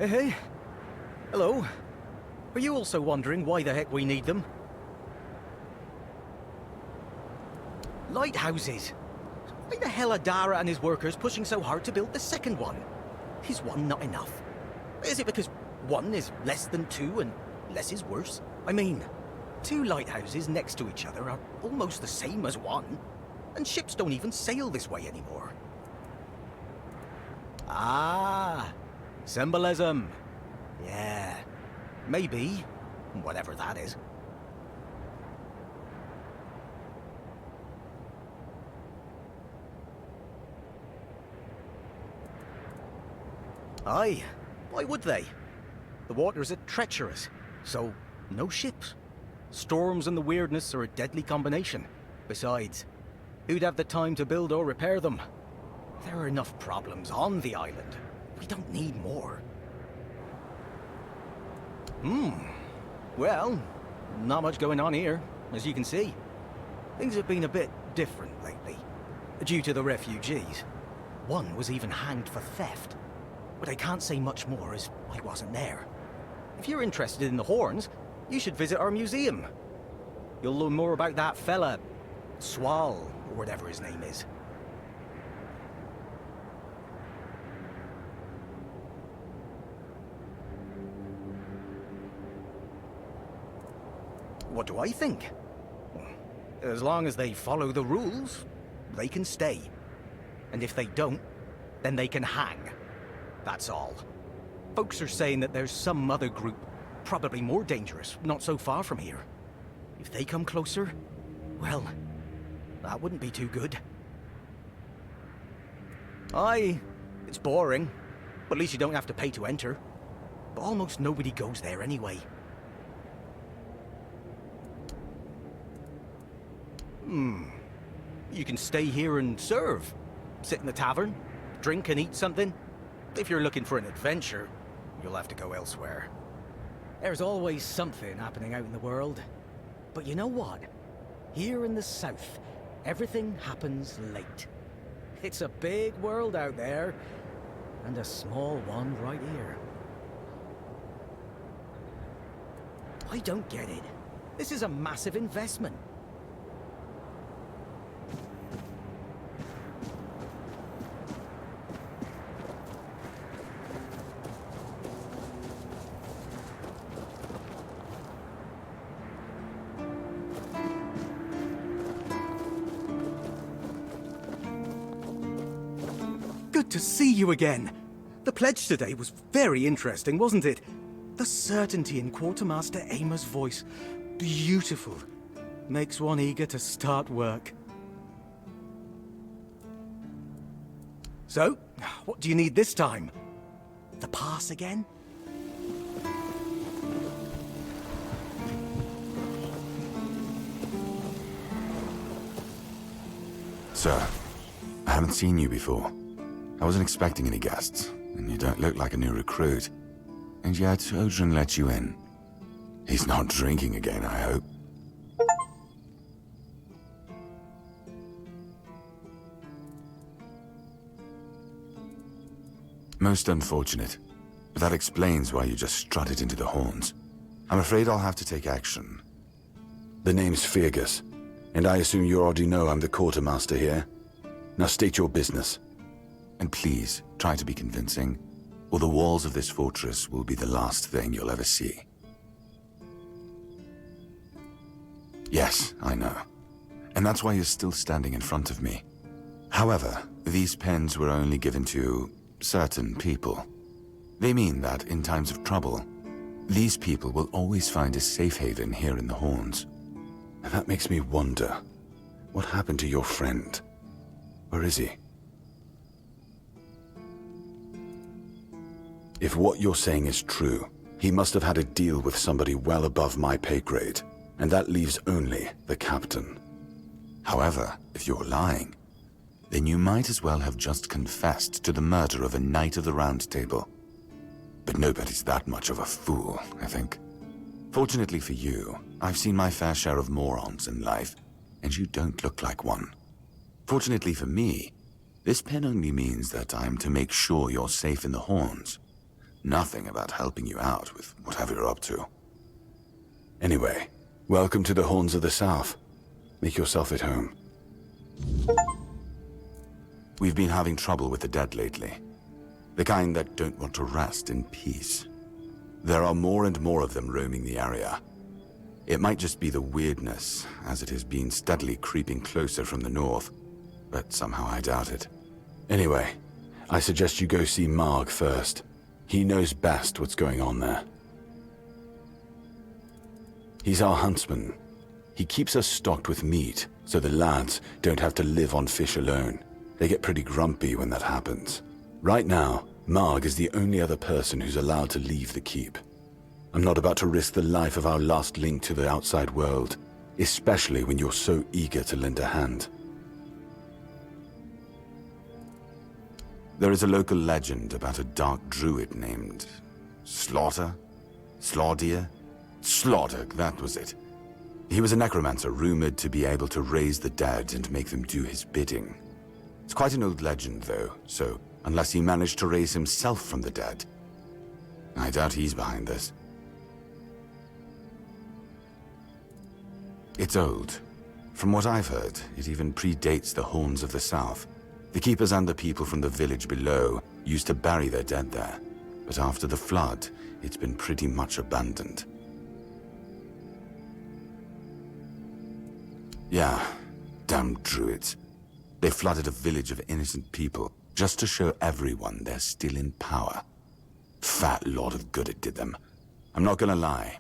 Hey. Hello. Are you also wondering why the heck we need them? Lighthouses. Why the hell are Dara and his workers pushing so hard to build the second one? Is one not enough? Is it because one is less than two and less is worse? I mean, two lighthouses next to each other are almost the same as one, and ships don't even sail this way anymore. Ah, symbolism. Yeah, maybe, whatever that is. Aye, why would they? The waters are treacherous, so no ships. Storms and the weirdness are a deadly combination. Besides, who'd have the time to build or repair them? There are enough problems on the island. We don't need more. Well, not much going on here, as you can see. Things have been a bit different lately, due to the refugees. One was even hanged for theft. But I can't say much more as I wasn't there. If you're interested in the horns, you should visit our museum. You'll learn more about that fella, Swal, or whatever his name is. What do I think? As long as they follow the rules, they can stay. And if they don't, then they can hang. That's all. Folks are saying that there's some other group, probably more dangerous, not so far from here. If they come closer, well, that wouldn't be too good. Aye, it's boring, but at least you don't have to pay to enter. But almost nobody goes there anyway. You can stay here and serve. Sit in the tavern, drink and eat something. If you're looking for an adventure, you'll have to go elsewhere. There's always something happening out in the world. But you know what? Here in the south, everything happens late. It's a big world out there, and a small one right here. I don't get it. This is a massive investment. Good to see you again. The pledge today was very interesting, wasn't it? The certainty in Quartermaster Aymer's voice. Beautiful. Makes one eager to start work. So, what do you need this time? The pass again? Sir, I haven't seen you before. I wasn't expecting any guests, and you don't look like a new recruit. And yet, Odrin let you in. He's not drinking again, I hope. Most unfortunate. But that explains why you just strutted into the horns. I'm afraid I'll have to take action. The name's Fergus, and I assume you already know I'm the quartermaster here. Now state your business. And please, try to be convincing, or the walls of this fortress will be the last thing you'll ever see. Yes, I know. And that's why you're still standing in front of me. However, these pens were only given to certain people. They mean that in times of trouble, these people will always find a safe haven here in the Horns. And that makes me wonder, what happened to your friend? Where is he? If what you're saying is true, he must have had a deal with somebody well above my pay grade, and that leaves only the captain. However, if you're lying, then you might as well have just confessed to the murder of a Knight of the Round Table. But nobody's that much of a fool, I think. Fortunately for you, I've seen my fair share of morons in life, and you don't look like one. Fortunately for me, this pen only means that I'm to make sure you're safe in the Horns. Nothing about helping you out with whatever you're up to. Anyway, welcome to the Horns of the South. Make yourself at home. We've been having trouble with the dead lately. The kind that don't want to rest in peace. There are more and more of them roaming the area. It might just be the weirdness, as it has been steadily creeping closer from the north, but somehow I doubt it. Anyway, I suggest you go see Marg first. He knows best what's going on there. He's our huntsman. He keeps us stocked with meat, so the lads don't have to live on fish alone. They get pretty grumpy when that happens. Right now, Marg is the only other person who's allowed to leave the keep. I'm not about to risk the life of our last link to the outside world, especially when you're so eager to lend a hand. There is a local legend about a dark druid named Slaughter? Slaughter, that was it. He was a necromancer rumored to be able to raise the dead and make them do his bidding. It's quite an old legend, though, so unless he managed to raise himself from the dead, I doubt he's behind this. It's old. From what I've heard, it even predates the Horns of the South. The keepers and the people from the village below used to bury their dead there, but after the flood, it's been pretty much abandoned. Yeah, damn druids. They flooded a village of innocent people just to show everyone they're still in power. Fat lot of good it did them. I'm not gonna lie,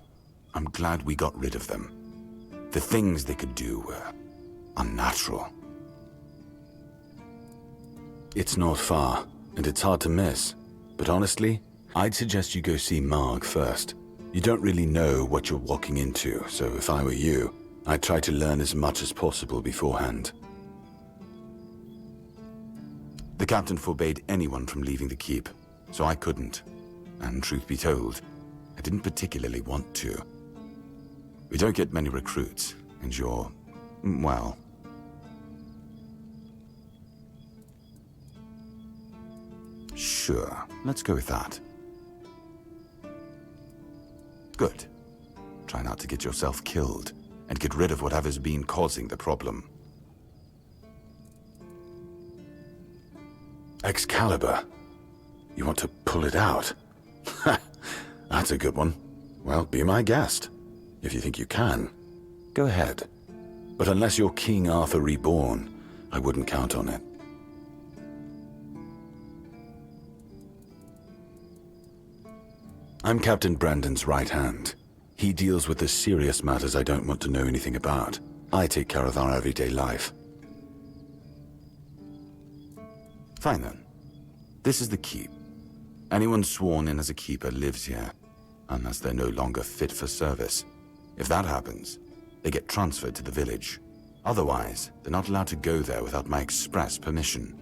I'm glad we got rid of them. The things they could do were unnatural. It's not far, and it's hard to miss. But honestly, I'd suggest you go see Marg first. You don't really know what you're walking into, so if I were you, I'd try to learn as much as possible beforehand. The captain forbade anyone from leaving the keep, so I couldn't. And truth be told, I didn't particularly want to. We don't get many recruits, and you're, well... Sure, let's go with that. Good. Try not to get yourself killed, and get rid of whatever's been causing the problem. Excalibur. You want to pull it out? That's a good one. Well, be my guest. If you think you can, go ahead. But unless you're King Arthur reborn, I wouldn't count on it. I'm Captain Brandon's right hand. He deals with the serious matters I don't want to know anything about. I take care of our everyday life. Fine then. This is the keep. Anyone sworn in as a keeper lives here, unless they're no longer fit for service. If that happens, they get transferred to the village. Otherwise, they're not allowed to go there without my express permission.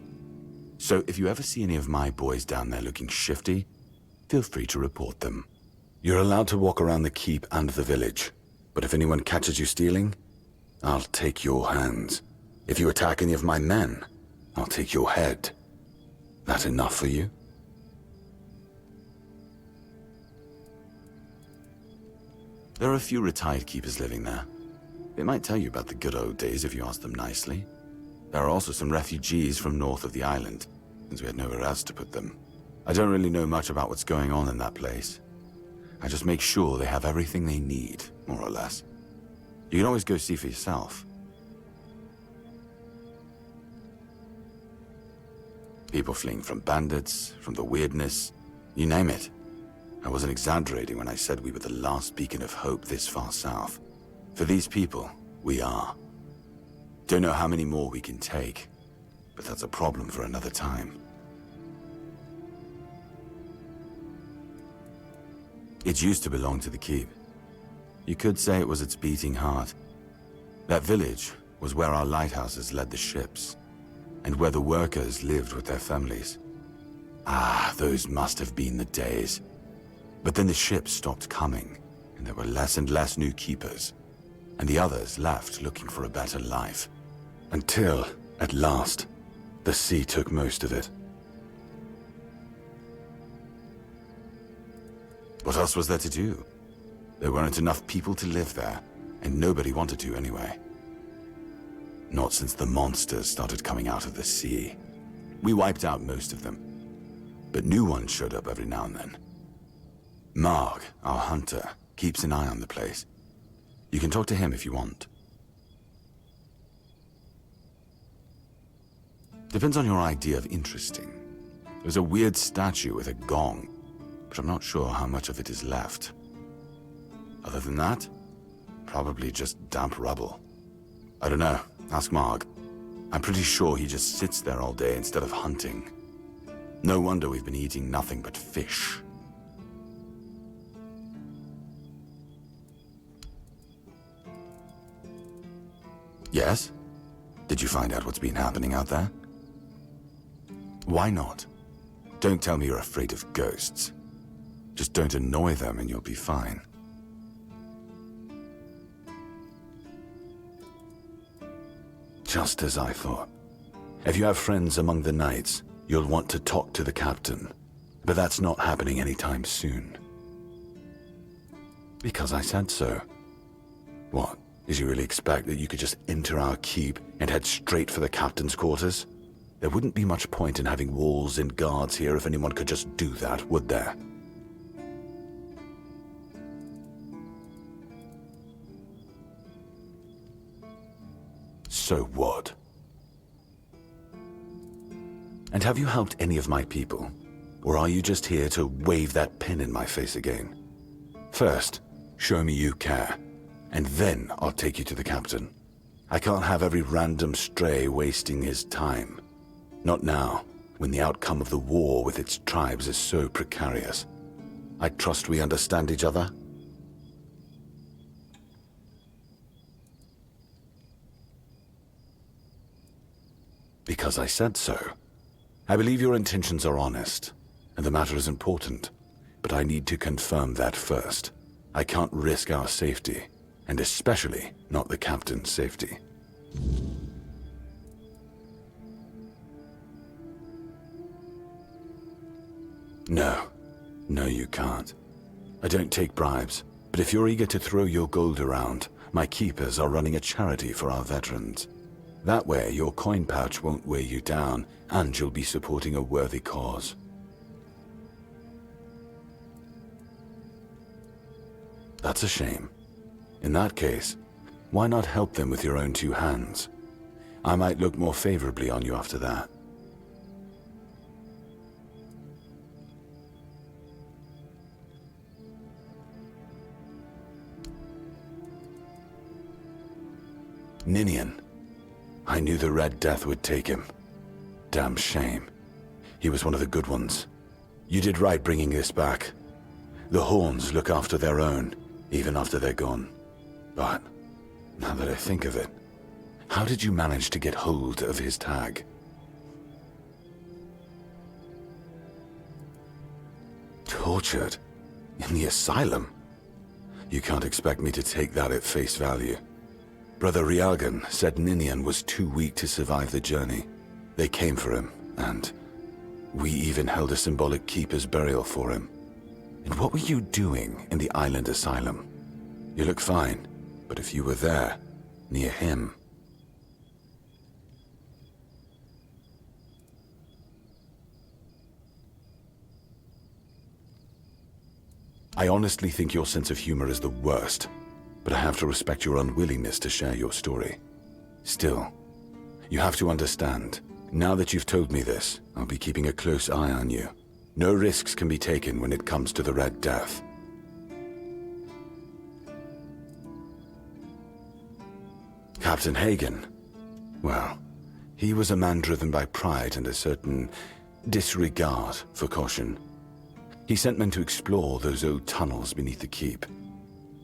So if you ever see any of my boys down there looking shifty, feel free to report them. You're allowed to walk around the keep and the village, but if anyone catches you stealing, I'll take your hands. If you attack any of my men, I'll take your head. That enough for you? There are a few retired keepers living there. They might tell you about the good old days if you ask them nicely. There are also some refugees from north of the island, since we had nowhere else to put them. I don't really know much about what's going on in that place. I just make sure they have everything they need, more or less. You can always go see for yourself. People fleeing from bandits, from the weirdness, you name it. I wasn't exaggerating when I said we were the last beacon of hope this far south. For these people, we are. Don't know how many more we can take, but that's a problem for another time. It used to belong to the keep. You could say it was its beating heart. That village was where our lighthouses led the ships, and where the workers lived with their families. Ah, those must have been the days. But then the ships stopped coming, and there were less and less new keepers, and the others left looking for a better life. Until, at last, the sea took most of it. What else was there to do? There weren't enough people to live there, and nobody wanted to anyway. Not since the monsters started coming out of the sea. We wiped out most of them, but new ones showed up every now and then. Marg, our hunter, keeps an eye on the place. You can talk to him if you want. Depends on your idea of interesting. There's a weird statue with a gong, but I'm not sure how much of it is left. Other than that, probably just damp rubble. I don't know. Ask Marg. I'm pretty sure he just sits there all day instead of hunting. No wonder we've been eating nothing but fish. Yes? Did you find out what's been happening out there? Why not? Don't tell me you're afraid of ghosts. Just don't annoy them and you'll be fine. Just as I thought. If you have friends among the knights, you'll want to talk to the captain. But that's not happening anytime soon. Because I said so. What? Did you really expect that you could just enter our keep and head straight for the captain's quarters? There wouldn't be much point in having walls and guards here if anyone could just do that, would there? So what? And have you helped any of my people? Or are you just here to wave that pin in my face again? First, show me you care, and then I'll take you to the captain. I can't have every random stray wasting his time. Not now, when the outcome of the war with its tribes is so precarious. I trust we understand each other? Because I said so. I believe your intentions are honest, and the matter is important, but I need to confirm that first. I can't risk our safety, and especially not the captain's safety. No. No, you can't. I don't take bribes, but if you're eager to throw your gold around, my keepers are running a charity for our veterans. That way, your coin pouch won't weigh you down, and you'll be supporting a worthy cause. That's a shame. In that case, why not help them with your own two hands? I might look more favorably on you after that. Ninian. I knew the Red Death would take him. Damn shame. He was one of the good ones. You did right bringing this back. The Horns look after their own, even after they're gone. But, now that I think of it, how did you manage to get hold of his tag? Tortured? In the asylum? You can't expect me to take that at face value. Brother Riagan said Ninian was too weak to survive the journey. They came for him, and we even held a symbolic keeper's burial for him. And what were you doing in the island asylum? You look fine, but if you were there, near him... I honestly think your sense of humor is the worst. But I have to respect your unwillingness to share your story. Still, you have to understand, now that you've told me this, I'll be keeping a close eye on you. No risks can be taken when it comes to the Red Death. Captain Hagen, well, he was a man driven by pride and a certain disregard for caution. He sent men to explore those old tunnels beneath the keep.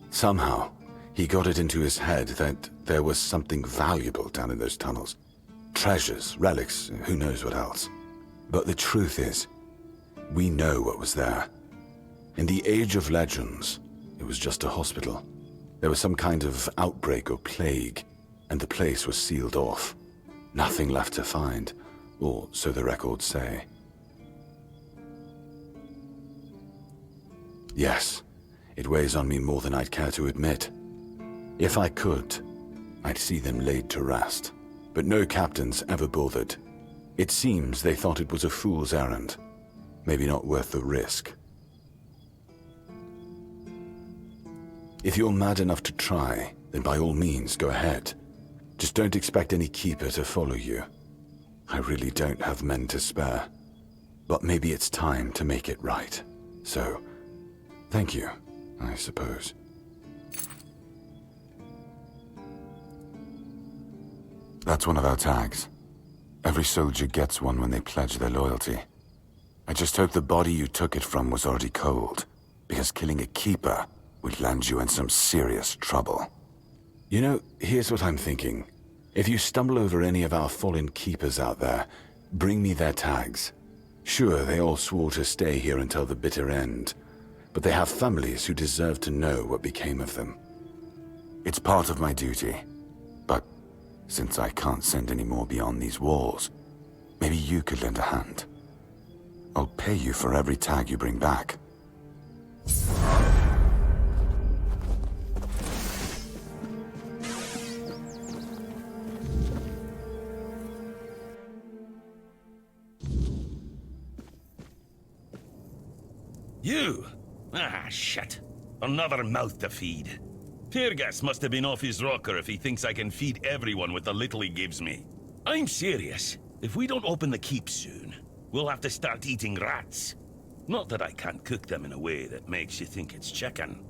Somehow, he got it into his head that there was something valuable down in those tunnels. Treasures, relics, who knows what else. But the truth is, we know what was there. In the Age of Legends, it was just a hospital. There was some kind of outbreak or plague, and the place was sealed off. Nothing left to find, or so the records say. Yes, it weighs on me more than I'd care to admit. If I could, I'd see them laid to rest. But no captains ever bothered. It seems they thought it was a fool's errand. Maybe not worth the risk. If you're mad enough to try, then by all means, go ahead. Just don't expect any keeper to follow you. I really don't have men to spare. But maybe it's time to make it right. So, thank you, I suppose. That's one of our tags. Every soldier gets one when they pledge their loyalty. I just hope the body you took it from was already cold, because killing a keeper would land you in some serious trouble. You know, here's what I'm thinking. If you stumble over any of our fallen keepers out there, bring me their tags. Sure, they all swore to stay here until the bitter end, but they have families who deserve to know what became of them. It's part of my duty, but since I can't send any more beyond these walls, maybe you could lend a hand. I'll pay you for every tag you bring back. You? Ah, shit. Another mouth to feed. Teargas must have been off his rocker if he thinks I can feed everyone with the little he gives me. I'm serious. If we don't open the keep soon, we'll have to start eating rats. Not that I can't cook them in a way that makes you think it's chicken.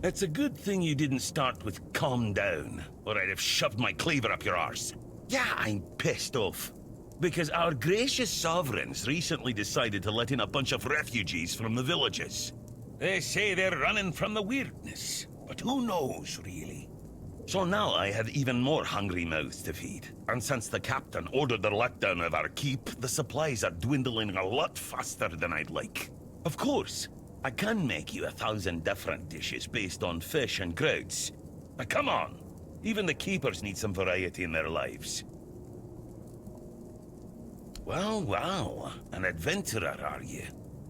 It's a good thing you didn't start with calm down, or I'd have shoved my cleaver up your arse. Yeah, I'm pissed off. Because our gracious sovereigns recently decided to let in a bunch of refugees from the villages. They say they're running from the weirdness, but who knows, really? So now I have even more hungry mouths to feed. And since the captain ordered the letdown of our keep, the supplies are dwindling a lot faster than I'd like. Of course, I can make you 1,000 different dishes based on fish and crowds. But come on, even the keepers need some variety in their lives. Well, well, an adventurer, are you?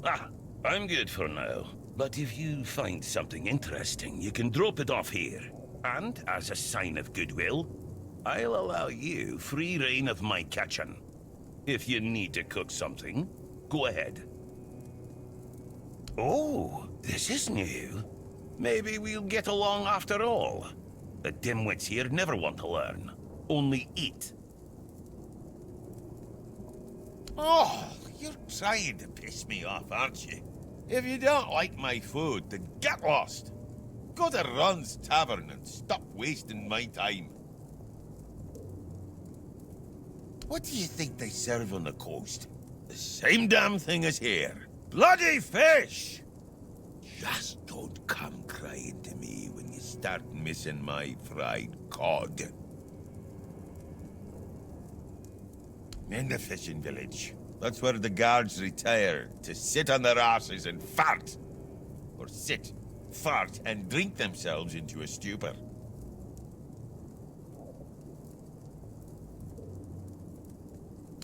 Ah, I'm good for now. But if you find something interesting, you can drop it off here. And, as a sign of goodwill, I'll allow you free reign of my kitchen. If you need to cook something, go ahead. Oh, this is new. Maybe we'll get along after all. The dimwits here never want to learn, only eat. Oh, you're trying to piss me off, aren't you? If you don't like my food, then get lost. Go to Ron's Tavern and stop wasting my time. What do you think they serve on the coast? The same damn thing as here. Bloody fish! Just don't come crying to me when you start missing my fried cod. In the fishing village. That's where the guards retire, to sit on their asses and fart. Or sit, fart, and drink themselves into a stupor.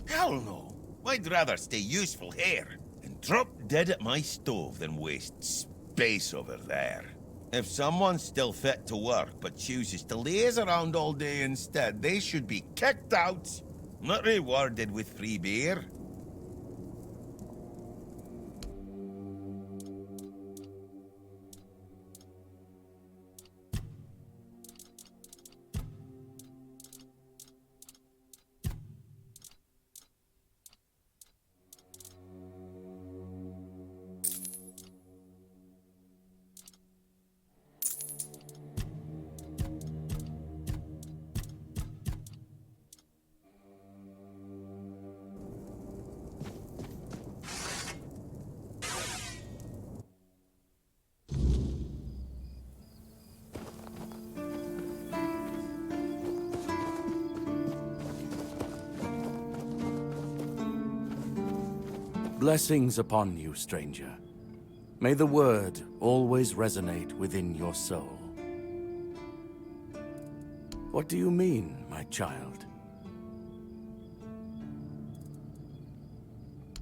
Hell no! I'd rather stay useful here, and drop dead at my stove than waste space over there. If someone's still fit to work but chooses to laze around all day instead, they should be kicked out, not rewarded with free beer. Blessings upon you, stranger. May the word always resonate within your soul. What do you mean, my child?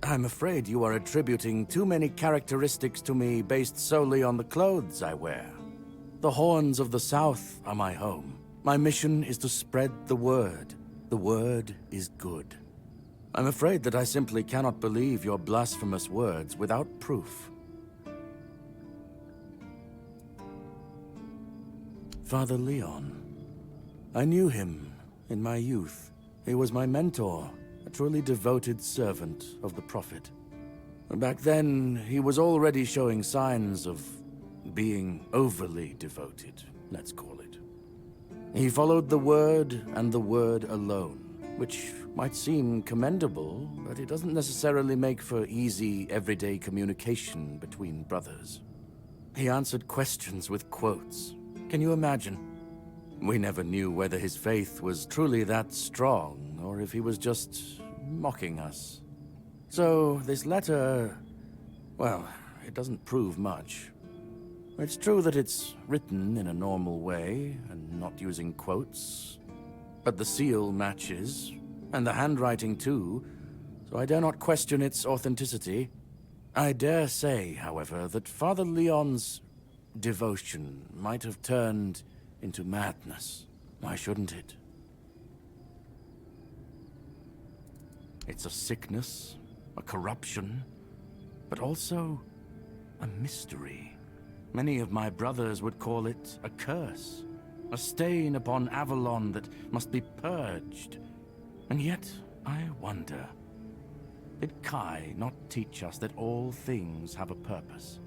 I'm afraid you are attributing too many characteristics to me based solely on the clothes I wear. The Horns of the South are my home. My mission is to spread the word. The word is good. I'm afraid that I simply cannot believe your blasphemous words without proof. Father Leon. I knew him in my youth. He was my mentor, a truly devoted servant of the Prophet. Back then, he was already showing signs of being overly devoted, let's call it. He followed the word and the word alone, which might seem commendable, but it doesn't necessarily make for easy, everyday communication between brothers. He answered questions with quotes. Can you imagine? We never knew whether his faith was truly that strong, or if he was just mocking us. So, this letter, well, it doesn't prove much. It's true that it's written in a normal way, and not using quotes, but the seal matches, and the handwriting too, so I dare not question its authenticity. I dare say, however, that Father Leon's devotion might have turned into madness. Why shouldn't it? It's a sickness, a corruption, but also a mystery. Many of my brothers would call it a curse, a stain upon Avalon that must be purged. And yet, I wonder, did Kai not teach us that all things have a purpose?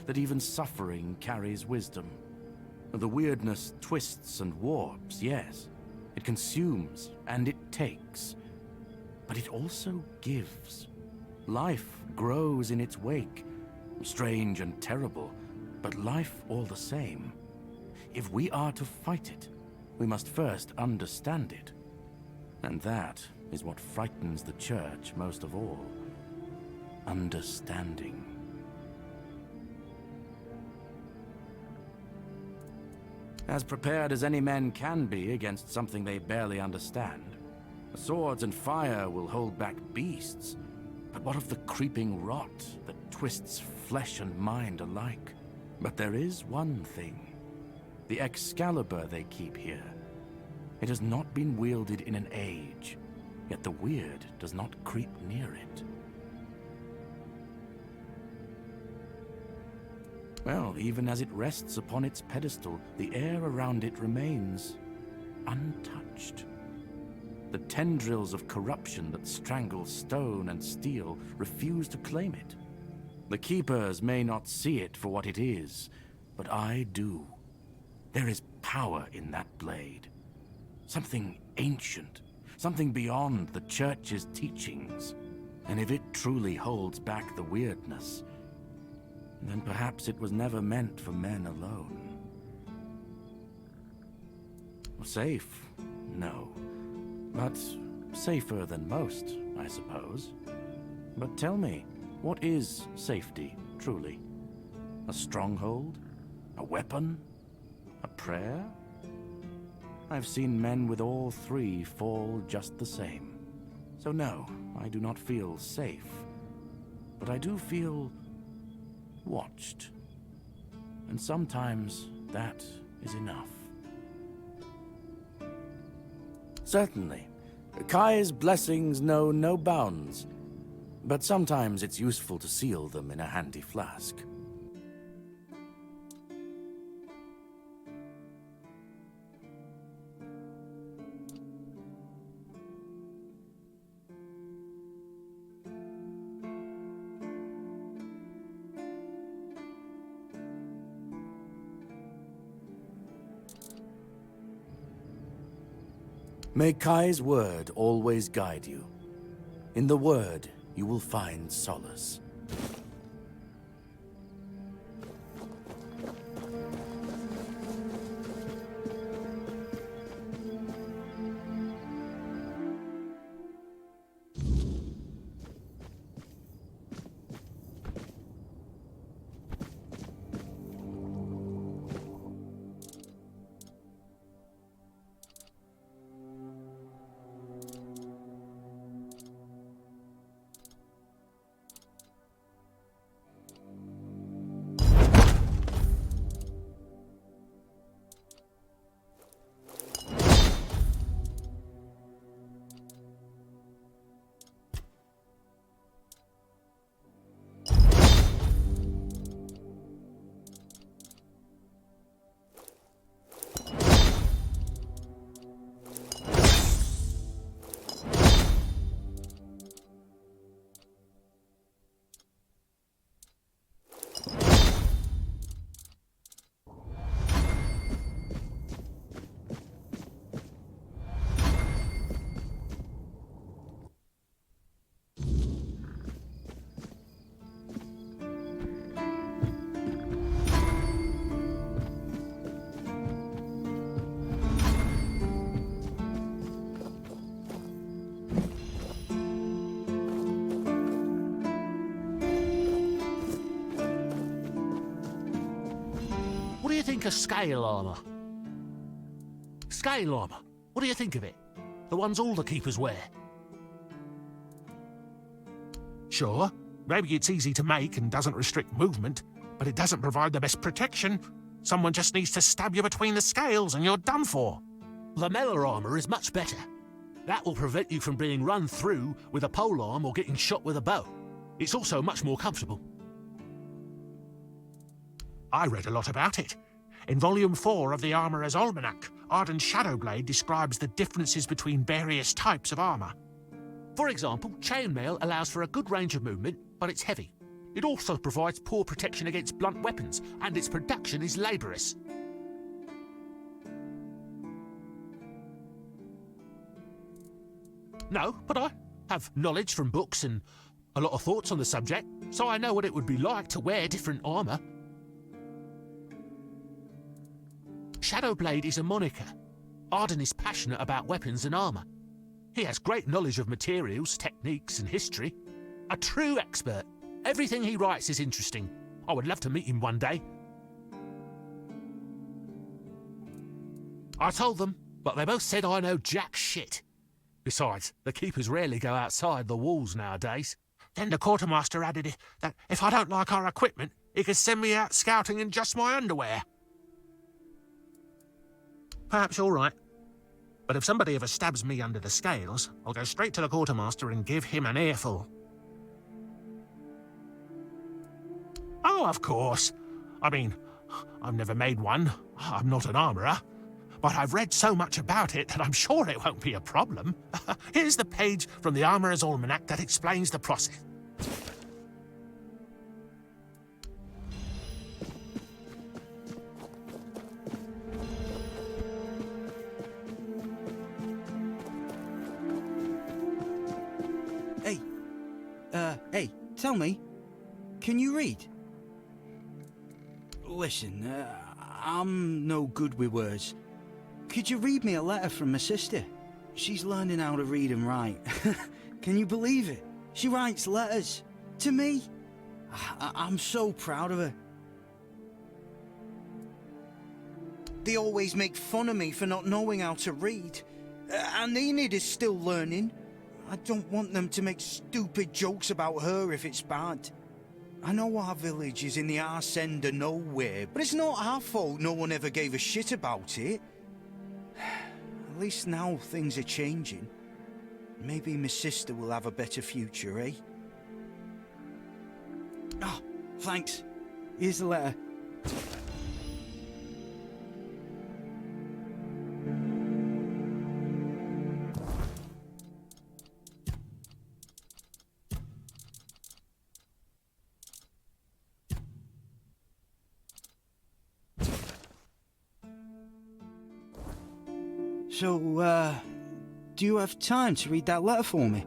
That even suffering carries wisdom? The weirdness twists and warps, yes. It consumes and it takes. But it also gives. Life grows in its wake. Strange and terrible, but life all the same. If we are to fight it, we must first understand it. And that is what frightens the Church most of all. Understanding. As prepared as any men can be against something they barely understand. Swords and fire will hold back beasts, but what of the creeping rot that twists flesh and mind alike? But there is one thing. The Excalibur they keep here. It has not been wielded in an age, yet the weird does not creep near it. Well, even as it rests upon its pedestal, the air around it remains untouched. The tendrils of corruption that strangle stone and steel refuse to claim it. The Keepers may not see it for what it is, but I do. There is power in that blade. Something ancient, something beyond the Church's teachings. And if it truly holds back the weirdness, then perhaps it was never meant for men alone. Safe? No. But safer than most, I suppose. But tell me, what is safety, truly? A stronghold? A weapon? A prayer? I've seen men with all three fall just the same. So no, I do not feel safe. But I do feel watched. And sometimes that is enough. Certainly. Kai's blessings know no bounds, but sometimes it's useful to seal them in a handy flask. May Kai's word always guide you. In the word, you will find solace. What do you think of scale armor? Scale armor. What do you think of it? The ones all the keepers wear. Sure, maybe it's easy to make and doesn't restrict movement, but it doesn't provide the best protection. Someone just needs to stab you between the scales and you're done for. Lamella armor is much better. That will prevent you from being run through with a polearm or getting shot with a bow. It's also much more comfortable. I read a lot about it. In Volume 4 of the Armourer's Almanac, Arden's Shadowblade describes the differences between various types of armour. For example, chainmail allows for a good range of movement, but it's heavy. It also provides poor protection against blunt weapons, and its production is laborious. No, but I have knowledge from books and a lot of thoughts on the subject, so I know what it would be like to wear different armour. Shadowblade is a moniker. Arden is passionate about weapons and armour. He has great knowledge of materials, techniques and history. A true expert. Everything he writes is interesting. I would love to meet him one day. I told them, but they both said I know jack shit. Besides, the keepers rarely go outside the walls nowadays. Then the quartermaster added that if I don't like our equipment, he could send me out scouting in just my underwear. Perhaps you're right. But if somebody ever stabs me under the scales, I'll go straight to the quartermaster and give him an earful. Oh, of course. I mean, I've never made one. I'm not an armourer. But I've read so much about it that I'm sure it won't be a problem. Here's the page from the Armourer's Almanac that explains the process. Hey, tell me, can you read? Listen, I'm no good with words. Could you read me a letter from my sister? She's learning how to read and write. Can you believe it? She writes letters to me. I'm so proud of her. They always make fun of me for not knowing how to read. And Enid is still learning. I don't want them to make stupid jokes about her if it's bad. I know our village is in the arse end of nowhere, but it's not our fault no one ever gave a shit about it. At least now things are changing. Maybe my sister will have a better future, eh? Oh, thanks. Here's the letter. So, do you have time to read that letter for me?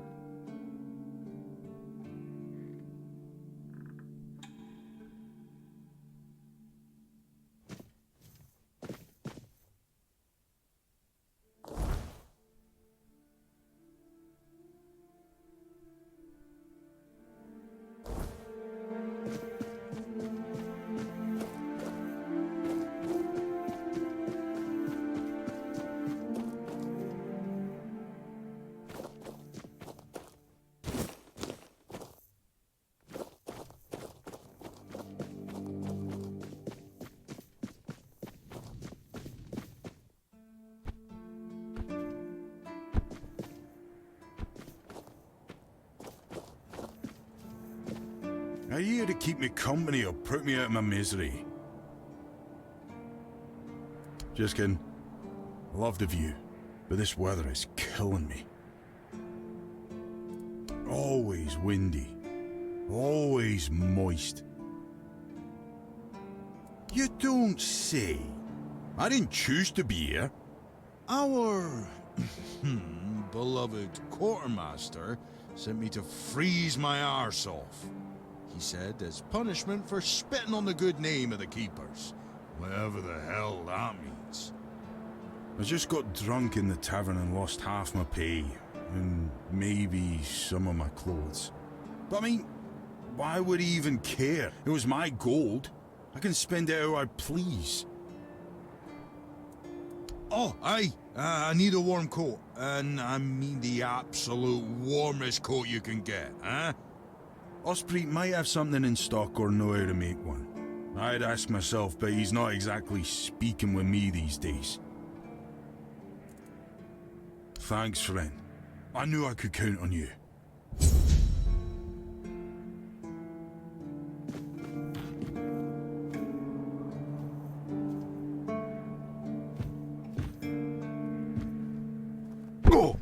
Are you here to keep me company or put me out of my misery? Just kidding. Love the view, but this weather is killing me. Always windy. Always moist. You don't say. I didn't choose to be here. Our beloved quartermaster sent me to freeze my arse off. He said, as punishment for spitting on the good name of the keepers. Whatever the hell that means. I just got drunk in the tavern and lost half my pay. And maybe some of my clothes. But I mean, why would he even care? It was my gold. I can spend it how I please. Oh, aye. I need a warm coat. And I mean the absolute warmest coat you can get, huh? Osprey might have something in stock or know how to make one. I'd ask myself, but he's not exactly speaking with me these days. Thanks, friend. I knew I could count on you. Go!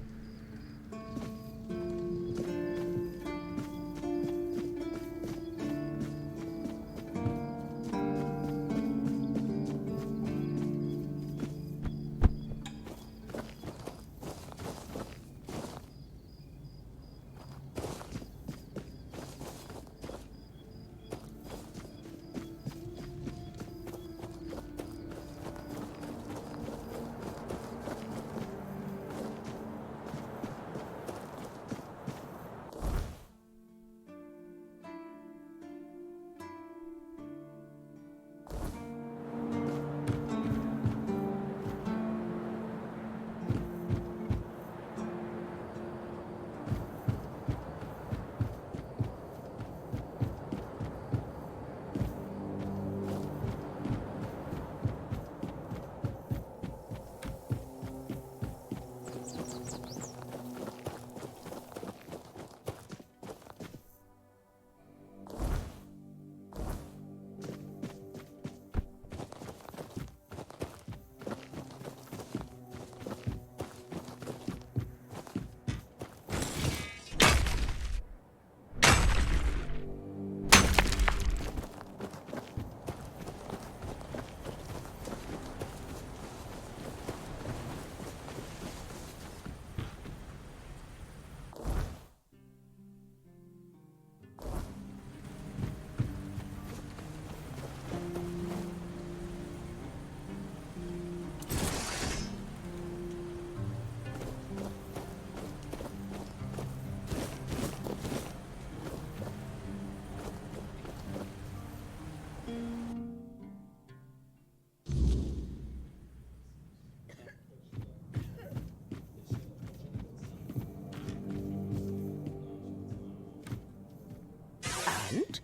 And?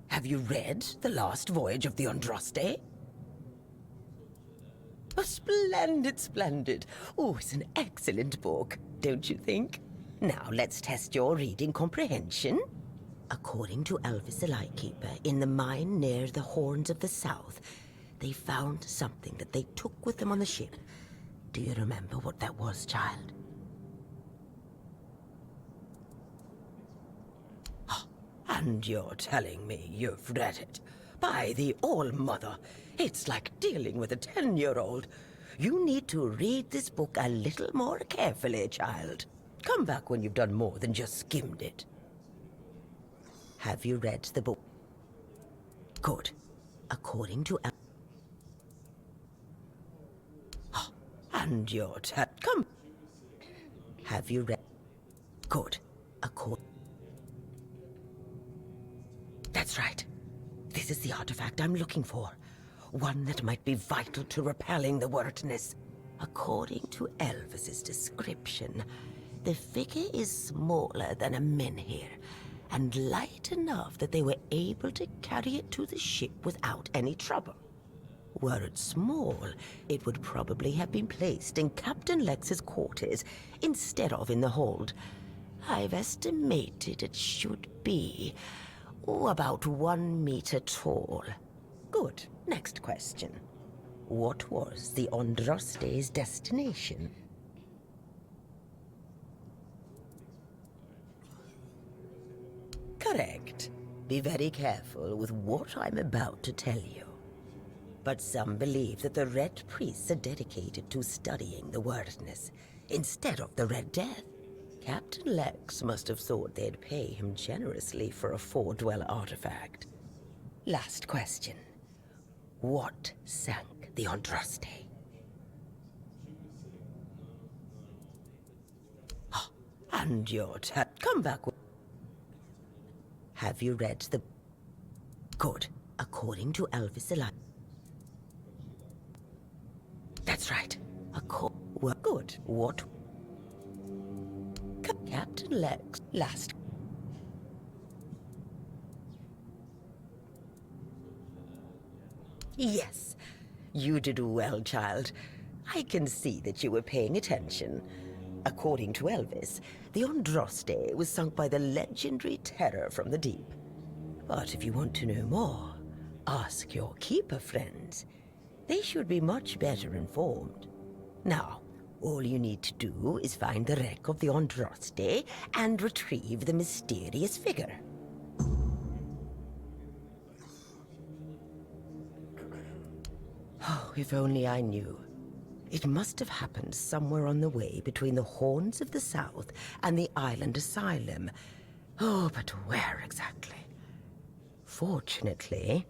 Have you read The Last Voyage of the Andraste? Oh, splendid, splendid. Oh, it's an excellent book, don't you think? Now, let's test your reading comprehension. According to Elvis the Lightkeeper, in the mine near the Horns of the South, they found something that they took with them on the ship. Do you remember what that was, child? And you're telling me you've read it? By the All-Mother, it's like dealing with a 10-year-old. You need to read this book a little more carefully, child. Come back when you've done more than just skimmed it. Have you read the book? Good. According to... And you're come. Have you read? Good. That's right. This is the artifact I'm looking for. One that might be vital to repelling the wordness. According to Elvis's description, the figure is smaller than a menhir, and light enough that they were able to carry it to the ship without any trouble. Were it small, it would probably have been placed in Captain Lex's quarters instead of in the hold. I've estimated it should be about 1 meter tall. Good. Next question. What was the Andraste's destination? Correct. Be very careful with what I'm about to tell you. But some believe that the Red Priests are dedicated to studying the wordness instead of the Red Death. Captain Lex must have thought they'd pay him generously for a Four-Dweller artifact. Last question. What sank the Andraste? And you're come back. Have you read the... Good. According to Elvis the Light. That's right. Well, good. What? Captain Lex, last. Yes, you did well, child. I can see that you were paying attention. According to Elvis, the Andraste was sunk by the legendary terror from the deep. But if you want to know more, ask your keeper friends. They should be much better informed. Now, all you need to do is find the wreck of the Andraste and retrieve the mysterious figure. Oh, if only I knew. It must have happened somewhere on the way between the Horns of the South and the Island Asylum. Oh, but where exactly? Fortunately,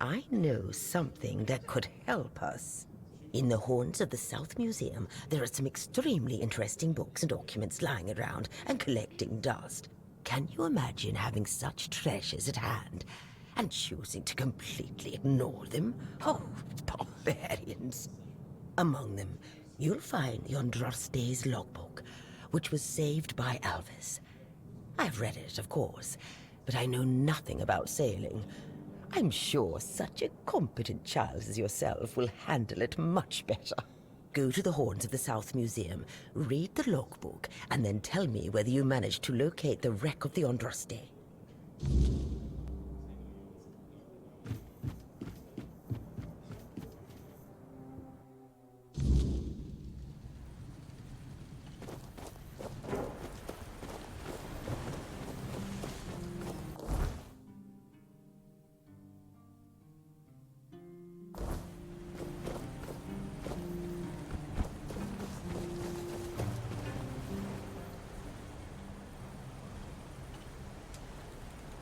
I know something that could help us. In the Horns of the South Museum, there are some extremely interesting books and documents lying around and collecting dust. Can you imagine having such treasures at hand and choosing to completely ignore them? Oh, barbarians. Among them, you'll find the Andraste's logbook, which was saved by Elvis. I've read it, of course, but I know nothing about sailing. I'm sure such a competent child as yourself will handle it much better. Go to the Horns of the South Museum, read the logbook, and then tell me whether you managed to locate the wreck of the Andraste.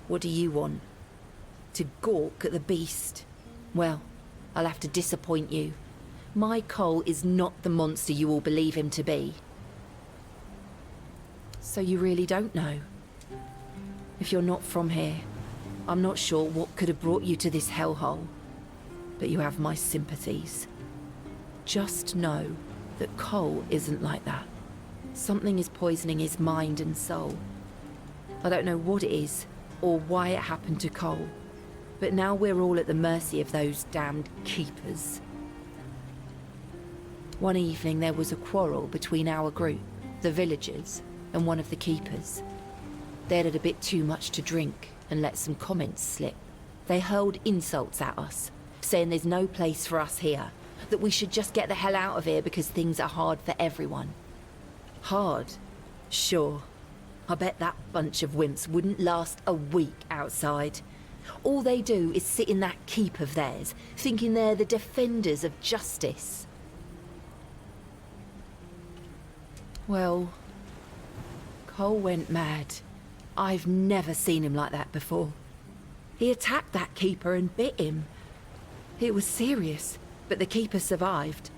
What do you want? To gawk at the beast? Well, I'll have to disappoint you. My Cole is not the monster you all believe him to be. So you really don't know? If you're not from here, I'm not sure what could have brought you to this hellhole. But you have my sympathies. Just know that Cole isn't like that. Something is poisoning his mind and soul. I don't know what it is, or why it happened to Cole, but now we're all at the mercy of those damned keepers. One evening there was a quarrel between our group, the villagers, and one of the keepers. They'd had a bit too much to drink and let some comments slip. They hurled insults at us, saying there's no place for us here, that we should just get the hell out of here because things are hard for everyone. Hard? Sure. I bet that bunch of wimps wouldn't last a week outside. All they do is sit in that keep of theirs, thinking they're the defenders of justice. Well, Cole went mad. I've never seen him like that before. He attacked that keeper and bit him. It was serious, but the keeper survived.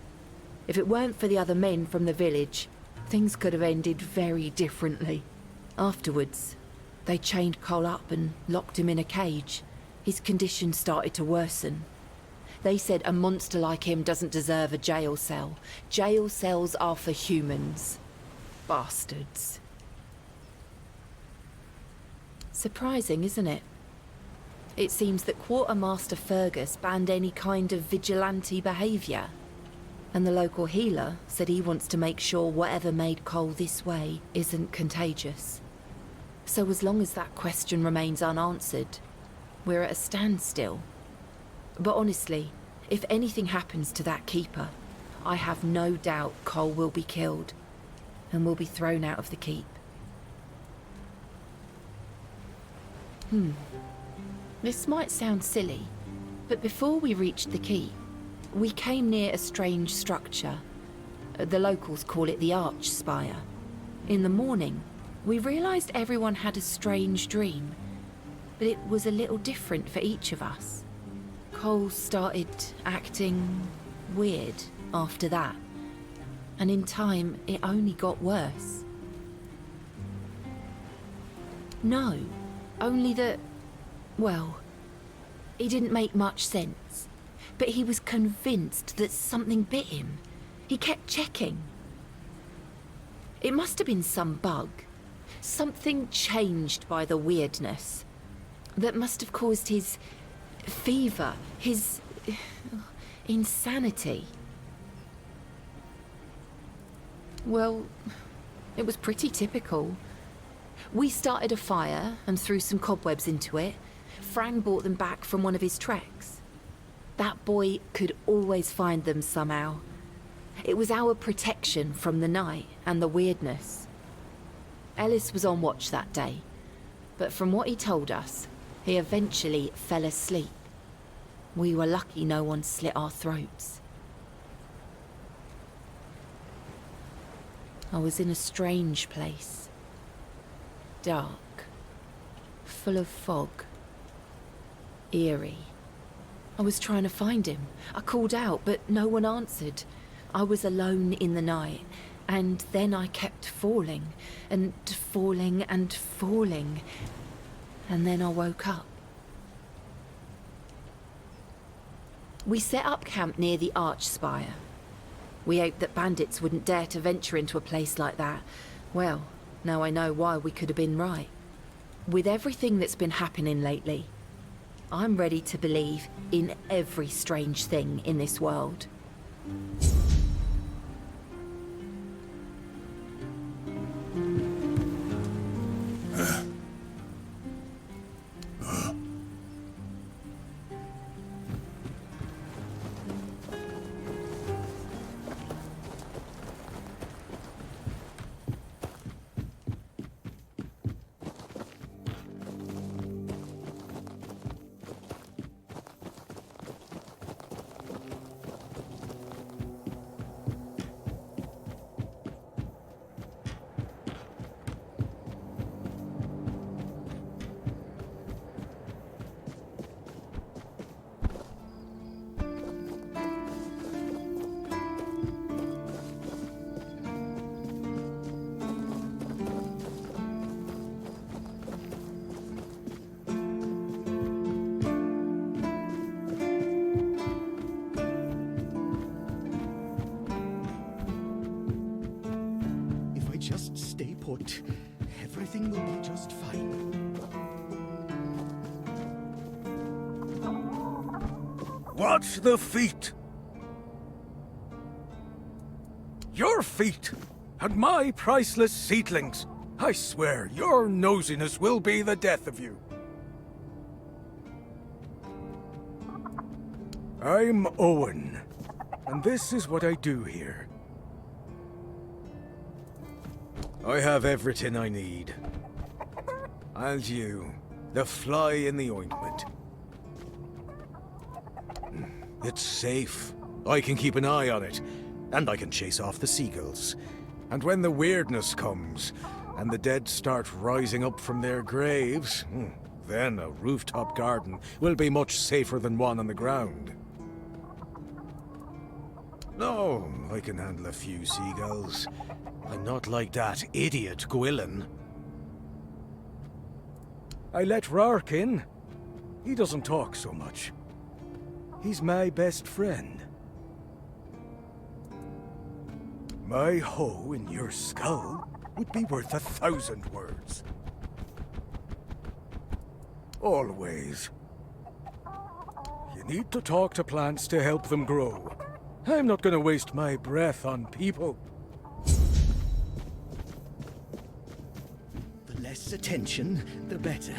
If it weren't for the other men from the village, things could have ended very differently. Afterwards, they chained Cole up and locked him in a cage. His condition started to worsen. They said a monster like him doesn't deserve a jail cell. Jail cells are for humans. Bastards. Surprising, isn't it? It seems that Quartermaster Fergus banned any kind of vigilante behaviour. And the local healer said he wants to make sure whatever made Cole this way isn't contagious. So as long as that question remains unanswered, we're at a standstill. But honestly, if anything happens to that keeper, I have no doubt Cole will be killed and will be thrown out of the keep. This might sound silly, but before we reached the keep, we came near a strange structure. The locals call it the Arch Spire. In the morning, we realised everyone had a strange dream, but it was a little different for each of us. Cole started acting weird after that, and in time it only got worse. No, only that, well, it didn't make much sense, but he was convinced that something bit him. He kept checking. It must have been some bug. Something changed by the weirdness. That must have caused his fever, his insanity. Well, it was pretty typical. We started a fire and threw some cobwebs into it. Frank brought them back from one of his treks. That boy could always find them somehow. It was our protection from the night and the weirdness. Ellis was on watch that day, but from what he told us, he eventually fell asleep. We were lucky no one slit our throats. I was in a strange place. Dark. Full of fog. Eerie. I was trying to find him. I called out, but no one answered. I was alone in the night, and then I kept falling, and falling, and falling. And then I woke up. We set up camp near the arch spire. We hoped that bandits wouldn't dare to venture into a place like that. Well, now I know why we could have been right. With everything that's been happening lately, I'm ready to believe in every strange thing in this world. Just stay put. Everything will be just fine. Watch the feet! Your feet! And my priceless seedlings! I swear, your nosiness will be the death of you. I'm Owen, and this is what I do here. I have everything I need. And you, the fly in the ointment. It's safe. I can keep an eye on it, and I can chase off the seagulls. And when the weirdness comes, and the dead start rising up from their graves, then a rooftop garden will be much safer than one on the ground. No, I can handle a few seagulls. I'm not like that idiot Gwilyn. I let Rark in. He doesn't talk so much. He's my best friend. My hoe in your skull would be worth 1,000 words. Always. You need to talk to plants to help them grow. I'm not gonna waste my breath on people. The less attention, the better.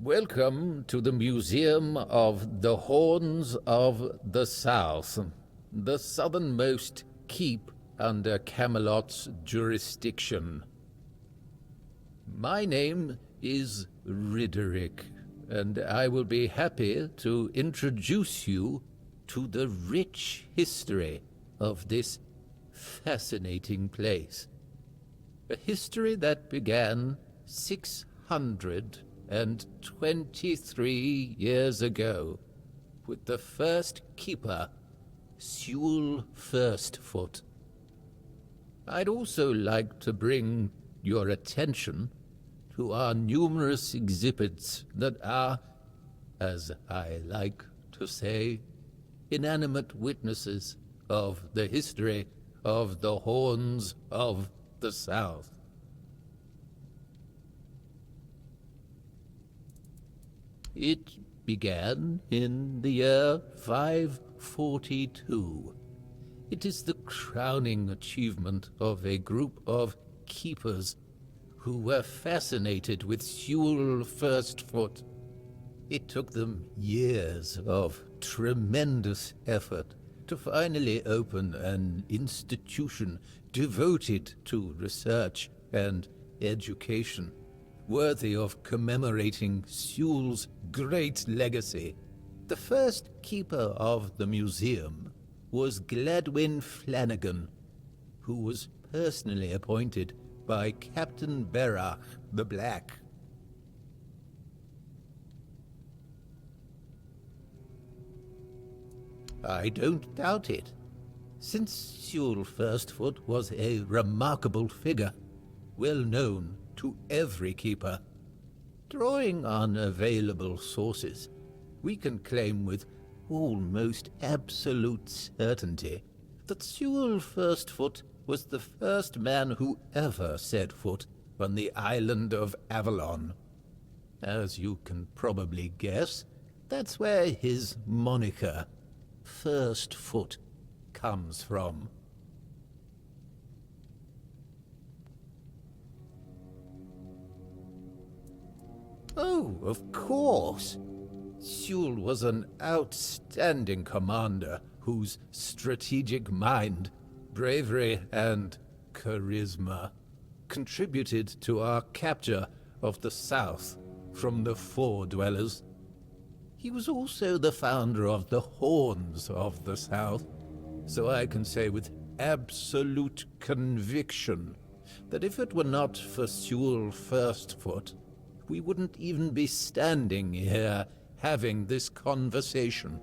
Welcome to the Museum of the Horns of the South, the southernmost keep under Camelot's jurisdiction. My name is Ridderick, and I will be happy to introduce you to the rich history of this fascinating place. A history that began 623 years ago with the first keeper, Sewell Firstfoot. I'd also like to bring your attention to our numerous exhibits that are, as I like to say, inanimate witnesses of the history of the Horns of the South. It began in the year 542. It is the crowning achievement of a group of keepers who were fascinated with Sewell Firstfoot. It took them years of tremendous effort to finally open an institution devoted to research and education, worthy of commemorating Sewell's great legacy. The first keeper of the museum was Gladwin Flanagan, who was personally appointed by Captain Berach the Black. I don't doubt it, since Sewell Firstfoot was a remarkable figure, well known to every keeper. Drawing on available sources, we can claim with almost absolute certainty that Sewell Firstfoot was the first man who ever set foot on the island of Avalon. As you can probably guess, that's where his moniker, Firstfoot, comes from. Oh, of course. Sewell was an outstanding commander whose strategic mind, bravery, and charisma contributed to our capture of the South from the Four Dwellers. He was also the founder of the Horns of the South, so I can say with absolute conviction that if it were not for Sewell Firstfoot, we wouldn't even be standing here having this conversation.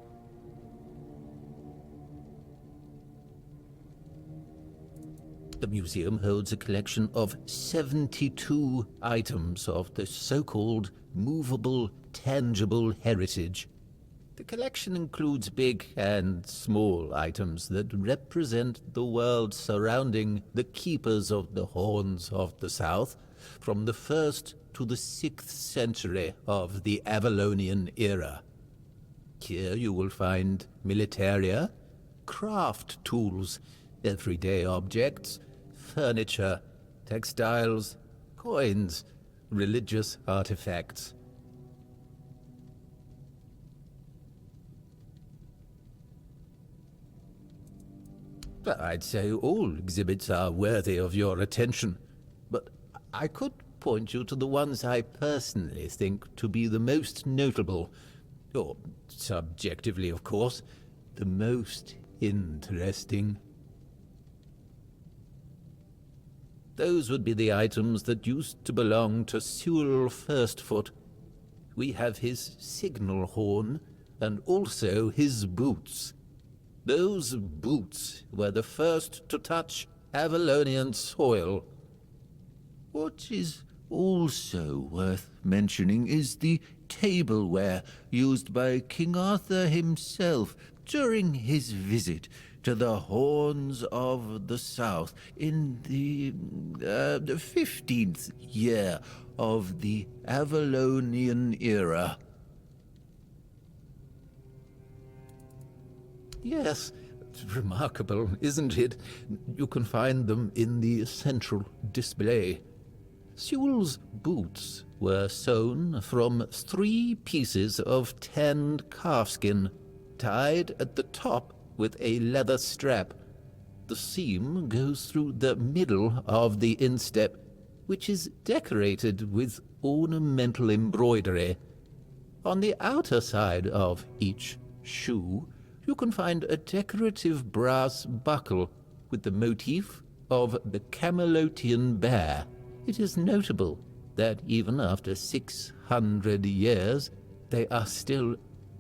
The museum holds a collection of 72 items of the so-called movable, tangible heritage. The collection includes big and small items that represent the world surrounding the keepers of the Horns of the South from the 1st to the 6th century of the Avalonian era. Here you will find militaria, craft tools, everyday objects, furniture, textiles, coins, religious artifacts. I'd say all exhibits are worthy of your attention, but I could point you to the ones I personally think to be the most notable, or subjectively, of course, the most interesting. Those would be the items that used to belong to Sewell Firstfoot. We have his signal horn, and also his boots. Those boots were the first to touch Avalonian soil. What is also worth mentioning is the tableware used by King Arthur himself during his visit to the Horns of the South in the 15th year of the Avalonian era. Yes, remarkable, isn't it? You can find them in the central display. Sewell's boots were sewn from 3 pieces of tanned calfskin, tied at the top with a leather strap. The seam goes through the middle of the instep, which is decorated with ornamental embroidery. On the outer side of each shoe, you can find a decorative brass buckle with the motif of the Camelotian bear. It is notable that even after 600 years, they are still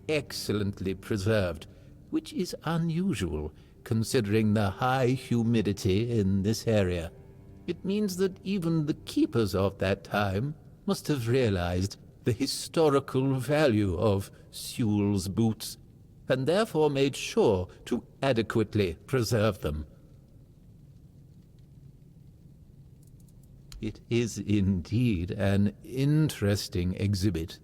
excellently preserved, which is unusual considering the high humidity in this area. It means that even the keepers of that time must have realized the historical value of Sewell's boots, and therefore made sure to adequately preserve them. It is indeed an interesting exhibit.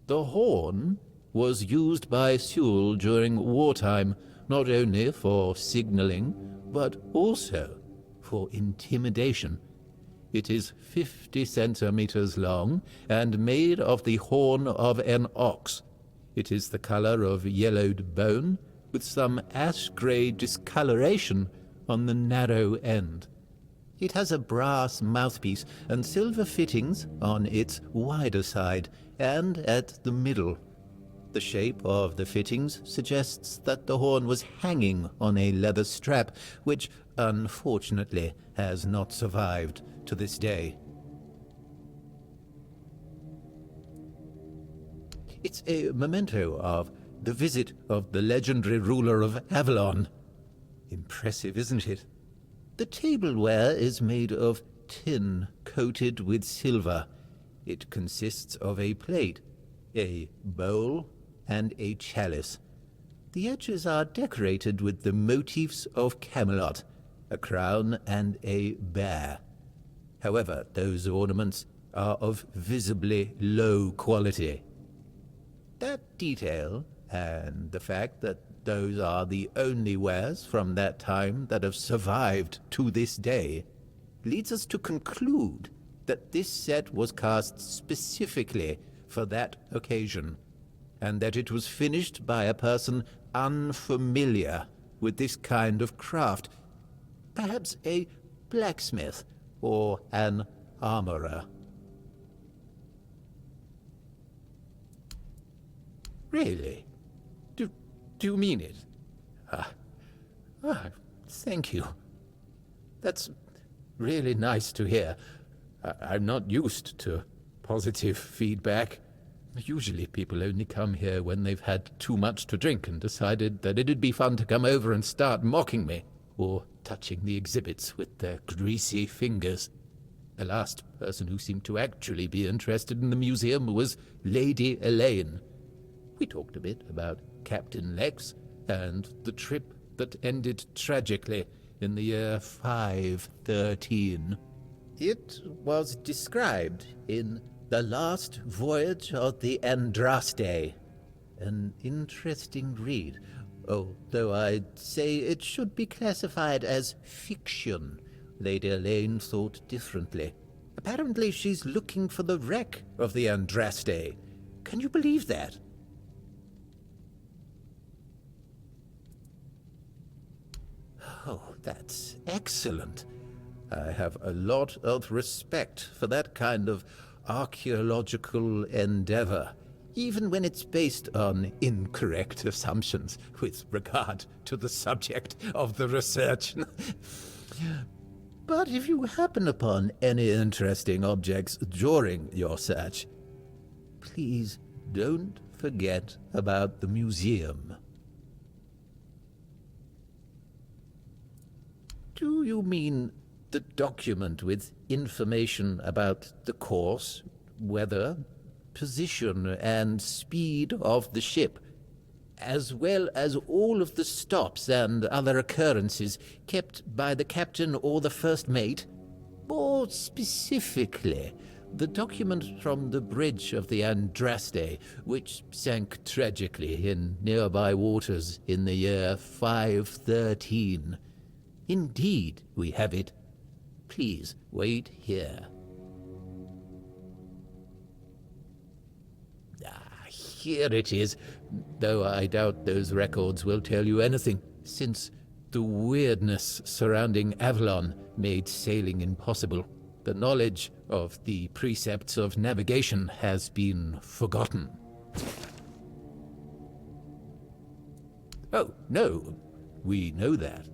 The horn was used by Sewell during wartime, not only for signaling, but also for intimidation. It is 50 centimeters long and made of the horn of an ox. It is the color of yellowed bone, with some ash-gray discoloration on the narrow end. It has a brass mouthpiece and silver fittings on its wider side and at the middle. The shape of the fittings suggests that the horn was hanging on a leather strap, which unfortunately has not survived to this day. It's a memento of the visit of the legendary ruler of Avalon. Impressive, isn't it? The tableware is made of tin coated with silver. It consists of a plate, a bowl, and a chalice. The edges are decorated with the motifs of Camelot, a crown and a bear. However, those ornaments are of visibly low quality. That detail, and the fact that those are the only wares from that time that have survived to this day, leads us to conclude that this set was cast specifically for that occasion, and that it was finished by a person unfamiliar with this kind of craft, perhaps a blacksmith or an armorer. Really? Do you mean it? Thank you. That's really nice to hear. I'm not used to positive feedback. Usually people only come here when they've had too much to drink and decided that it'd be fun to come over and start mocking me, or touching the exhibits with their greasy fingers. The last person who seemed to actually be interested in the museum was Lady Elaine. We talked a bit about Captain Lex and the trip that ended tragically in the year 513. It was described in The Last Voyage of the Andraste. An interesting read, although I'd say it should be classified as fiction. Lady Elaine thought differently. Apparently she's looking for the wreck of the Andraste. Can you believe that? Oh, that's excellent. I have a lot of respect for that kind of archaeological endeavor, even when it's based on incorrect assumptions with regard to the subject of the research. But if you happen upon any interesting objects during your search, please don't forget about the museum. Do you mean the document with information about the course, weather, position, and speed of the ship, as well as all of the stops and other occurrences kept by the captain or the first mate? More specifically, the document from the bridge of the Andraste, which sank tragically in nearby waters in the year 513. Indeed, we have it. Please wait here. Here it is, though I doubt those records will tell you anything, since the weirdness surrounding Avalon made sailing impossible. The knowledge of the precepts of navigation has been forgotten. Oh, no, we know that.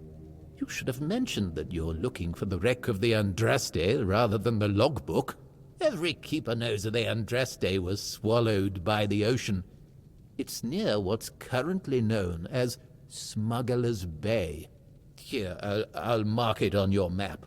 You should have mentioned that you're looking for the wreck of the Andraste rather than the logbook. Every keeper knows that the Andraste was swallowed by the ocean. It's near what's currently known as Smuggler's Bay. Here, I'll mark it on your map.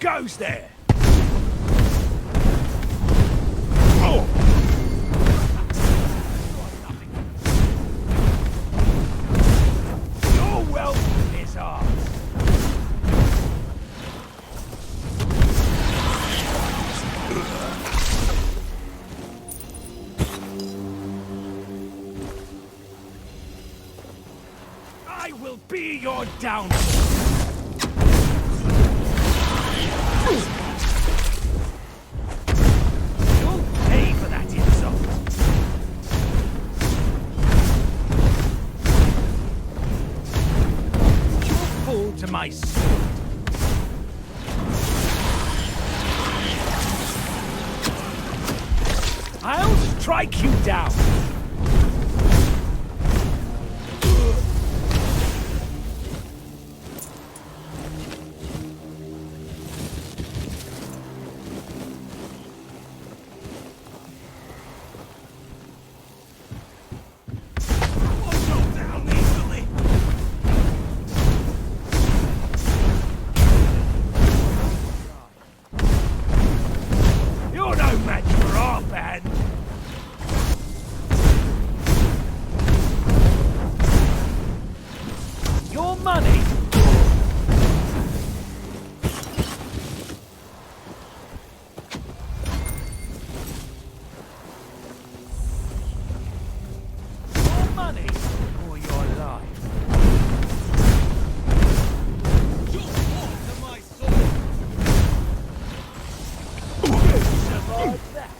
goes there? Your welcome is ours. I will be your downfall. You'll pay for that insult. You'll fall to my sword. I'll strike you down. You're no match for our band. Your money. Your money or your life. You'll fall to my sword. Survive that.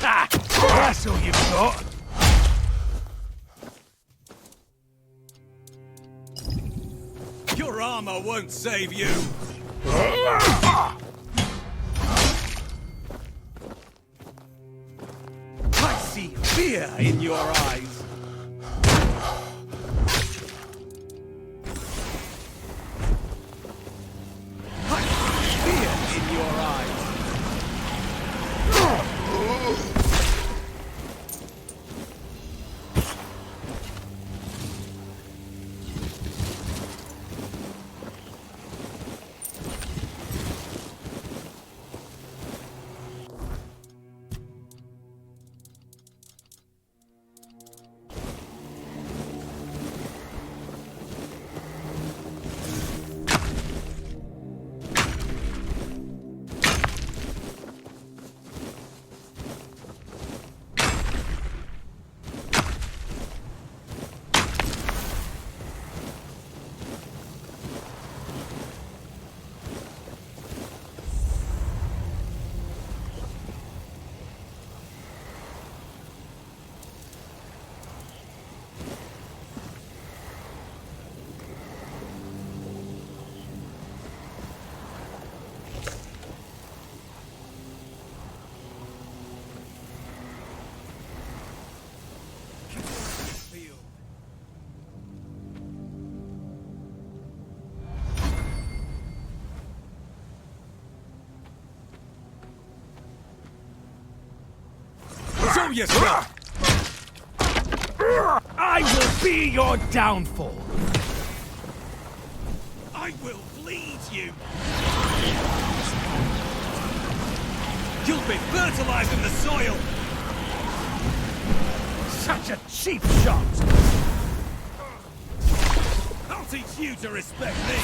Ha! That's all you've got. Your armor won't save you. I see fear in your eyes. I see fear in your eyes. Show yourself! I will be your downfall. I will bleed you! You'll be fertilizing the soil! Such a cheap shot! I'll teach you to respect me!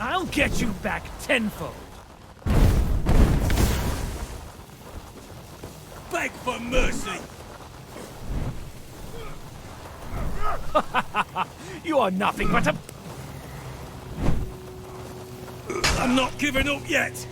I'll get you back tenfold. Beg for mercy! You are nothing but a... I'm not giving up yet!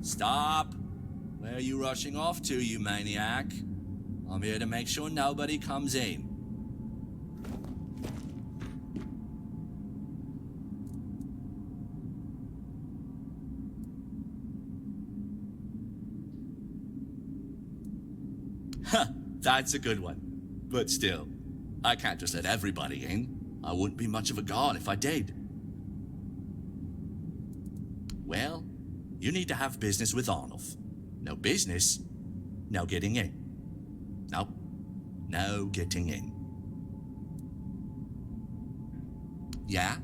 Stop! Where are you rushing off to, you maniac? I'm here to make sure nobody comes in. Huh, that's a good one. But still, I can't just let everybody in. I wouldn't be much of a god if I did. Well, you need to have business with Arnulf. No business, no getting in. Nope, no getting in. Yeah?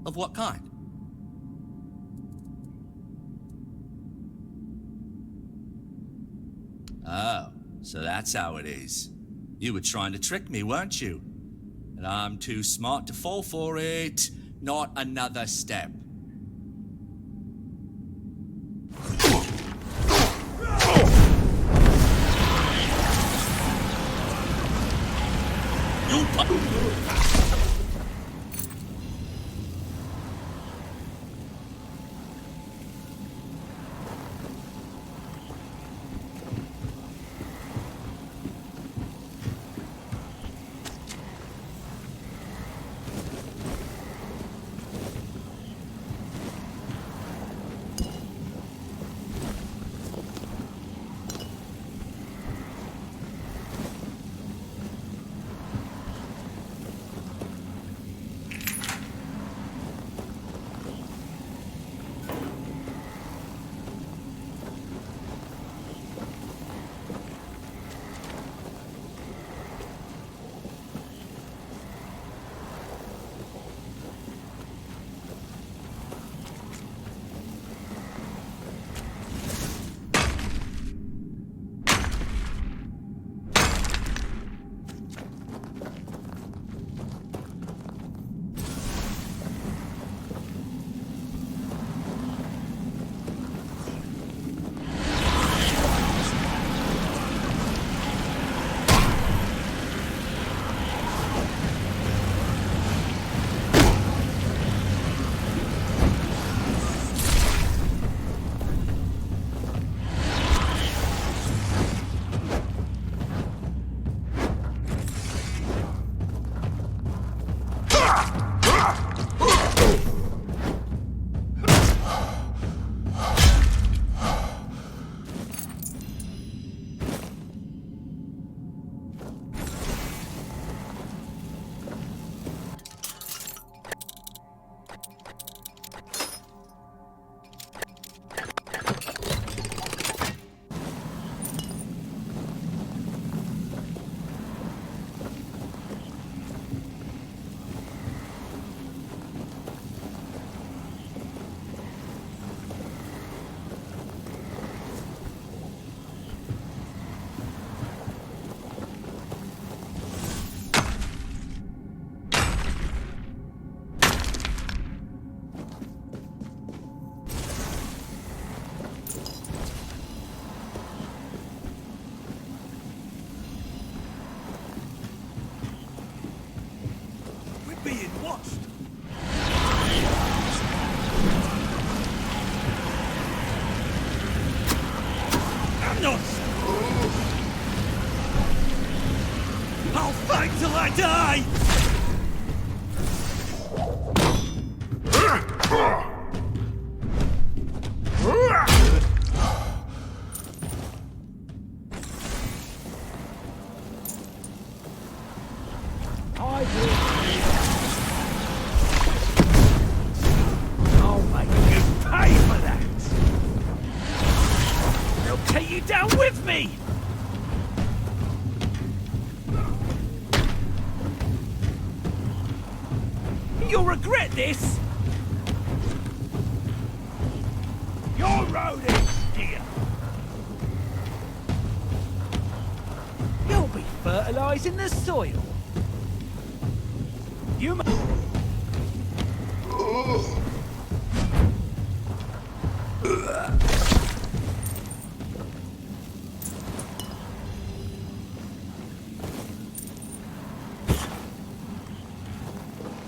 Of what kind? Oh, so that's how it is. You were trying to trick me, weren't you? And I'm too smart to fall for it. Not another step. I'll fight till I die! I'll make you pay for that! They'll take you down with me! You'll regret this! Your road is here! You'll be fertilizing the soil! You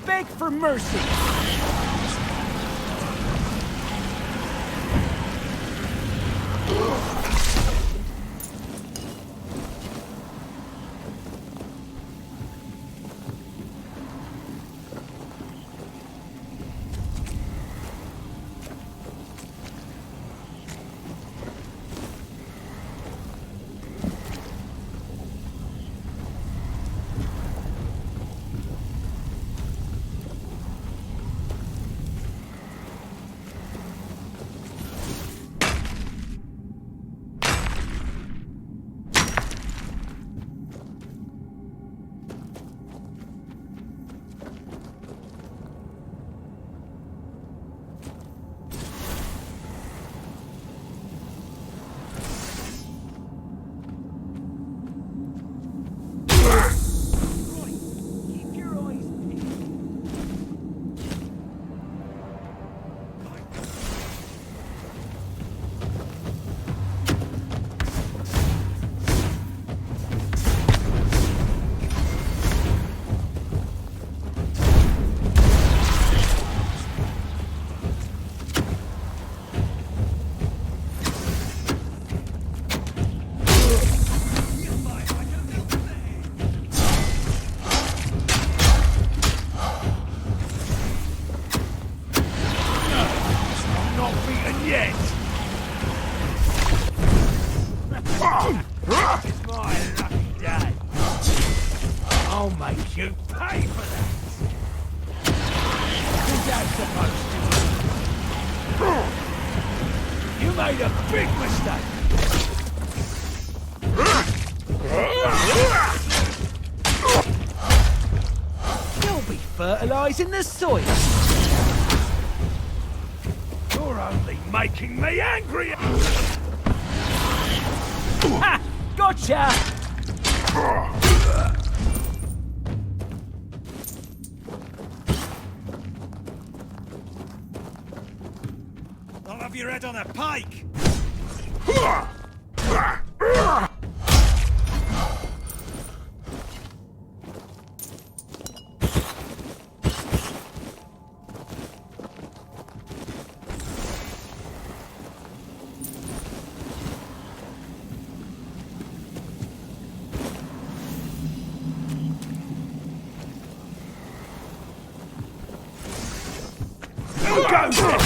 beg for mercy! made a big mistake. You'll be fertilising the soil. You're only making me angrier. Ha! Gotcha! I'll have your head on a pike! Who goes there?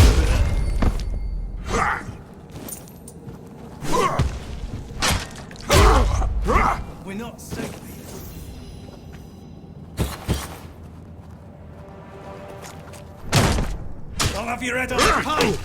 We're not safe here. I'll have your head on a pike!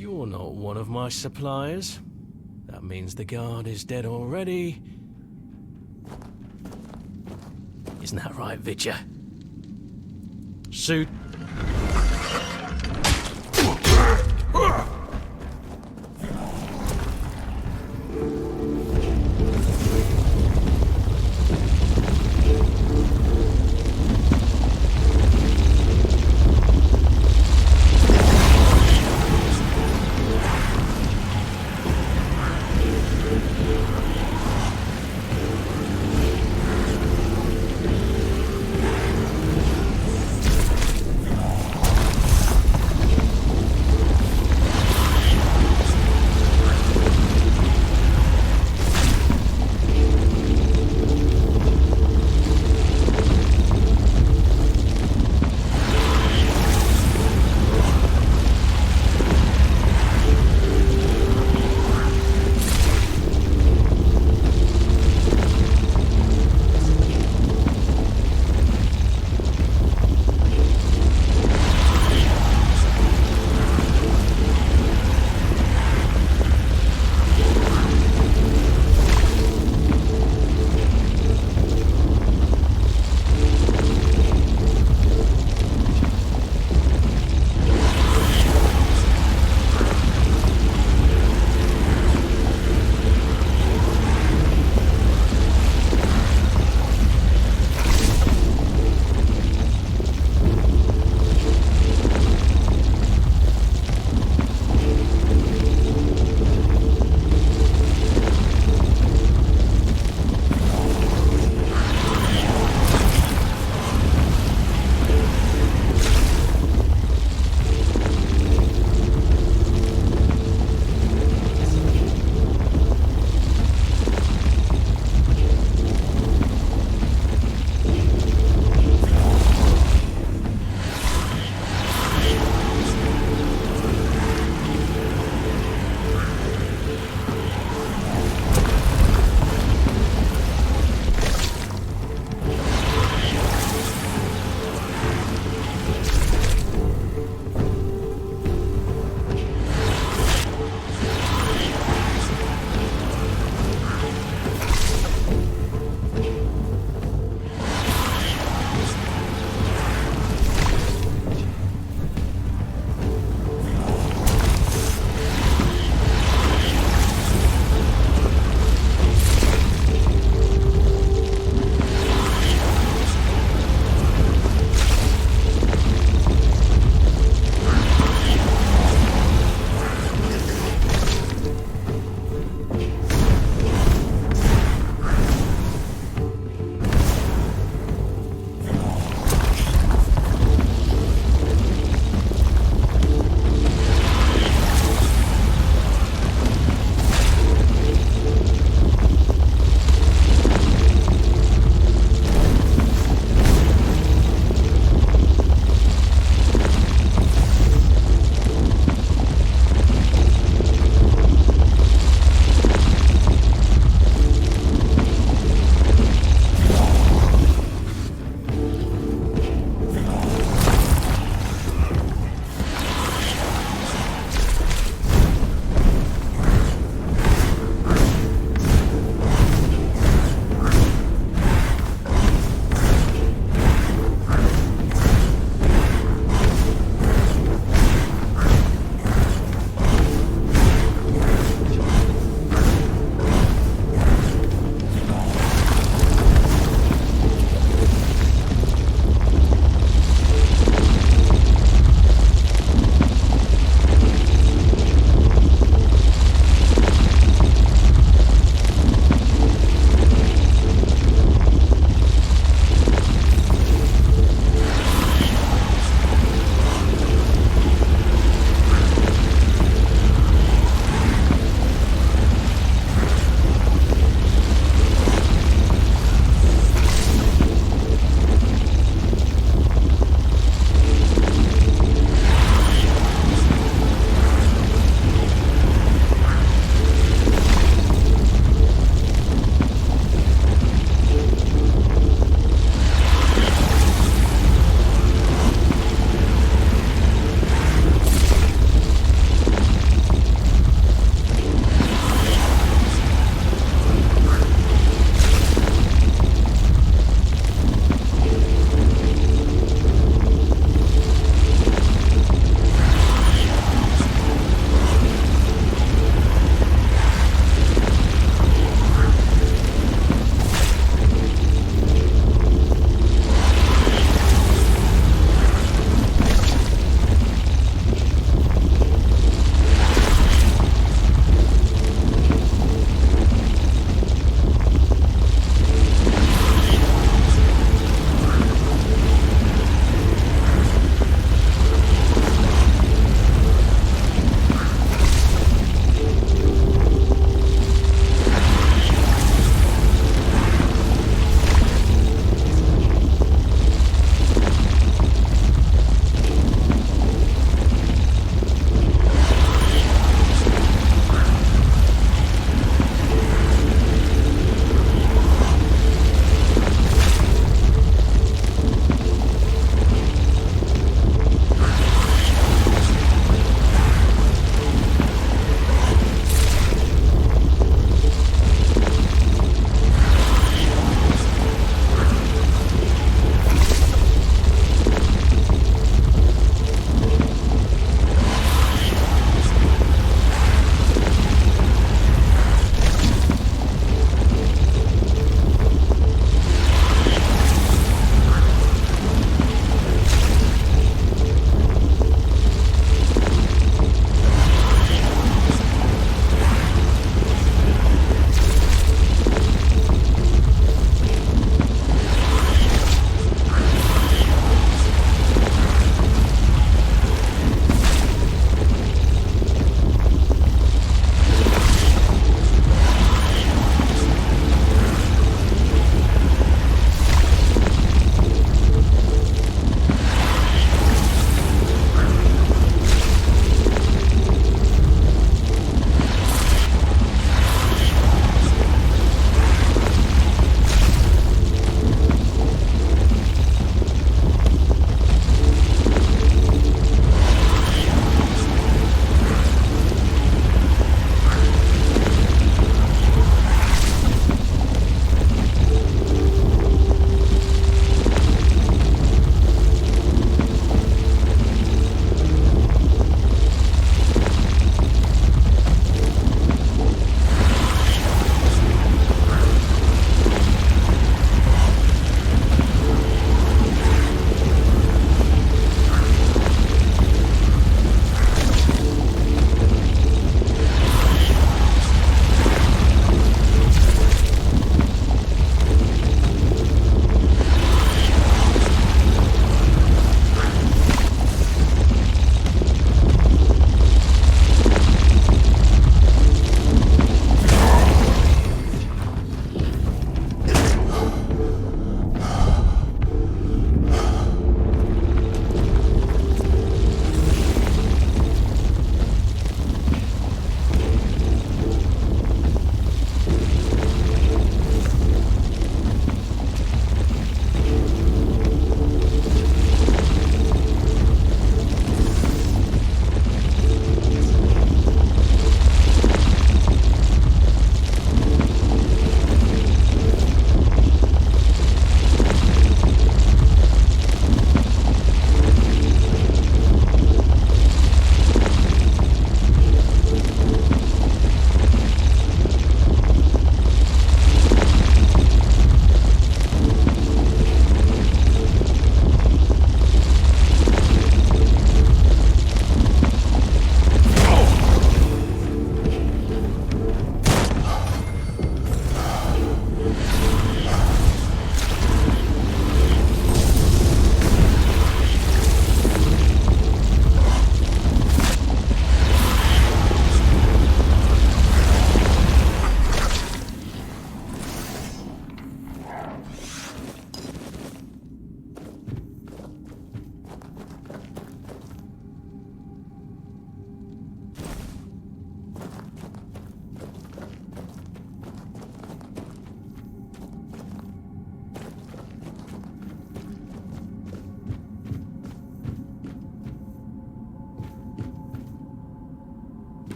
You're not one of my suppliers. That means the guard is dead already. Isn't that right, Vitcher? Suit.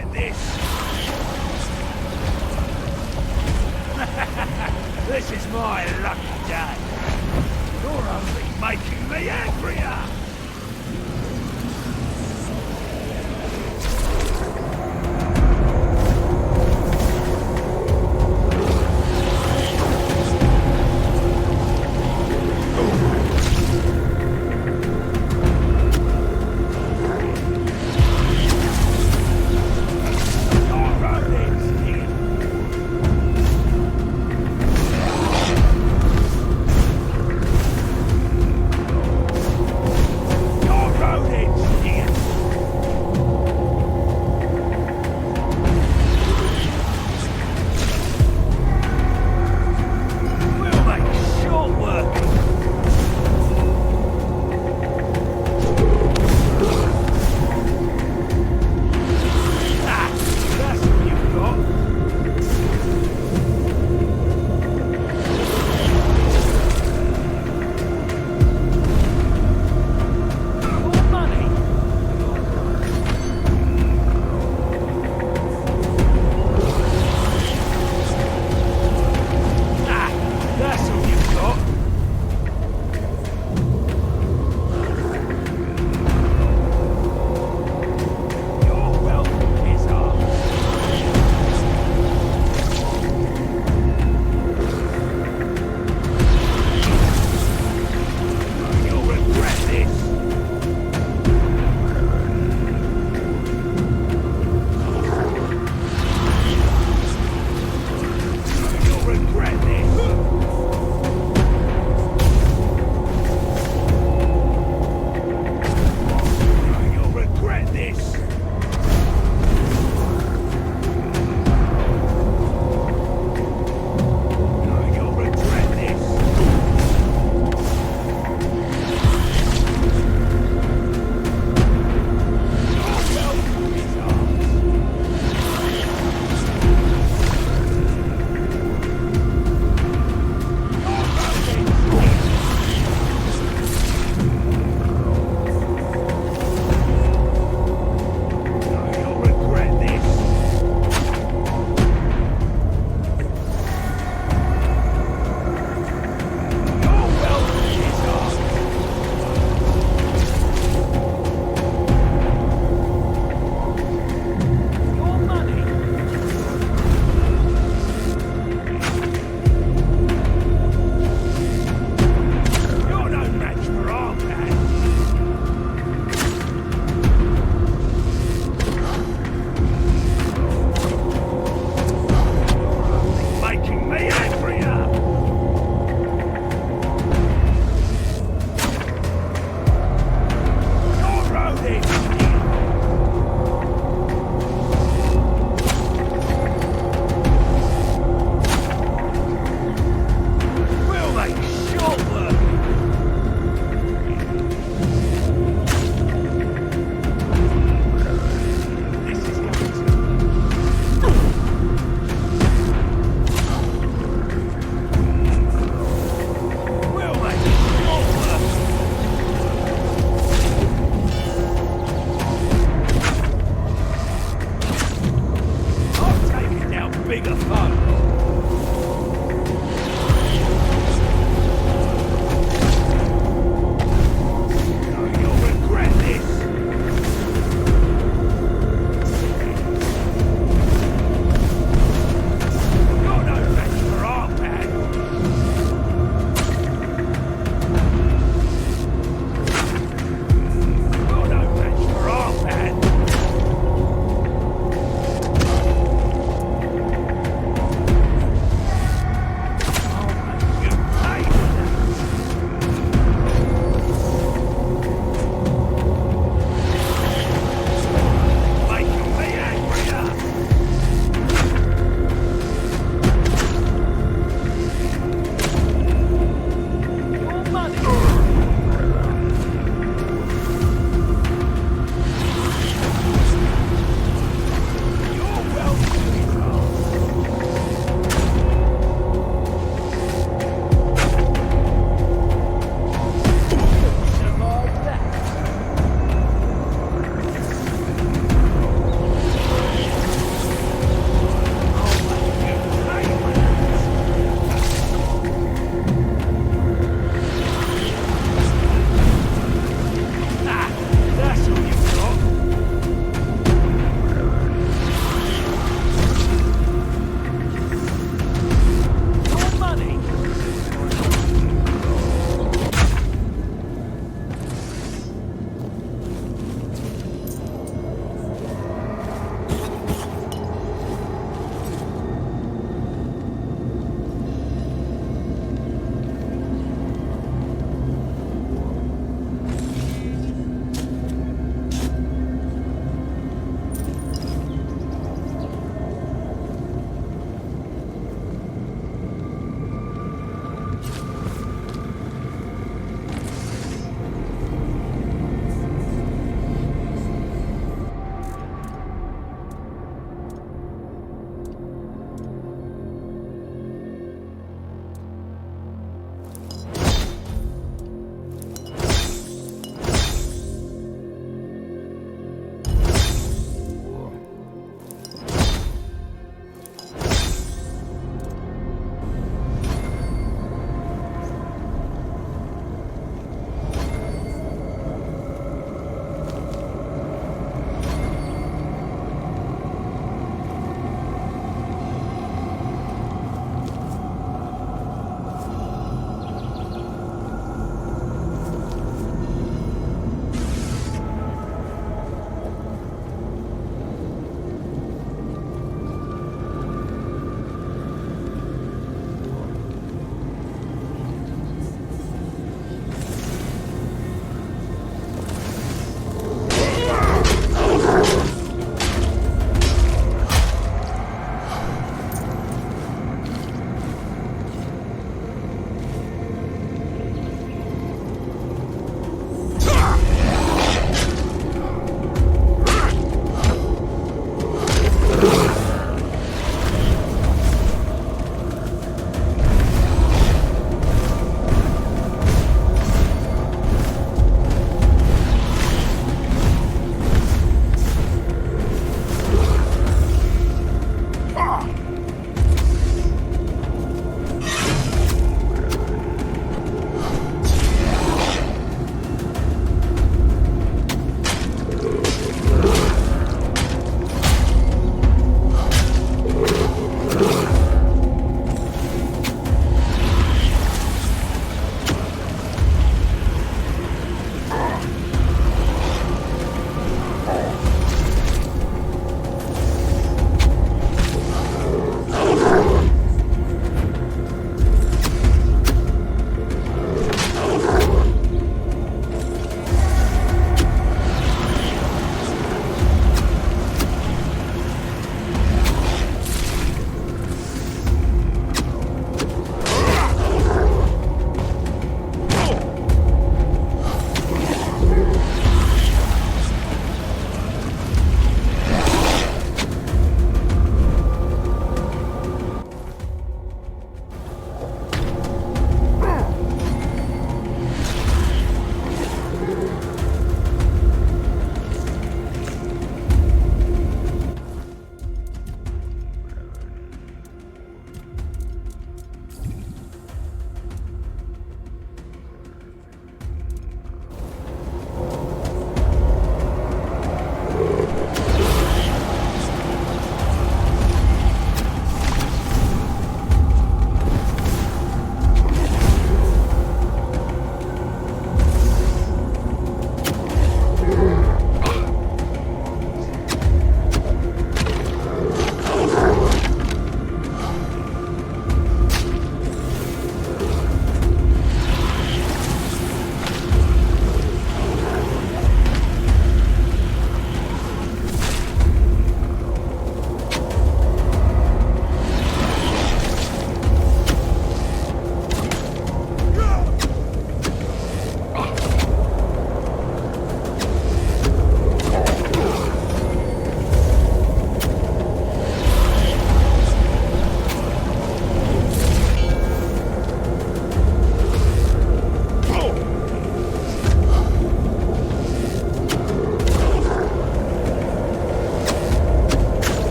like this. This is my lucky day. You're only making me angrier.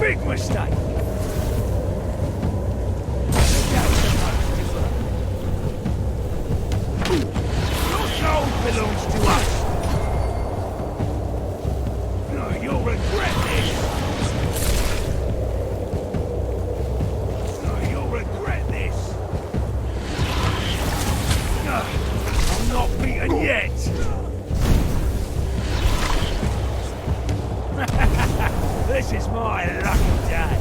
Big mistake. Your gold belongs to us. No, you'll regret this. No, you'll regret this. No, I'm not beaten yet. This is my lucky day.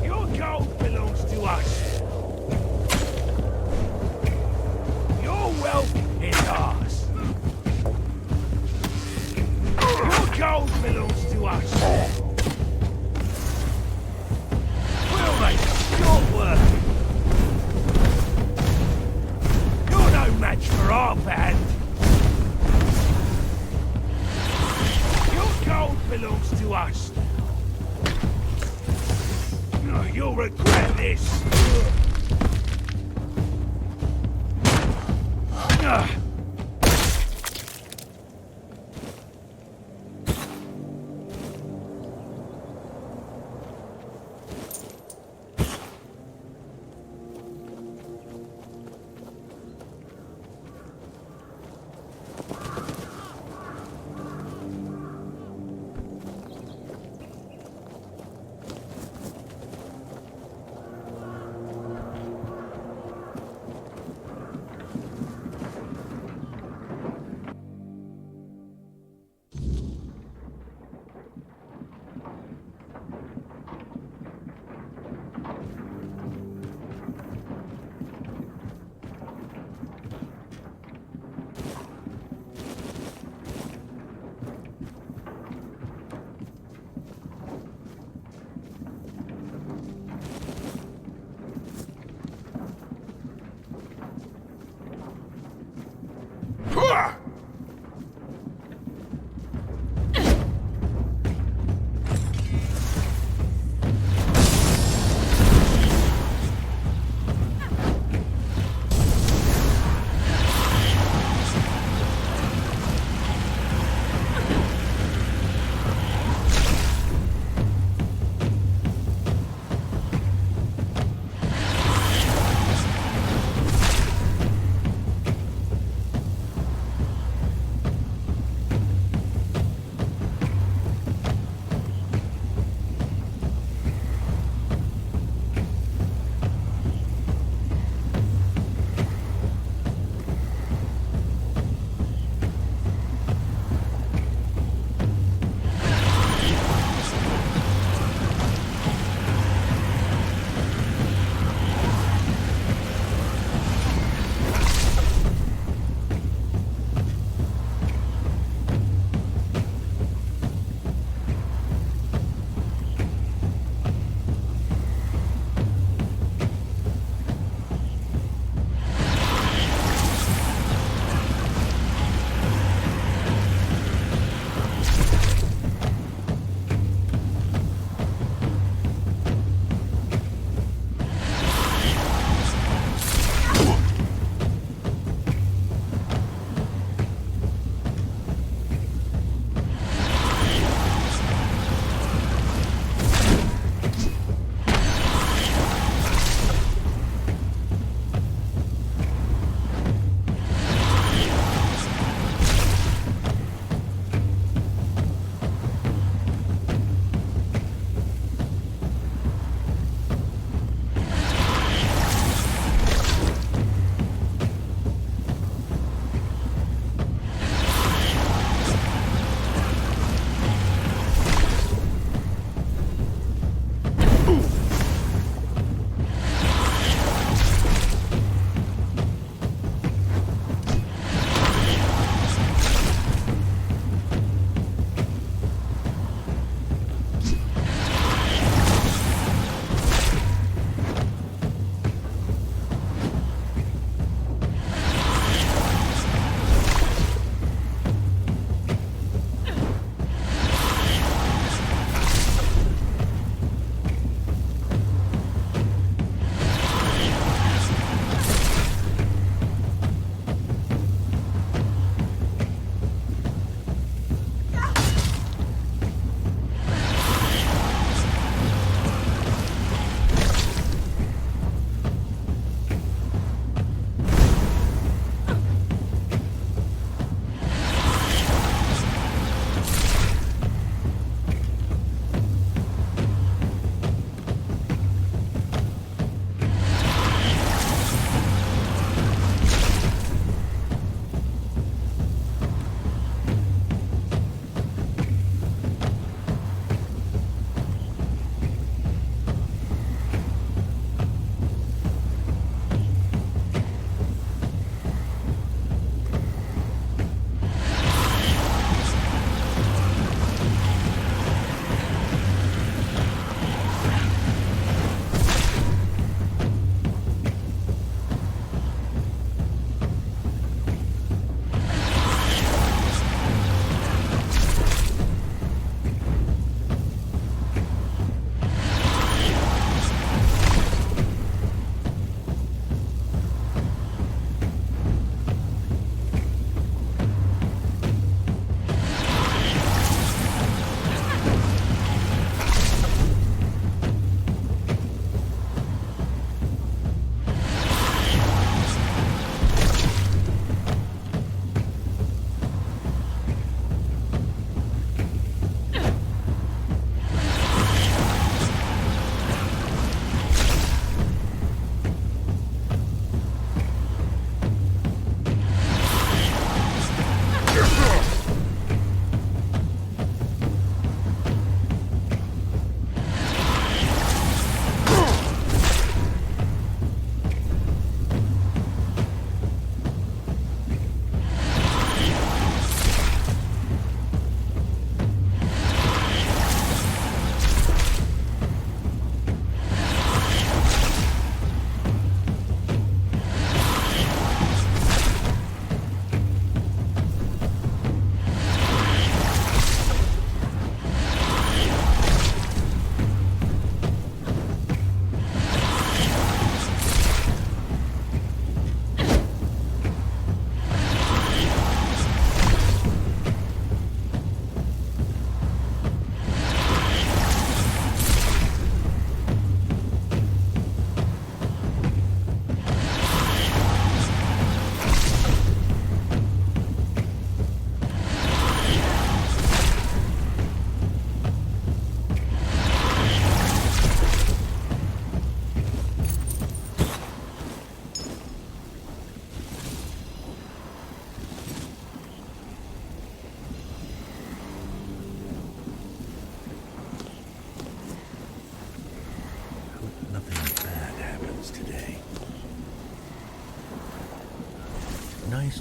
Your gold belongs to us. Your wealth is ours. Your gold belongs to us. We'll make short work. You're no match for our band. Gold belongs to us. No, you'll regret this.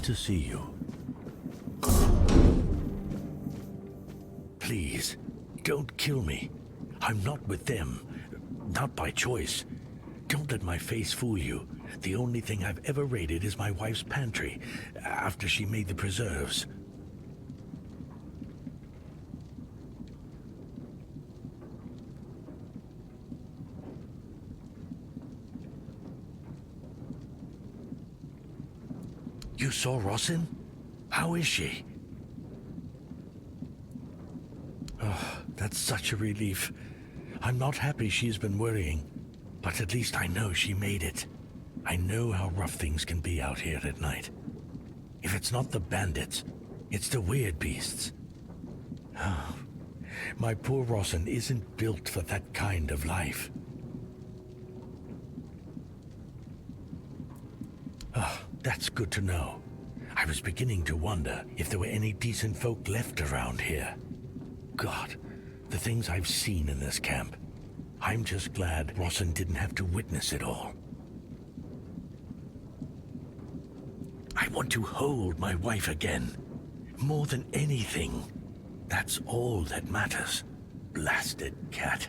to see you. Please, don't kill me. I'm not with them. Not by choice. Don't let my face fool you. The only thing I've ever raided is my wife's pantry, after she made the preserves. You saw Rossin? How is she? Oh, that's such a relief. I'm not happy she's been worrying, but at least I know she made it. I know how rough things can be out here at night. If it's not the bandits, it's the weird beasts. Oh, my poor Rossin isn't built for that kind of life. Oh, that's good to know. I was beginning to wonder if there were any decent folk left around here. God, the things I've seen in this camp. I'm just glad Rossin didn't have to witness it all. I want to hold my wife again. More than anything. That's all that matters. Blasted cat.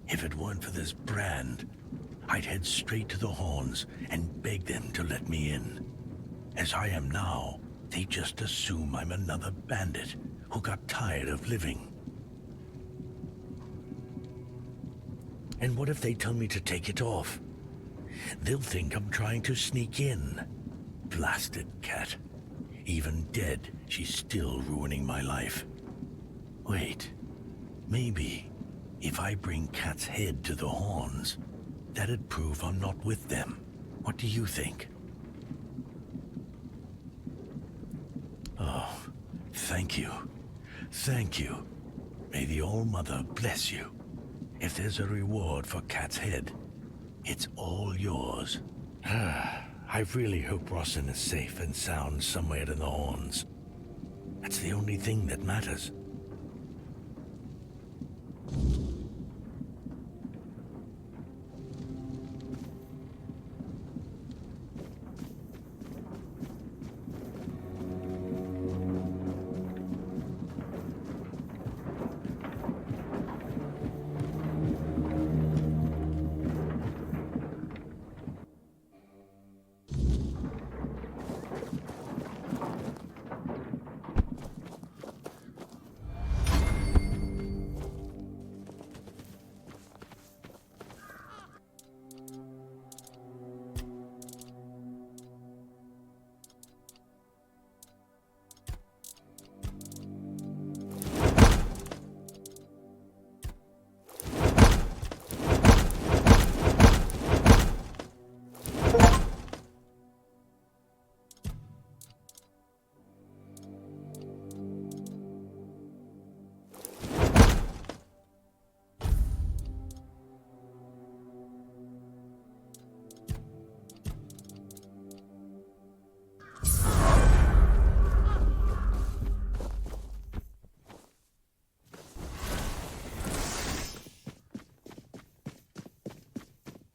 If it weren't for this brand, I'd head straight to the Horns and beg them to let me in. As I am now, they just assume I'm another bandit who got tired of living. And what if they tell me to take it off? They'll think I'm trying to sneak in. Blasted cat. Even dead, she's still ruining my life. Wait, maybe if I bring Cat's head to the Horns, that'd prove I'm not with them. What do you think? Oh, thank you. Thank you. May the All-Mother bless you. If there's a reward for Cat's head, it's all yours. I really hope Rossin is safe and sound somewhere in the Horns. That's the only thing that matters.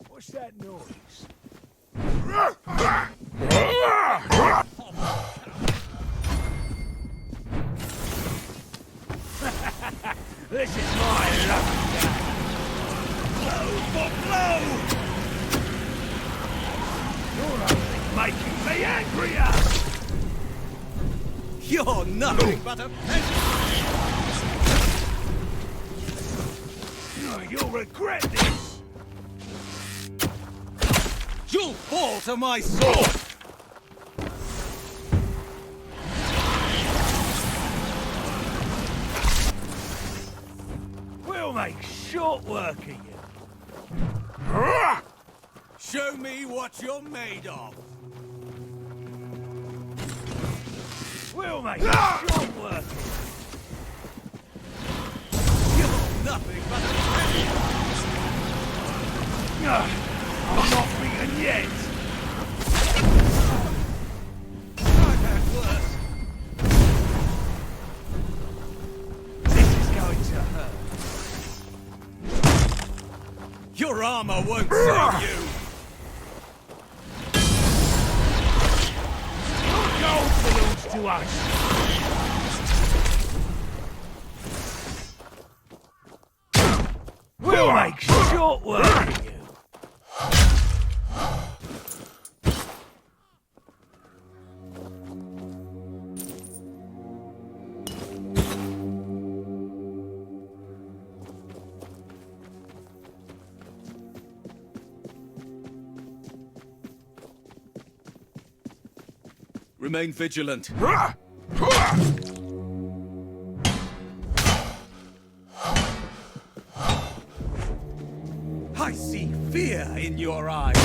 What's that noise? This is my lucky day. Blow for blow! You're only making me angrier! You're nothing but a peasant! You'll regret this! You'll fall to my sword! We'll make short work of you. Show me what you're made of! We'll make short work of you. You're nothing but a peasant! I'm not beaten yet! I've had worse. This is going to hurt. Your armor won't save you! You're to us. We'll make short work of you. Remain vigilant. I see fear in your eyes.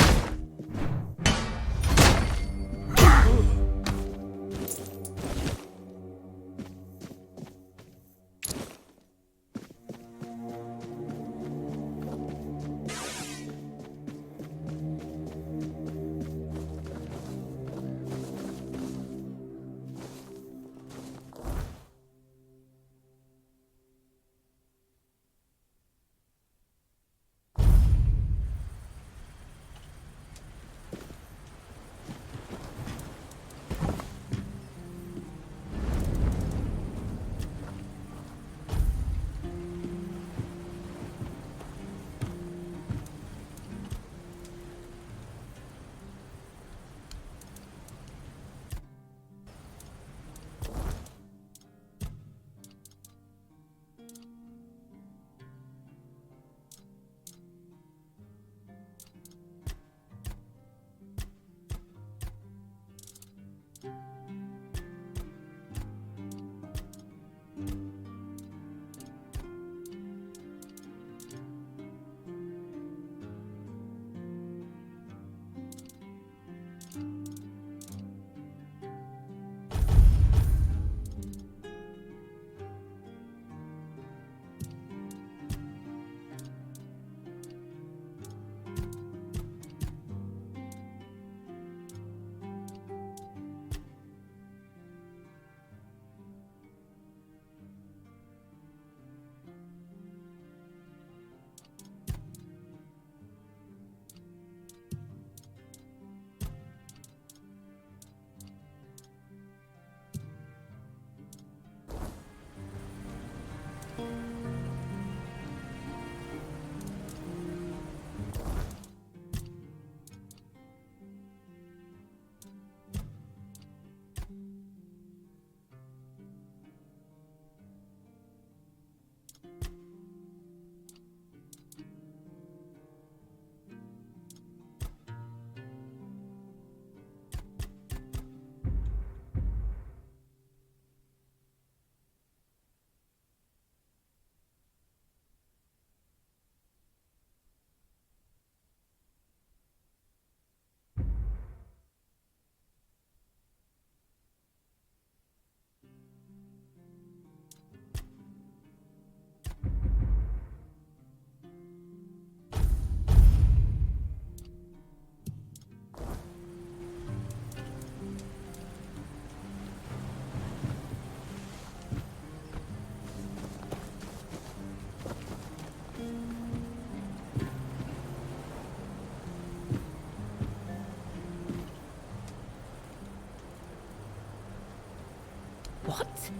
What?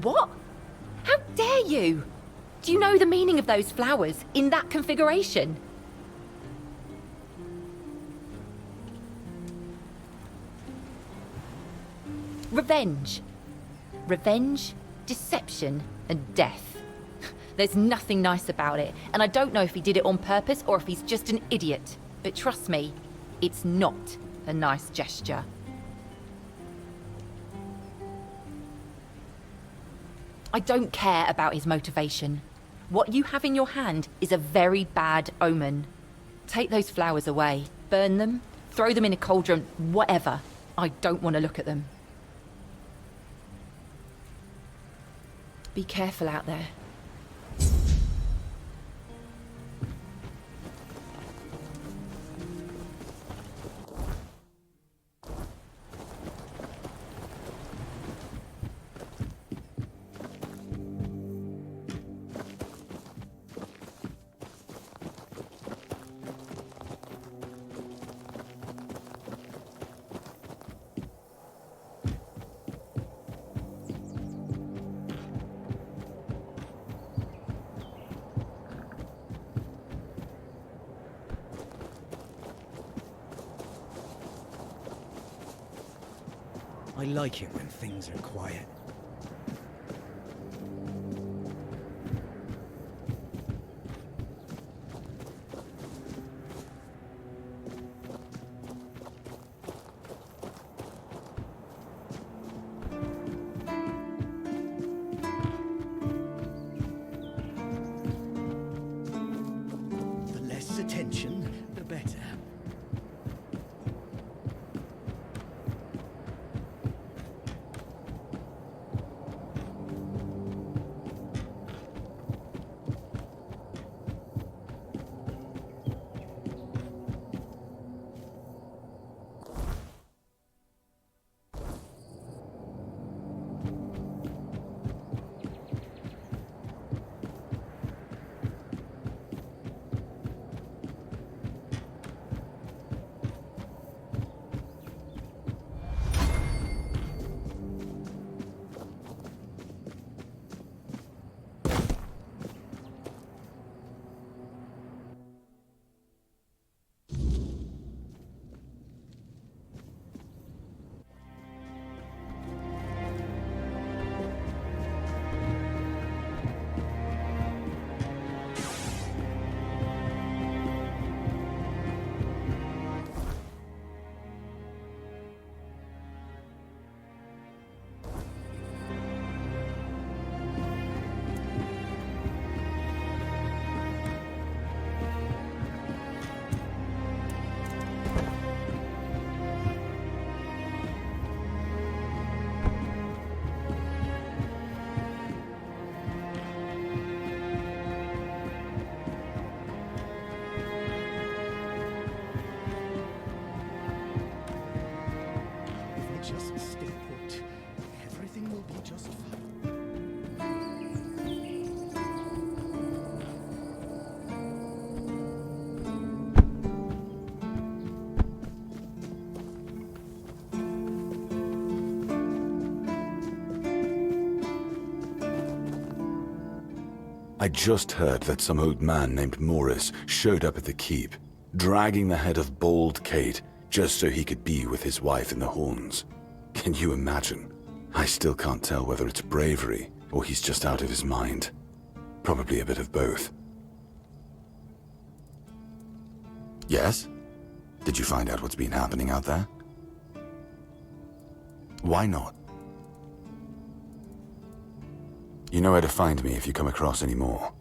What? How dare you? Do you know the meaning of those flowers in that configuration? Revenge. Revenge, deception, and death. There's nothing nice about it, and I don't know if he did it on purpose or if he's just an idiot. But trust me, it's not a nice gesture. I don't care about his motivation. What you have in your hand is a very bad omen. Take those flowers away, burn them, throw them in a cauldron, whatever. I don't want to look at them. Be careful out there. I like it when things are quiet. The less attention, the better. If I just stay put, everything will be just fine. I just heard that some old man named Morris showed up at the keep, dragging the head of Bold Kate just so he could be with his wife in the Horns. Can you imagine? I still can't tell whether it's bravery or he's just out of his mind. Probably a bit of both. Yes? Did you find out what's been happening out there? Why not? You know where to find me if you come across any more.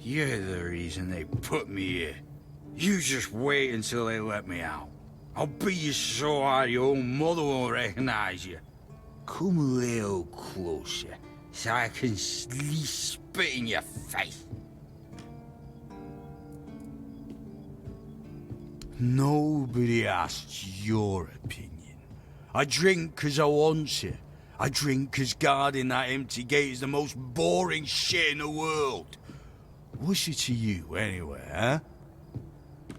You're the reason they put me here. You just wait until they let me out. I'll beat you so hard your own mother won't recognize you. Come a little closer, so I can at least spit in your face. Nobody asked your opinion. I drink 'cause I want to. I drink 'cause guarding that empty gate is the most boring shit in the world. What's it to you, anyway, huh?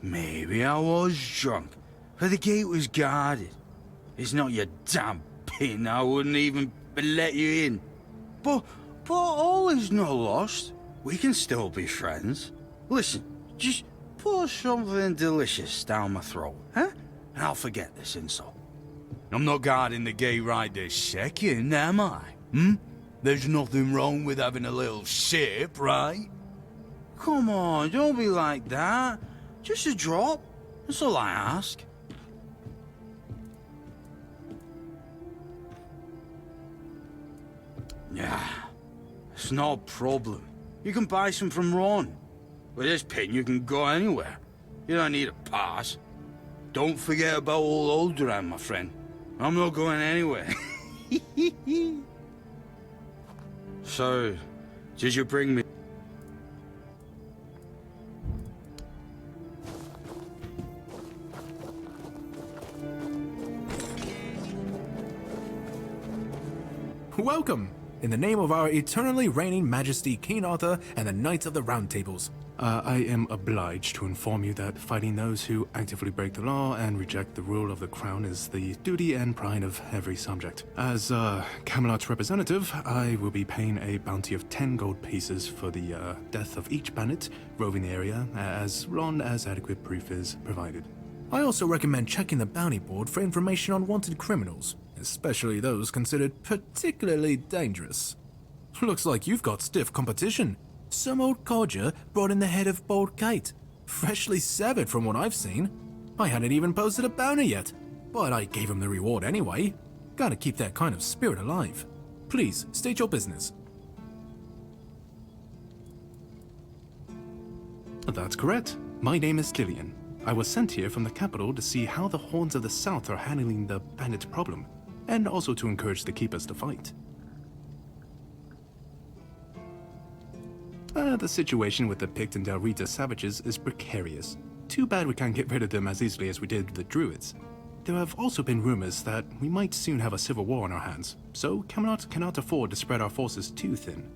Maybe I was drunk, but the gate was guarded. It's not your damn pin, I wouldn't even let you in. But all is not lost. We can still be friends. Listen, just pour something delicious down my throat, huh? And I'll forget this insult. I'm not guarding the gate right this second, am I? There's nothing wrong with having a little sip, right? Come on, don't be like that. Just a drop. That's all I ask. Yeah, it's not a problem. You can buy some from Ron. With this pin, you can go anywhere. You don't need a pass. Don't forget about old Alderaan, my friend. I'm not going anywhere. So, did you bring me... Welcome! In the name of our eternally reigning Majesty King Arthur and the Knights of the Round Tables. I am obliged to inform you that fighting those who actively break the law and reject the rule of the crown is the duty and pride of every subject. As Camelot's representative, I will be paying a bounty of 10 gold pieces for the death of each bandit roving the area, as long as adequate proof is provided. I also recommend checking the bounty board for information on wanted criminals, especially those considered particularly dangerous. Looks like you've got stiff competition. Some old codger brought in the head of Bold Kite, freshly severed from what I've seen. I hadn't even posted a bounty yet, but I gave him the reward anyway. Gotta keep that kind of spirit alive. Please, state your business. That's correct. My name is Killian. I was sent here from the capital to see how the Horns of the South are handling the bandit problem, and also to encourage the keepers to fight. The situation with the Pict and Del Rita savages is precarious. Too bad we can't get rid of them as easily as we did with the Druids. There have also been rumors that we might soon have a civil war on our hands, so Camelot cannot afford to spread our forces too thin.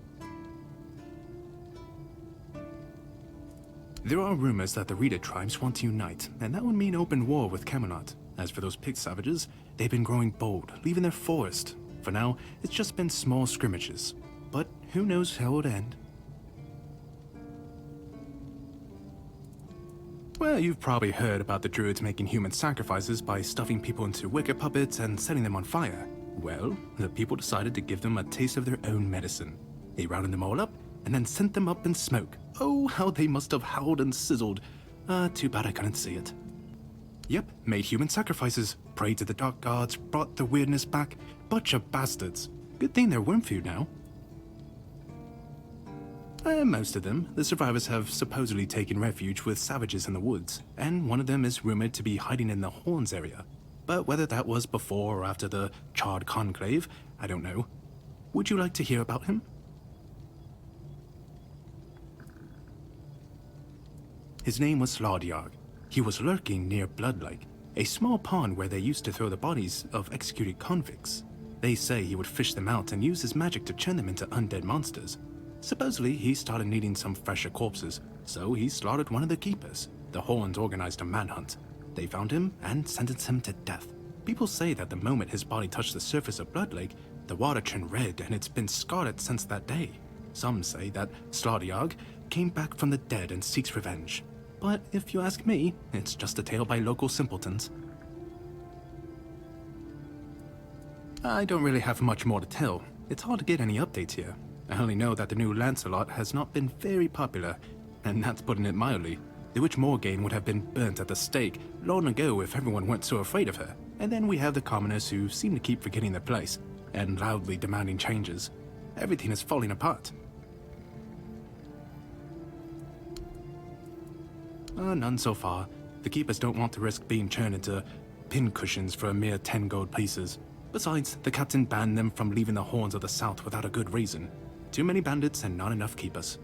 There are rumors that the Rita tribes want to unite, and that would mean open war with Camelot. As for those Pict savages, they've been growing bold, leaving their forest. For now, it's just been small scrimmages. But who knows how it would end. Well, you've probably heard about the Druids making human sacrifices by stuffing people into wicker puppets and setting them on fire. Well, the people decided to give them a taste of their own medicine. They rounded them all up and then sent them up in smoke. Oh, how they must have howled and sizzled. Too bad I couldn't see it. Yep, made human sacrifices, prayed to the dark gods, brought the weirdness back. Bunch of bastards. Good thing they're worm food now. Most of them, the survivors have supposedly taken refuge with savages in the woods, and one of them is rumored to be hiding in the Horns area. But whether that was before or after the Charred Conclave, I don't know. Would you like to hear about him? His name was Slaudyarg. He was lurking near Blood Lake, a small pond where they used to throw the bodies of executed convicts. They say he would fish them out and use his magic to turn them into undead monsters. Supposedly, he started needing some fresher corpses, so he slaughtered one of the keepers. The Horns organized a manhunt. They found him and sentenced him to death. People say that the moment his body touched the surface of Blood Lake, the water turned red and it's been scarred since that day. Some say that Slaudyarg came back from the dead and seeks revenge. But if you ask me, it's just a tale by local simpletons. I don't really have much more to tell. It's hard to get any updates here. I only know that the new Lancelot has not been very popular, and that's putting it mildly. The Witch Morgane would have been burnt at the stake long ago if everyone weren't so afraid of her. And then we have the commoners who seem to keep forgetting their place, and loudly demanding changes. Everything is falling apart. None so far. The keepers don't want to risk being turned into pincushions for a mere 10 gold pieces. Besides, the captain banned them from leaving the Horns of the South without a good reason. Too many bandits and not enough keepers.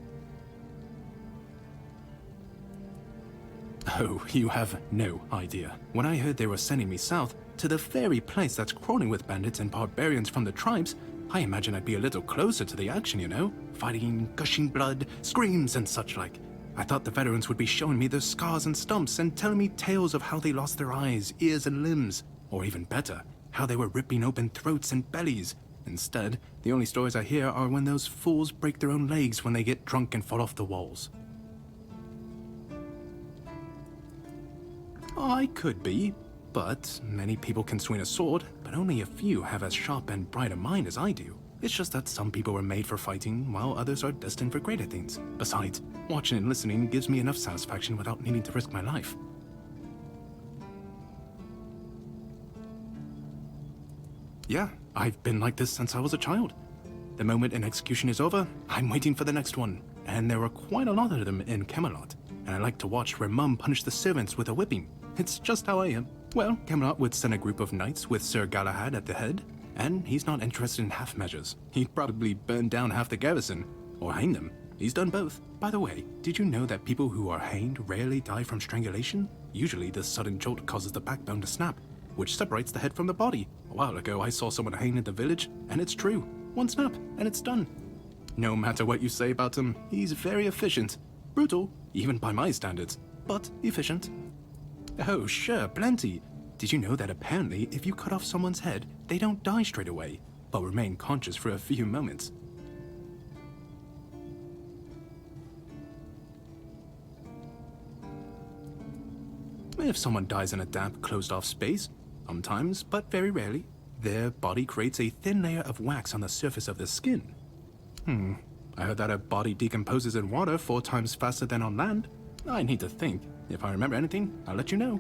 Oh, you have no idea. When I heard they were sending me south, to the very place that's crawling with bandits and barbarians from the tribes, I imagine I'd be a little closer to the action, you know? Fighting, gushing blood, screams and such like. I thought the veterans would be showing me their scars and stumps and telling me tales of how they lost their eyes, ears and limbs. Or even better, how they were ripping open throats and bellies. Instead, the only stories I hear are when those fools break their own legs when they get drunk and fall off the walls. I could be, but many people can swing a sword, but only a few have as sharp and bright a mind as I do. It's just that some people were made for fighting, while others are destined for greater things. Besides, watching and listening gives me enough satisfaction without needing to risk my life. Yeah, I've been like this since I was a child. The moment an execution is over, I'm waiting for the next one. And there are quite a lot of them in Camelot. And I like to watch where Mum punished the servants with a whipping. It's just how I am. Well, Camelot would send a group of knights with Sir Galahad at the head. And he's not interested in half measures. He'd probably burn down half the garrison. Or hang them. He's done both. By the way, did you know that people who are hanged rarely die from strangulation? Usually the sudden jolt causes the backbone to snap, which separates the head from the body. A while ago I saw someone hanged in the village, and it's true. One snap, and it's done. No matter what you say about him, he's very efficient. Brutal, even by my standards, but efficient. Oh, sure, plenty. Did you know that apparently if you cut off someone's head, they don't die straight away, but remain conscious for a few moments? If someone dies in a damp, closed-off space, sometimes, but very rarely, their body creates a thin layer of wax on the surface of the skin. I heard that a body decomposes in water 4 times faster than on land. I need to think. If I remember anything, I'll let you know.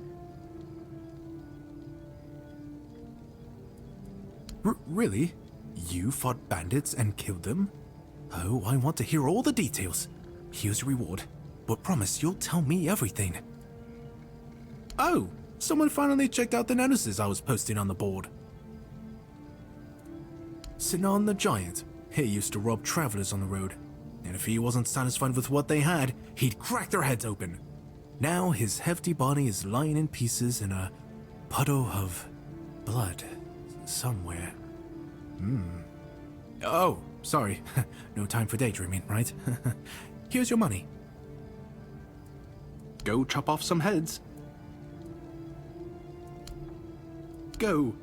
Really? You fought bandits and killed them? Oh, I want to hear all the details. Here's your reward, but promise you'll tell me everything. Oh, someone finally checked out the notices I was posting on the board. Sinan the Giant. He used to rob travelers on the road, and if he wasn't satisfied with what they had, he'd crack their heads open. Now his hefty body is lying in pieces in a puddle of blood somewhere. Oh, sorry. No time for daydreaming, right? Here's your money. Go chop off some heads. Go.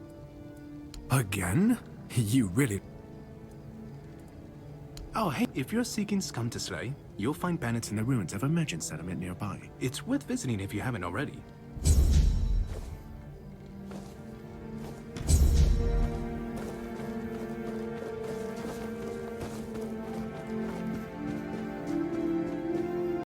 Again? You really... Oh, hey, if you're seeking scum to slay, you'll find bandits in the ruins of a merchant settlement nearby. It's worth visiting if you haven't already.